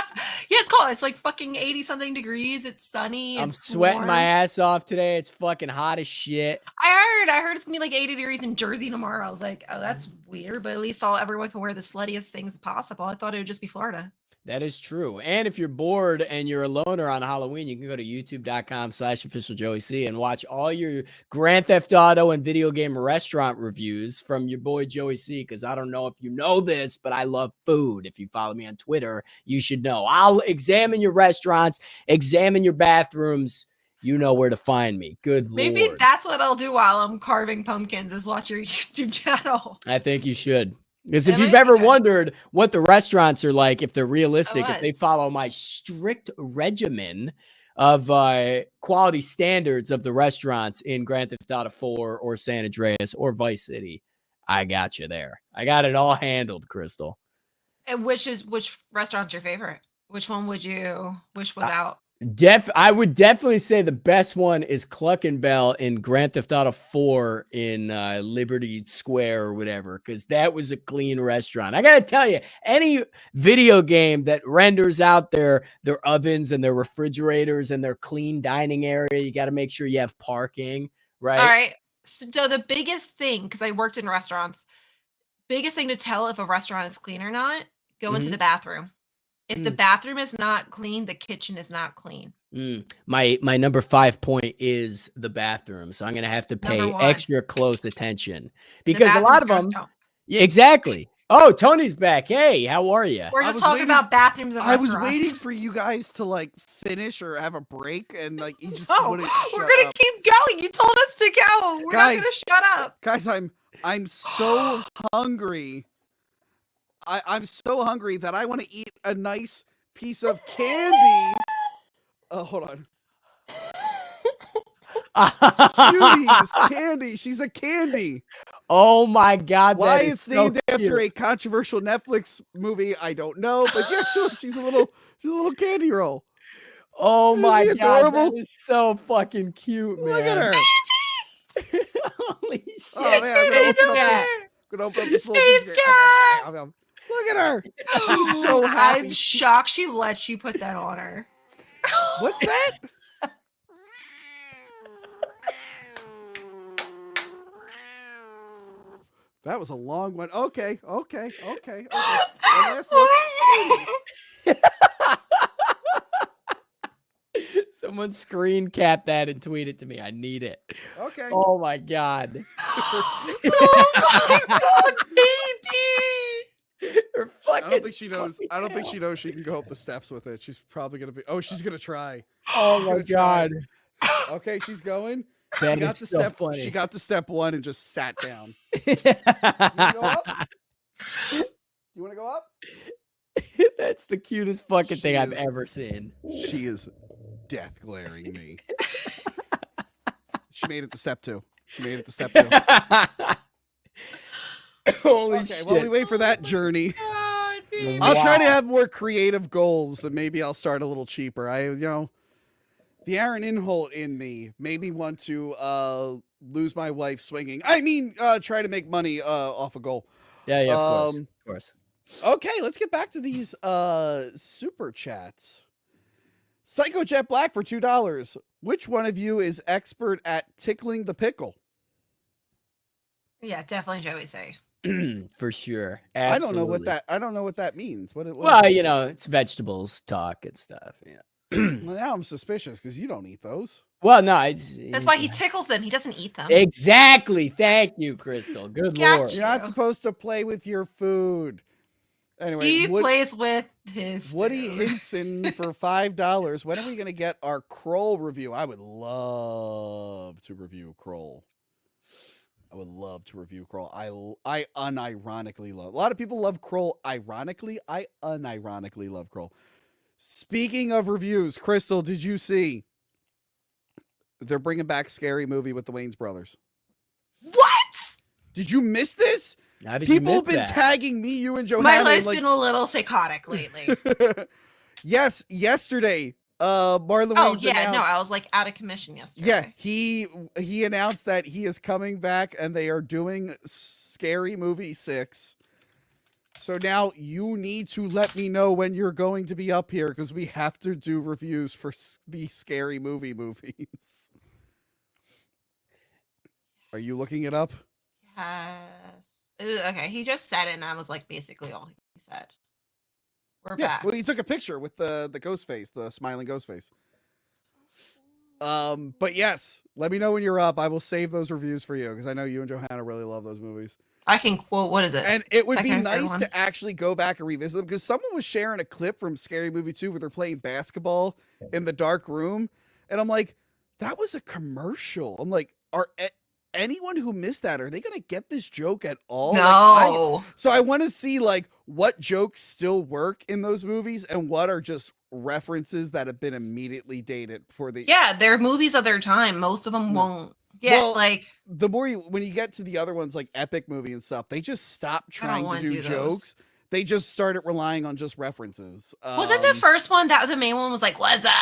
Yeah, it's cold. It's like fucking 80 something degrees. It's sunny. I'm it's sweating warm. my ass off today. It's fucking hot as shit. I heard it's gonna be like 80 degrees in Jersey tomorrow. I was like, oh, that's weird, but at least everyone can wear the sluttiest things possible. I thought it would just be Florida. That is true. And if you're bored and you're a loner on Halloween, you can go to youtube.com/officialjoeyc and watch all your Grand Theft Auto and video game restaurant reviews from your boy Joey C. Because I don't know if you know this, but I love food. If you follow me on Twitter, you should know. I'll examine your restaurants, examine your bathrooms. You know where to find me. Good Maybe Lord. that's what I'll do while I'm carving pumpkins is watch your YouTube channel. I think you should. Because if That you've might be ever good. wondered what the restaurants are like, if they're realistic, if they was. follow my strict regimen of quality standards of the restaurants in Grand Theft Auto 4 or San Andreas or Vice City, I got you there. I got it all handled, Crystal. And which restaurant's your favorite? Which one would you wish was out? I would definitely say the best one is Cluck and Bell in Grand Theft Auto 4 in Liberty Square or whatever, because that was a clean restaurant. I gotta tell you, any video game that renders out their ovens and their refrigerators and their clean dining area, you got to make sure you have parking, right? All right. So the biggest thing, because I worked in restaurants, biggest thing to tell if a restaurant is clean or not, go into the bathroom. If the bathroom is not clean, the kitchen is not clean. My number 5 point is the bathroom. So I'm going to have to pay extra close attention because a lot of them. Yeah, exactly. Oh, Tony's back. Hey, how are you? We're just talking about bathrooms and restaurants. I was waiting for you guys to like finish or have a break, and like you just wouldn't we're gonna keep going. You told us to go. We're not gonna shut up. Guys, I'm so hungry. I'm so hungry that I want to eat a nice piece of candy. Oh, hold on. Julie's candy. She's a candy. Oh my God! Why it's named after a controversial Netflix movie, I don't know. But yeah, sure, she's a little candy roll. Oh my God! That is so fucking cute, man. Look at her. Holy shit! Oh man, I'm gonna open up this little piece. Look at her. She's so happy. I'm shocked she lets you put that on her. What's that? That was a long one. Okay. Last look. Someone screen cap that and tweet it to me. I need it. Okay. Oh my God. Oh my God, baby. I don't think she knows. I don't think she knows she can go up the steps with it. She's probably gonna be. Oh, she's gonna try. Oh my God. Okay, she's going. That is so funny. She got to step 1 and just sat down. You wanna go up? You want to go up? That's the cutest fucking thing I've ever seen. She is death glaring me. She made it to step 2. Holy shit. shit. While we wait for that journey, God, I'll try to have more creative goals and maybe I'll start a little cheaper. The Aaron Inholt in me made me want to lose my wife swinging. I mean, try to make money off a goal. Yeah, of course. Okay, let's get back to these super chats. Psycho Jet Black for $2. Which one of you is expert at tickling the pickle? Yeah, definitely Joey say. For sure. Absolutely. I don't know what that means. What it's vegetables talk and stuff. Yeah. Well, now I'm suspicious because you don't eat those. Well, no, that's why he tickles them. He doesn't eat them. Exactly. Thank you, Crystal. Good Lord. You're not supposed to play with your food. Anyway, he plays with his Woody Hinson for $5. When are we gonna get our Kroll review? I would love to review Kroll. I unironically love. A lot of people love Kroll. Ironically, I unironically love Kroll. Speaking of reviews, Crystal, did you see they're bringing back Scary Movie with the Wayans brothers? What? Did you miss this? How did People you have miss been that? tagging me, you, and Johanna. My life's been a little psychotic lately. Yes, yesterday, Marlon Wayans announced, I was like out of commission yesterday. Yeah, he announced that he is coming back and they are doing Scary Movie 6. So now you need to let me know when you're going to be up here because we have to do reviews for the Scary Movie movies. Are you looking it up? Yes. Okay, he just said it and that was like basically all he said. We're Yeah, back. well, he took a picture with the ghost face, the smiling ghost face. But yes, let me know when you're up. I will save those reviews for you because I know you and Johanna really love those movies. I can quote, what is it? And it would be Second or third nice one? to actually go back and revisit them because someone was sharing a clip from Scary Movie 2 where they're playing basketball in the dark room. And I'm like, that was a commercial. I'm like, anyone who missed that, are they going to get this joke at all? No. So I want to see like what jokes still work in those movies and what are just references that have been immediately dated for the. Yeah, they're movies of their time. Most of them won't. Yeah, Well, like the more when you get to the other ones like Epic Movie and stuff, they just stopped I don't trying to wanna do do those. jokes. They just started relying on just references. wasn't the first one that the main one was like, "What's up?"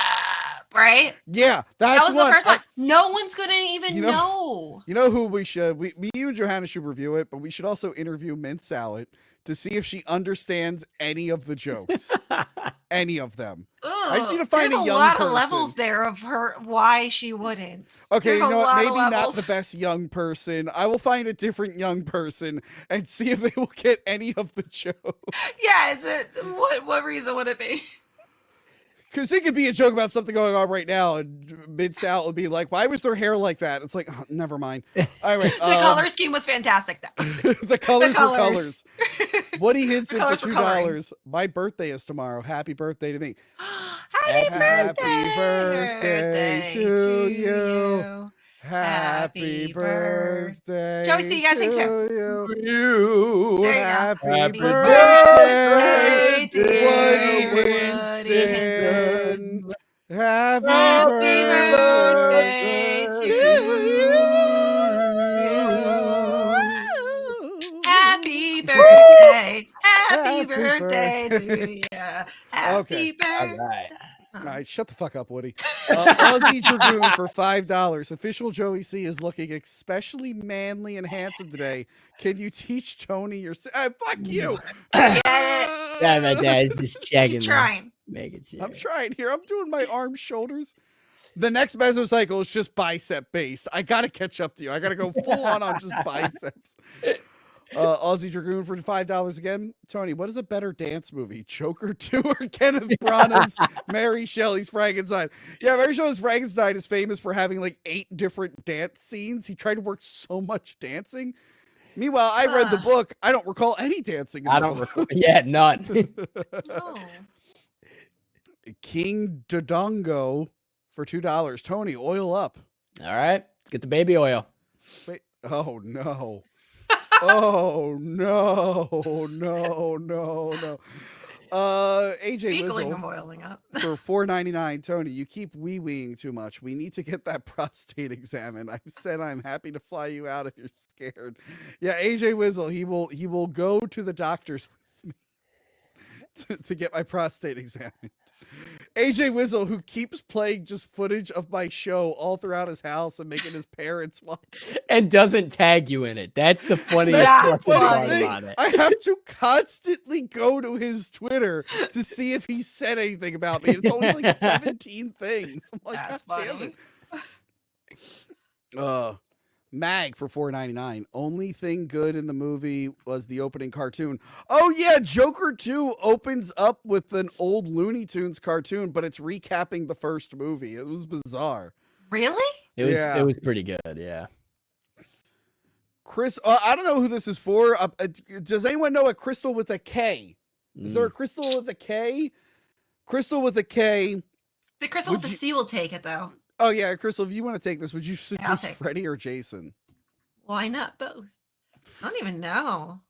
Right? Yeah, That that's was the first I- one. No one's gonna even You know- know. You know who we should? Me, you, and Johanna should review it, but we should also interview Mint Salad to see if she understands any of the jokes, any of them. I just need to find There's a young lot person. of levels there of her why she wouldn't. Okay, There's you a know what? lot of Maybe not levels. the best young person. I will find a different young person and see if they will get any of the jokes. Yeah, is it what reason would it be? Because it could be a joke about something going on right now, and Mid Sal would be like, "Why was their hair like that?" It's like, oh, never mind. All right, The color scheme was fantastic though. the colors were colors. colors. Woody Hinson for colors were coloring. $2. My birthday is tomorrow. Happy birthday to me. Happy Happy birthday to you. Happy birthday. Joey, see you guys sing too. you. You. There you go. Happy Happy birthday, birthday, Woody Woody Hinson. Happy Happy birthday birthday to you. Happy birthday. Happy Happy birthday birthday. to you. Happy Okay. All birthday. right. All right, shut the fuck up, Woody. Aussie Dragoon for $5. Official Joey C is looking especially manly and handsome today. Can you teach Tony your... fuck you. Get it. Yeah, my dad's just checking. Keep trying. Making sure. I'm trying here. I'm doing my arms, shoulders. The next mesocycle is just bicep based. I got to catch up to you. I got to go full on just biceps. Aussie Dragoon for $5 again. Tony, what is a better dance movie? Joker 2 or Kenneth Branagh's Mary Shelley's Frankenstein? Yeah, Mary Shelley's Frankenstein is famous for having like 8 different dance scenes. He tried to work so much dancing. Meanwhile, I read the book. I don't recall any dancing. In I the don't book. recall. Yeah, none. No. King Dodongo for $2. Tony, oil up. All right. Let's get the baby oil. Wait. Oh no. Oh no. No. AJ Speaking of Wizzle oiling up. for $4.99. Tony, you keep wee-weeing too much. We need to get that prostate examined. I said I'm happy to fly you out if you're scared. Yeah, AJ Wizzle, he will go to the doctors with me to get my prostate examined. AJ Wizzle, who keeps playing just footage of my show all throughout his house and making his parents watch. And doesn't tag you in it. That's the funniest That's fucking part funny. about it. I have to constantly go to his Twitter to see if he said anything about me. It's always like 17 things. I'm like, That's God damn funny. it. Mag for $4.99. Only thing good in the movie was the opening cartoon. Oh yeah, Joker 2 opens up with an old Looney Tunes cartoon, but it's recapping the first movie. It was bizarre. Really? It was Yeah. it was pretty good, yeah. Chris, I don't know who this is for. Does anyone know a crystal with a K? Is there a crystal with a K? Crystal with a K. The crystal with the C will take it though. Oh yeah, Crystal, if you want to take this, would you I'll suggest take it. Freddie or Jason? Why not both? I don't even know.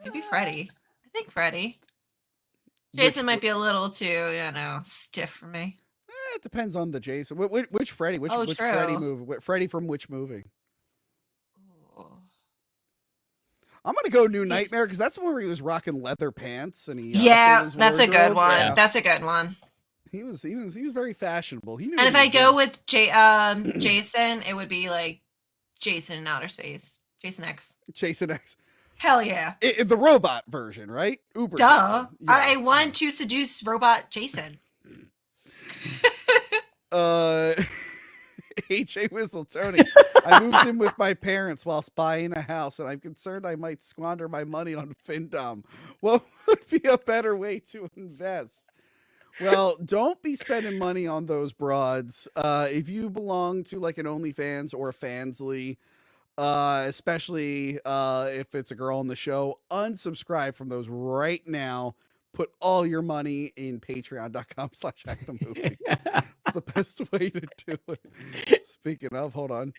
Maybe Freddy. I think Freddy. Jason might be a little too, stiff for me. It depends on the Jason. Which Freddy? Which Oh, Freddy true. movie? Freddy from which movie? Ooh. I'm gonna go New Nightmare because that's the one where he was rocking leather pants and he. Yeah, updated his that's a good wardrobe. one. Yeah. That's a good one. He was very fashionable. He knew. And what if he I was go doing. with Jason, it would be like Jason in outer space. Jason X. Jason X, Hell yeah. the robot version, right? Uber. Duh. Jason. I Yeah. want to seduce robot Jason. AJ Whistle, Tony. I moved in with my parents whilst buying a house, and I'm concerned I might squander my money on Findom. What would be a better way to invest? Well, don't be spending money on those broads. If you belong to like an OnlyFans or a Fansly, especially if it's a girl on the show, unsubscribe from those right now. Put all your money in patreon.com/hackthemovies. The best way to do it. Speaking of, hold on.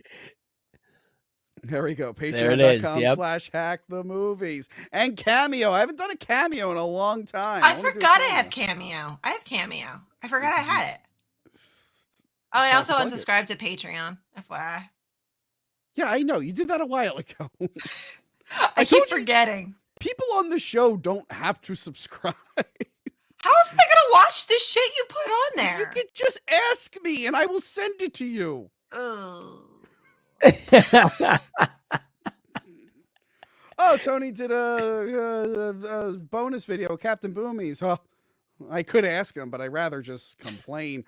There we go. Patreon.com/hackthemovies. And Cameo. I haven't done a Cameo in a long time. I forgot I have Cameo. I have Cameo. I forgot I had it. Oh, I also unsubscribed to Patreon, FYI. Yeah, I know. You did that a while ago. I keep forgetting. People on the show don't have to subscribe. How else am I gonna watch this shit you put on there? You could just ask me and I will send it to you. Ugh. Oh, Tony did a bonus video, Captain Boomies. Oh, I could ask him, but I'd rather just complain.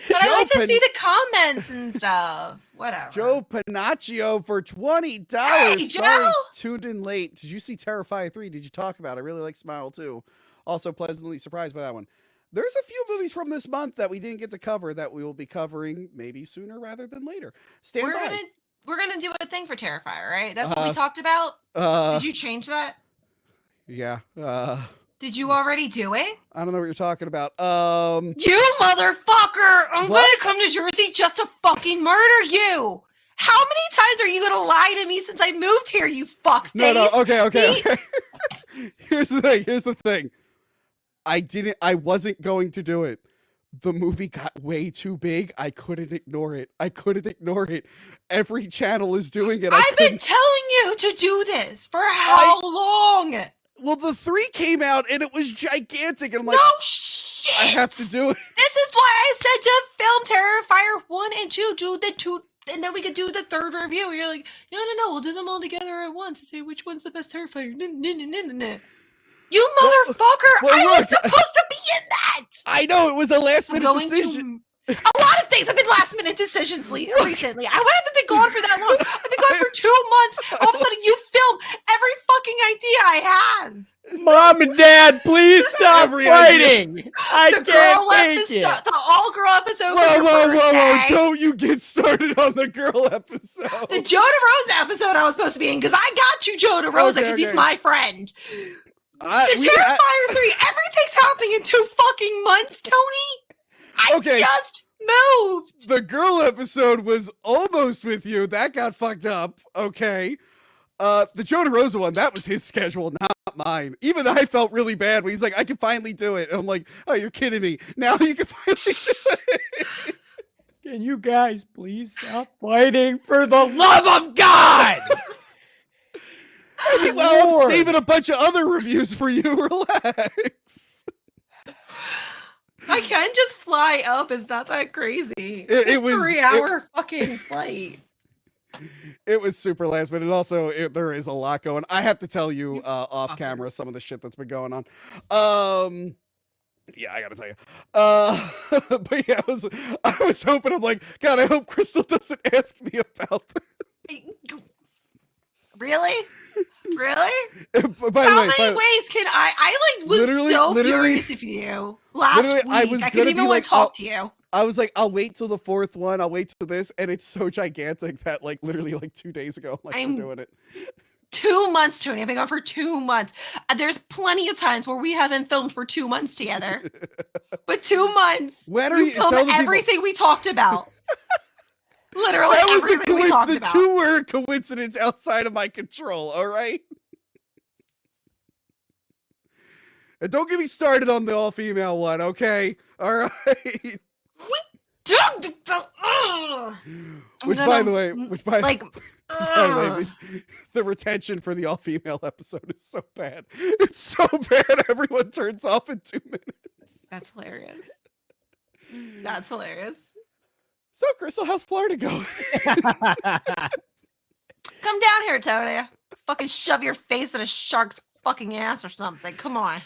But I like to see the comments and stuff. Whatever. Joe Panaccio for $20. Hey, Joe! Sorry, tuned in late. Did you see Terrifier 3? Did you talk about it? I really like Smile 2. Also pleasantly surprised by that one. There's a few movies from this month that we didn't get to cover that we will be covering maybe sooner rather than later. Stand by. We're gonna do a thing for Terrifier, right? That's what we talked about. Did you change that? Yeah. Did you already do it? I don't know what you're talking about. You motherfucker! I'm gonna come to Jersey just to fucking murder you! How many times are you gonna lie to me since I moved here, you fuckface? No, okay. Here's the thing. I wasn't going to do it. The movie got way too big. I couldn't ignore it. Every channel is doing it. I've been telling you to do this for how long? Well, the 3 came out and it was gigantic. And I'm like, no shit. I have to do it. This is why I said to film Terrifier 1 and 2, do the 2, and then we could do the 3rd review. You're like, no, we'll do them all together at once and say which one's the best Terrifier. You motherfucker! I was supposed to be in that! I know, it was a last minute decision. A lot of things have been last minute decisions recently. I haven't been gone for that long. I've been gone for 2 months. All of a sudden, you film every fucking idea I have. Mom and Dad, please stop fighting. I can't take it. The all-girl episode. Whoa. Don't you get started on the girl episode. The Joe DeRosa episode I was supposed to be in, because I got you Joe DeRosa, because he's my friend. The Terrifier 3, everything's happening in 2 fucking months, Tony. I just moved. The girl episode was almost with you. That got fucked up. Okay. The Joe DeRosa one, that was his schedule, not mine. Even I felt really bad when he's like, I can finally do it. And I'm like, oh, you're kidding me. Now you can finally do it. Can you guys please stop fighting for the love of God? Well, I'm saving a bunch of other reviews for you. Relax. I can just fly up. It's not that crazy. It was 3-hour fucking flight. It was super last minute. Also, there is a lot going. I have to tell you off camera some of the shit that's been going on. Yeah, I gotta tell you. But yeah, I was hoping. I'm like, God, I hope Crystal doesn't ask me about this. Really? Really? By How the way, many ways can I was so furious with you last week. I couldn't even want to talk to you. I was like, I'll wait till the 4th one. I'll wait till this. And it's so gigantic that like literally like 2 days ago, I'm doing it. 2 months, Tony. I've been gone for 2 months. There's plenty of times where we haven't filmed for 2 months together. But 2 months. When are you filmed everything we talked about? Literally everything we talked about. The 2 were a coincidence outside of my control, all right? And don't get me started on the all-female one, okay? All right? We talked about... Which, by the way, the retention for the all-female episode is so bad. It's so bad, everyone turns off in 2 minutes. That's hilarious. That's hilarious. So, Crystal, how's Florida going? Come down here, Tony. Fucking shove your face in a shark's fucking ass or something. Come on.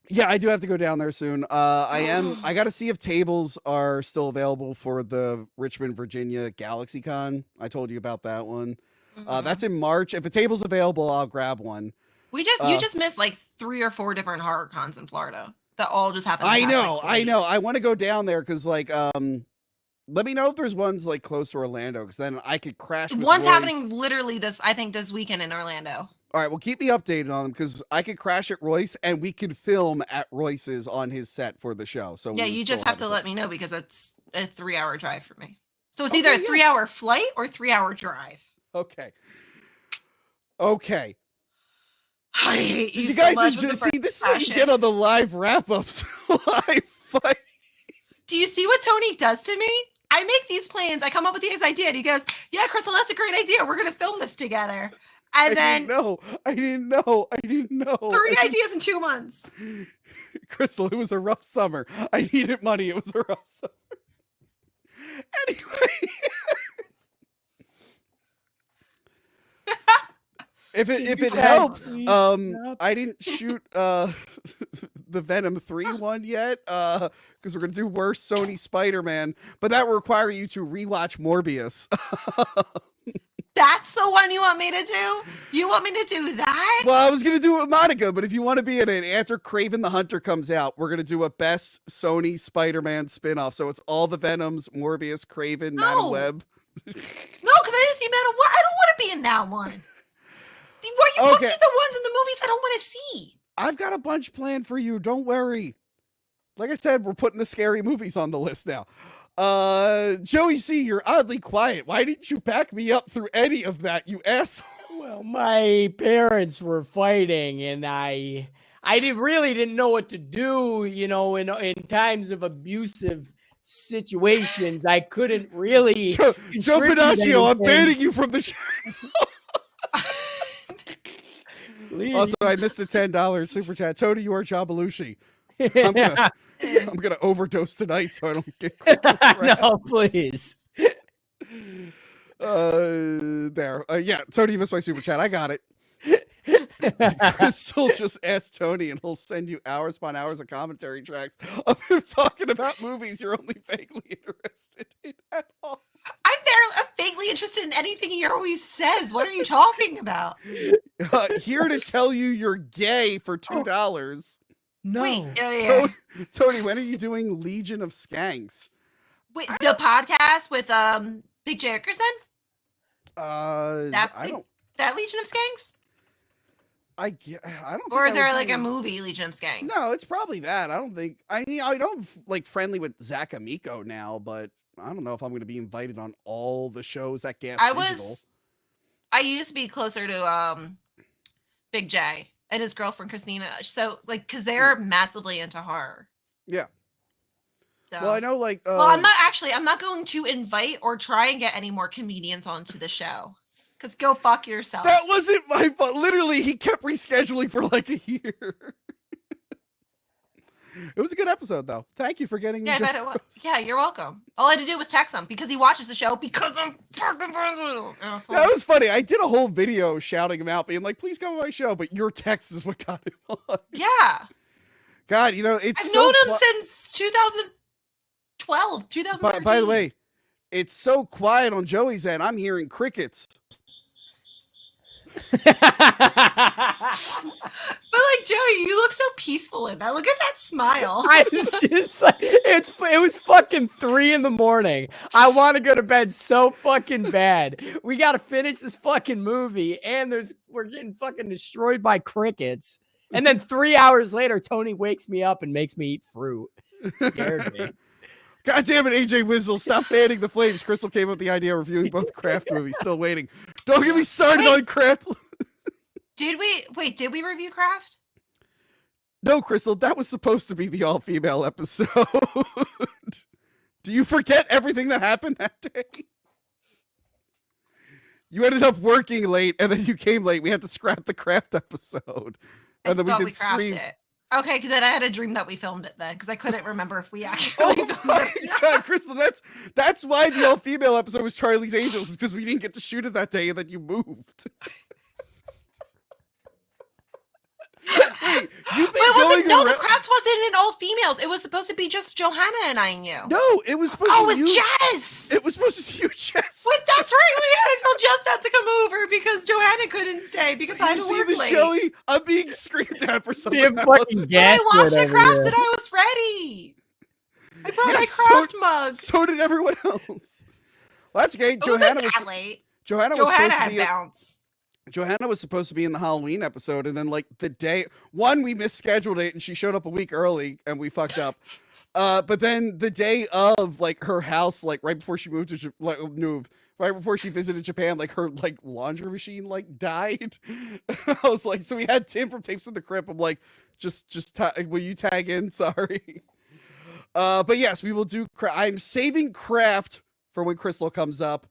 Yeah, I do have to go down there soon. I got to see if tables are still available for the Richmond, Virginia GalaxyCon. I told you about that one. That's in March. If a table's available, I'll grab one. You just missed like 3 or 4 different horror cons in Florida that all just happened. I know. I want to go down there because like let me know if there's ones like close to Orlando because then I could crash. One's happening literally this weekend in Orlando. All right, well, keep me updated on them because I could crash at Royce and we could film at Royce's on his set for the show. So yeah, you just have to let me know because it's a 3-hour drive for me. So it's either a 3-hour flight or 3-hour drive. Okay. I hate Did you you guys so much enjoy? with the See, this is what you get on the live wrap-ups. Live fight. Do you see what Tony does to me? I make these plans. I come up with his idea. And he goes, "Yeah, Crystal, that's a great idea. We're gonna film this together." And then I didn't know. 3 ideas in 2 months. Crystal, it was a rough summer. I needed money. It was a rough summer. Anyway. If it helps, I didn't shoot the Venom 3 one yet, because we're gonna do worst Sony Spider-Man, but that will require you to rewatch Morbius. That's the one you want me to do? You want me to do that? Well, I was gonna do it with Monica, but if you want to be in it after Kraven the Hunter comes out, we're gonna do a best Sony Spider-Man spin-off. So it's all the Venoms, Morbius, Kraven, Madam Web. No, because I didn't see Madam Web. I don't want to be in that one. Why you put me the ones in the movies I don't want to see? I've got a bunch planned for you. Don't worry. Like I said, we're putting the scary movies on the list now. Joey C, you're oddly quiet. Why didn't you back me up through any of that, you asshole? Well, my parents were fighting, and I really didn't know what to do. You know, in times of abusive situations, I couldn't really. Joe Pinocchio, I'm banning you from the show. Also, I missed a $10 super chat. Tony, you are Jabalushi. I'm gonna overdose tonight, so I don't get no, please. There. Yeah, Tony, you missed my super chat. I got it. Crystal just asked Tony, and he'll send you hours upon hours of commentary tracks of him talking about movies you're only vaguely interested in at all. I'm vaguely interested in anything he always says. What are you talking about? Here to tell you you're gay for $2. No. Wait, Tony, when are you doing Legion of Skanks? Wait, the podcast with Big Jackerson? That Legion of Skanks? I don't. Or is there like a movie Legion of Skanks? No, it's probably that. I don't think. I don't like friendly with Zach Amico now, but I don't know if I'm going to be invited on all the shows at Gas Digital. I used to be closer to Big J and his girlfriend Christina. So like, because they're massively into horror. Yeah. So, well, I know like. Well, I'm not going to invite or try and get any more comedians onto the show. Because go fuck yourself. That wasn't my fault. Literally, he kept rescheduling for like a year. It was a good episode, though. Thank you for getting me. Yeah, I bet it was. Yeah, you're welcome. All I had to do was text him because he watches the show because I'm fucking friends with him. That was funny. I did a whole video shouting him out, being like, please come on my show. But your text is what got him on. Yeah. God, you know, it's I've known him since 2012, 2013. By the way, it's so quiet on Joey's end. I'm hearing crickets. But like Joey, you look so peaceful in that. Look at that smile. I was just like, it was fucking 3 a.m. I want to go to bed so fucking bad. We got to finish this fucking movie, and we're getting fucking destroyed by crickets. And then 3 hours later, Tony wakes me up and makes me eat fruit. It scared me. God damn it, AJ Wizzle, stop fanning the flames. Crystal came up with the idea of reviewing both Craft movies. Still waiting. Don't get me started on Craft. Did we review Craft? No, Crystal, that was supposed to be the all-female episode. Do you forget everything that happened that day? You ended up working late, and then you came late. We had to scrap the Craft episode. And then we did Scream. Okay, because then I had a dream that we filmed it then, because I couldn't remember if we actually Oh my God, Crystal, that's why the all-female episode was Charlie's Angels, because we didn't get to shoot it that day, and then you moved. Wait, you've been the Craft wasn't an all females. It was supposed to be just Johanna and I knew. No, it was supposed Oh, to be with you. Jess. It was supposed to be you, Jess. Wait, that's right. We had to tell Jess not to come over because Johanna couldn't stay because I had you to see work this, late. Joey? I'm being screamed at for something. Being that fucking wasn't- gas I washed over and crafted. here. I was ready. I brought Yeah, my so- craft mug. So did everyone else. Well, that's okay. It wasn't Johanna was that late. Johanna was Johanna supposed to had be. bounce. Johanna was supposed to be in the Halloween episode, and then like the day one, we misscheduled it, and she showed up a week early, and we fucked up. But then the day of, like, her house, like right before she moved to right before she visited Japan, like her like laundry machine like died. I was like, so we had Tim from Tapes in the Crypt. I'm like, will you tag in? Sorry. But yes, we will do. I'm saving craft for when Crystal comes up.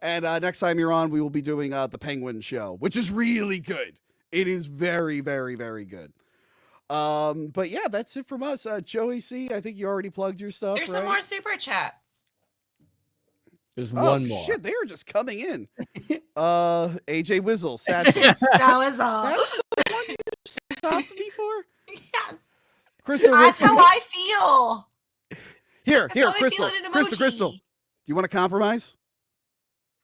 And next time you're on, we will be doing the Penguin show, which is really good. It is very, very, very good. But yeah, that's it from us. Joey C, I think you already plugged your stuff. There's right? some more super chats. There's Oh, one more. shit, they are just coming in. AJ Wizzle, sad face. That was all. That's the one you stopped me for? Yes. Crystal, That's listen. how I feel. Here, That's how I Crystal. feel in an Crystal, emoji. Crystal. Do you want to compromise?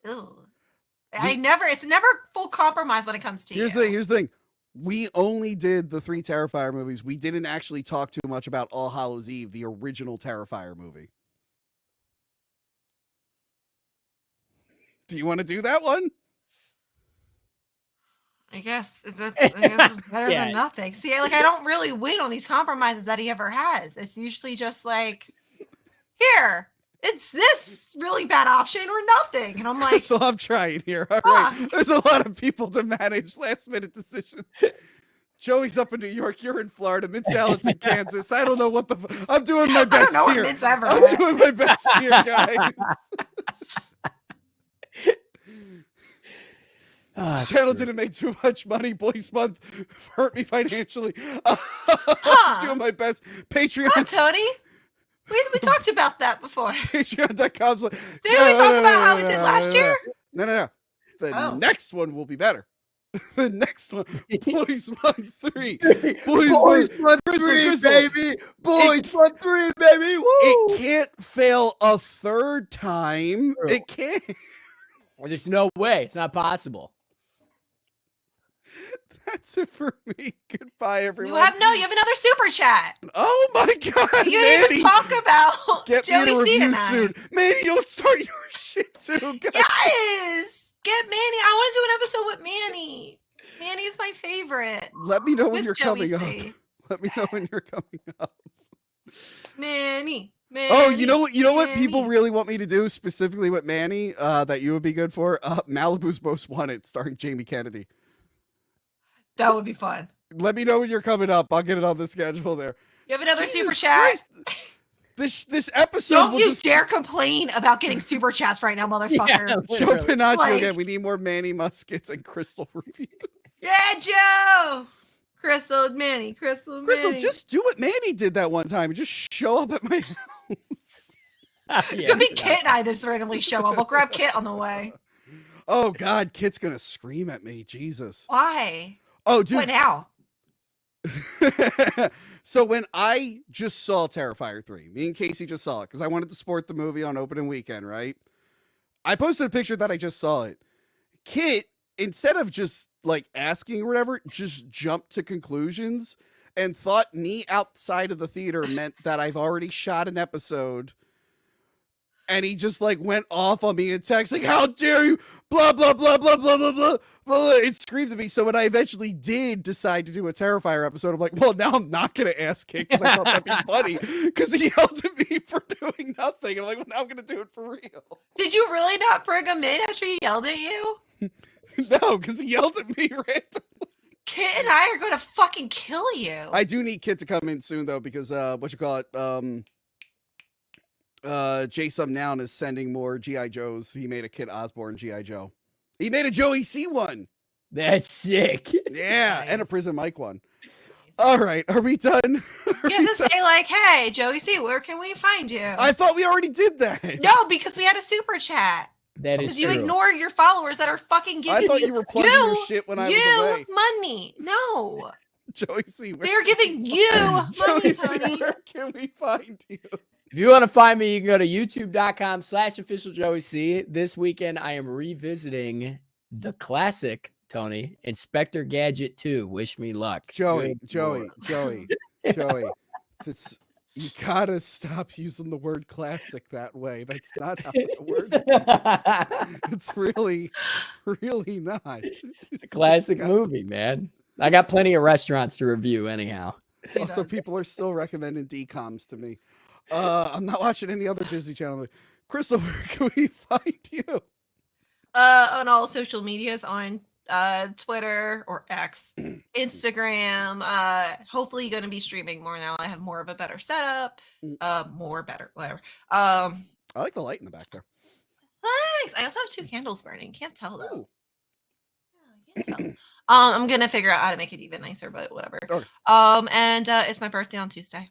Ugh. It's never full compromise when it comes to Here's you. the thing. We only did the 3 Terrifier movies. We didn't actually talk too much about All Hallows Eve, the original Terrifier movie. Do you want to do that one? I guess it's better Yeah. than nothing. See, like I don't really win on these compromises that he ever has. It's usually just like, here, it's this really bad option or nothing. And I'm like, So I'm trying here. All right. Fuck. There's a lot of people to manage last minute decisions. Joey's up in New York. You're in Florida. Mid-Sal's in Kansas. I don't know what the... I'm doing my I best don't know here. what Mid's ever I'm at. doing my best here, guys. Ah, Channel screw. didn't make too much money. Boys Month hurt me financially. Huh. Doing my best. Patreon. Huh, Tony? We talked about that before. Patreon.com. Didn't we talk about how we did last year? No. The Oh. next one will be better. The next one, Boys Month 3. Boys Month Crystal, 3, Crystal. baby. Boys Month 3, baby. Woo! It can't fail a third time. True. It can't. There's no way. It's not possible. That's it for me. Goodbye, everyone. You have another super chat. Oh my God, You didn't Manny. even talk about Get me in a Jody C review and I. soon. Manny, don't start your shit too. God. Yes, get Manny. I want to do an episode with Manny. Manny is my favorite. Let me know when With you're Joey coming up. C. Let me know when you're coming up. Manny. Oh, you know what people Manny. really want me to do specifically with Manny that you would be good for? Malibu's Most Wanted starring Jamie Kennedy. That would be fun. Let me know when you're coming up. I'll get it on the schedule there. You have another super Jesus chat. Christ. This episode Don't will you just dare complain about getting super chats right now, motherfucker. Joe literally. Pinocchio Like- again. We need more Manny Muskets and Crystal reviews. Yeah, Joe. Crystal, Manny. Crystal, Manny. just do what Manny did that one time. Just show up at my house. It's gonna be Kit and I that just randomly show up. We'll grab Kit on the way. Oh God, Kit's gonna scream at me. Jesus. Why? Oh, What dude. now? So when I just saw Terrifier 3, me and Casey just saw it because I wanted to support the movie on opening weekend, right? I posted a picture that I just saw it. Kit, instead of just like asking or whatever, just jumped to conclusions and thought me outside of the theater meant that I've already shot an episode. And he just like went off on me in text, like, how dare you? Blah, blah, blah, blah, blah, blah, blah, blah. It screamed at me. So when I eventually did decide to do a Terrifier episode, I'm like, well, now I'm not going to ask Kit because I thought that'd be funny because he yelled at me for doing nothing. I'm like, well, now I'm going to do it for real. Did you really not bring him in after he yelled at you? No, because he yelled at me randomly. Kit and I are gonna fucking kill you. I do need Kit to come in soon, though, because, J-Sub Noun is sending more G.I. Joes. He made a Kit Osborne G.I. Joe. He made a Joey C one. That's sick. Yeah, and a Nice. Prison Mike one. All right, are we done? Are You we have to done? say like, "Hey, Joey C, where can we find you?" I thought we already did that. No, because we had a super chat. That is Because you true. ignore your followers that are fucking giving I thought you were plugging your shit when I was away. money. No, Joey C. They're giving you Joey money, C. Tony. Where can we find you? If you want to find me, you can go to youtube.com/officialjoeyc. This weekend, I am revisiting the classic, Tony, Inspector Gadget 2. Wish me luck. Joey. Good Joey. That's, you gotta stop using the word classic that way. That's not how the word is. Lord. It's really, really not. It's a classic movie, man. I got plenty of restaurants to review anyhow. Also, people are still recommending DComs to me. I'm not watching any other Disney Channel. Crystal, where can we find you? On all social medias, on Twitter or X, Instagram. Hopefully going to be streaming more now. I have more of a better setup. Whatever. I like the light in the back there. Thanks. I also have 2 candles burning. Can't tell though. Ooh. Yeah, can't tell. I'm gonna figure out how to make it even nicer, but whatever. Okay. And it's my birthday on Tuesday.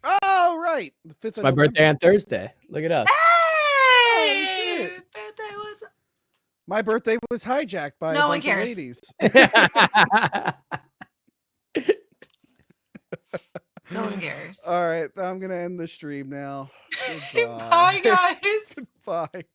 Oh, right. The 5th It's of my November. birthday on Thursday. Look at us. Hey! shit. Birthday was My birthday was hijacked by No a one bunch of cares. ladies. no one cares. All right, I'm gonna end the stream now. Bye, guys. Bye.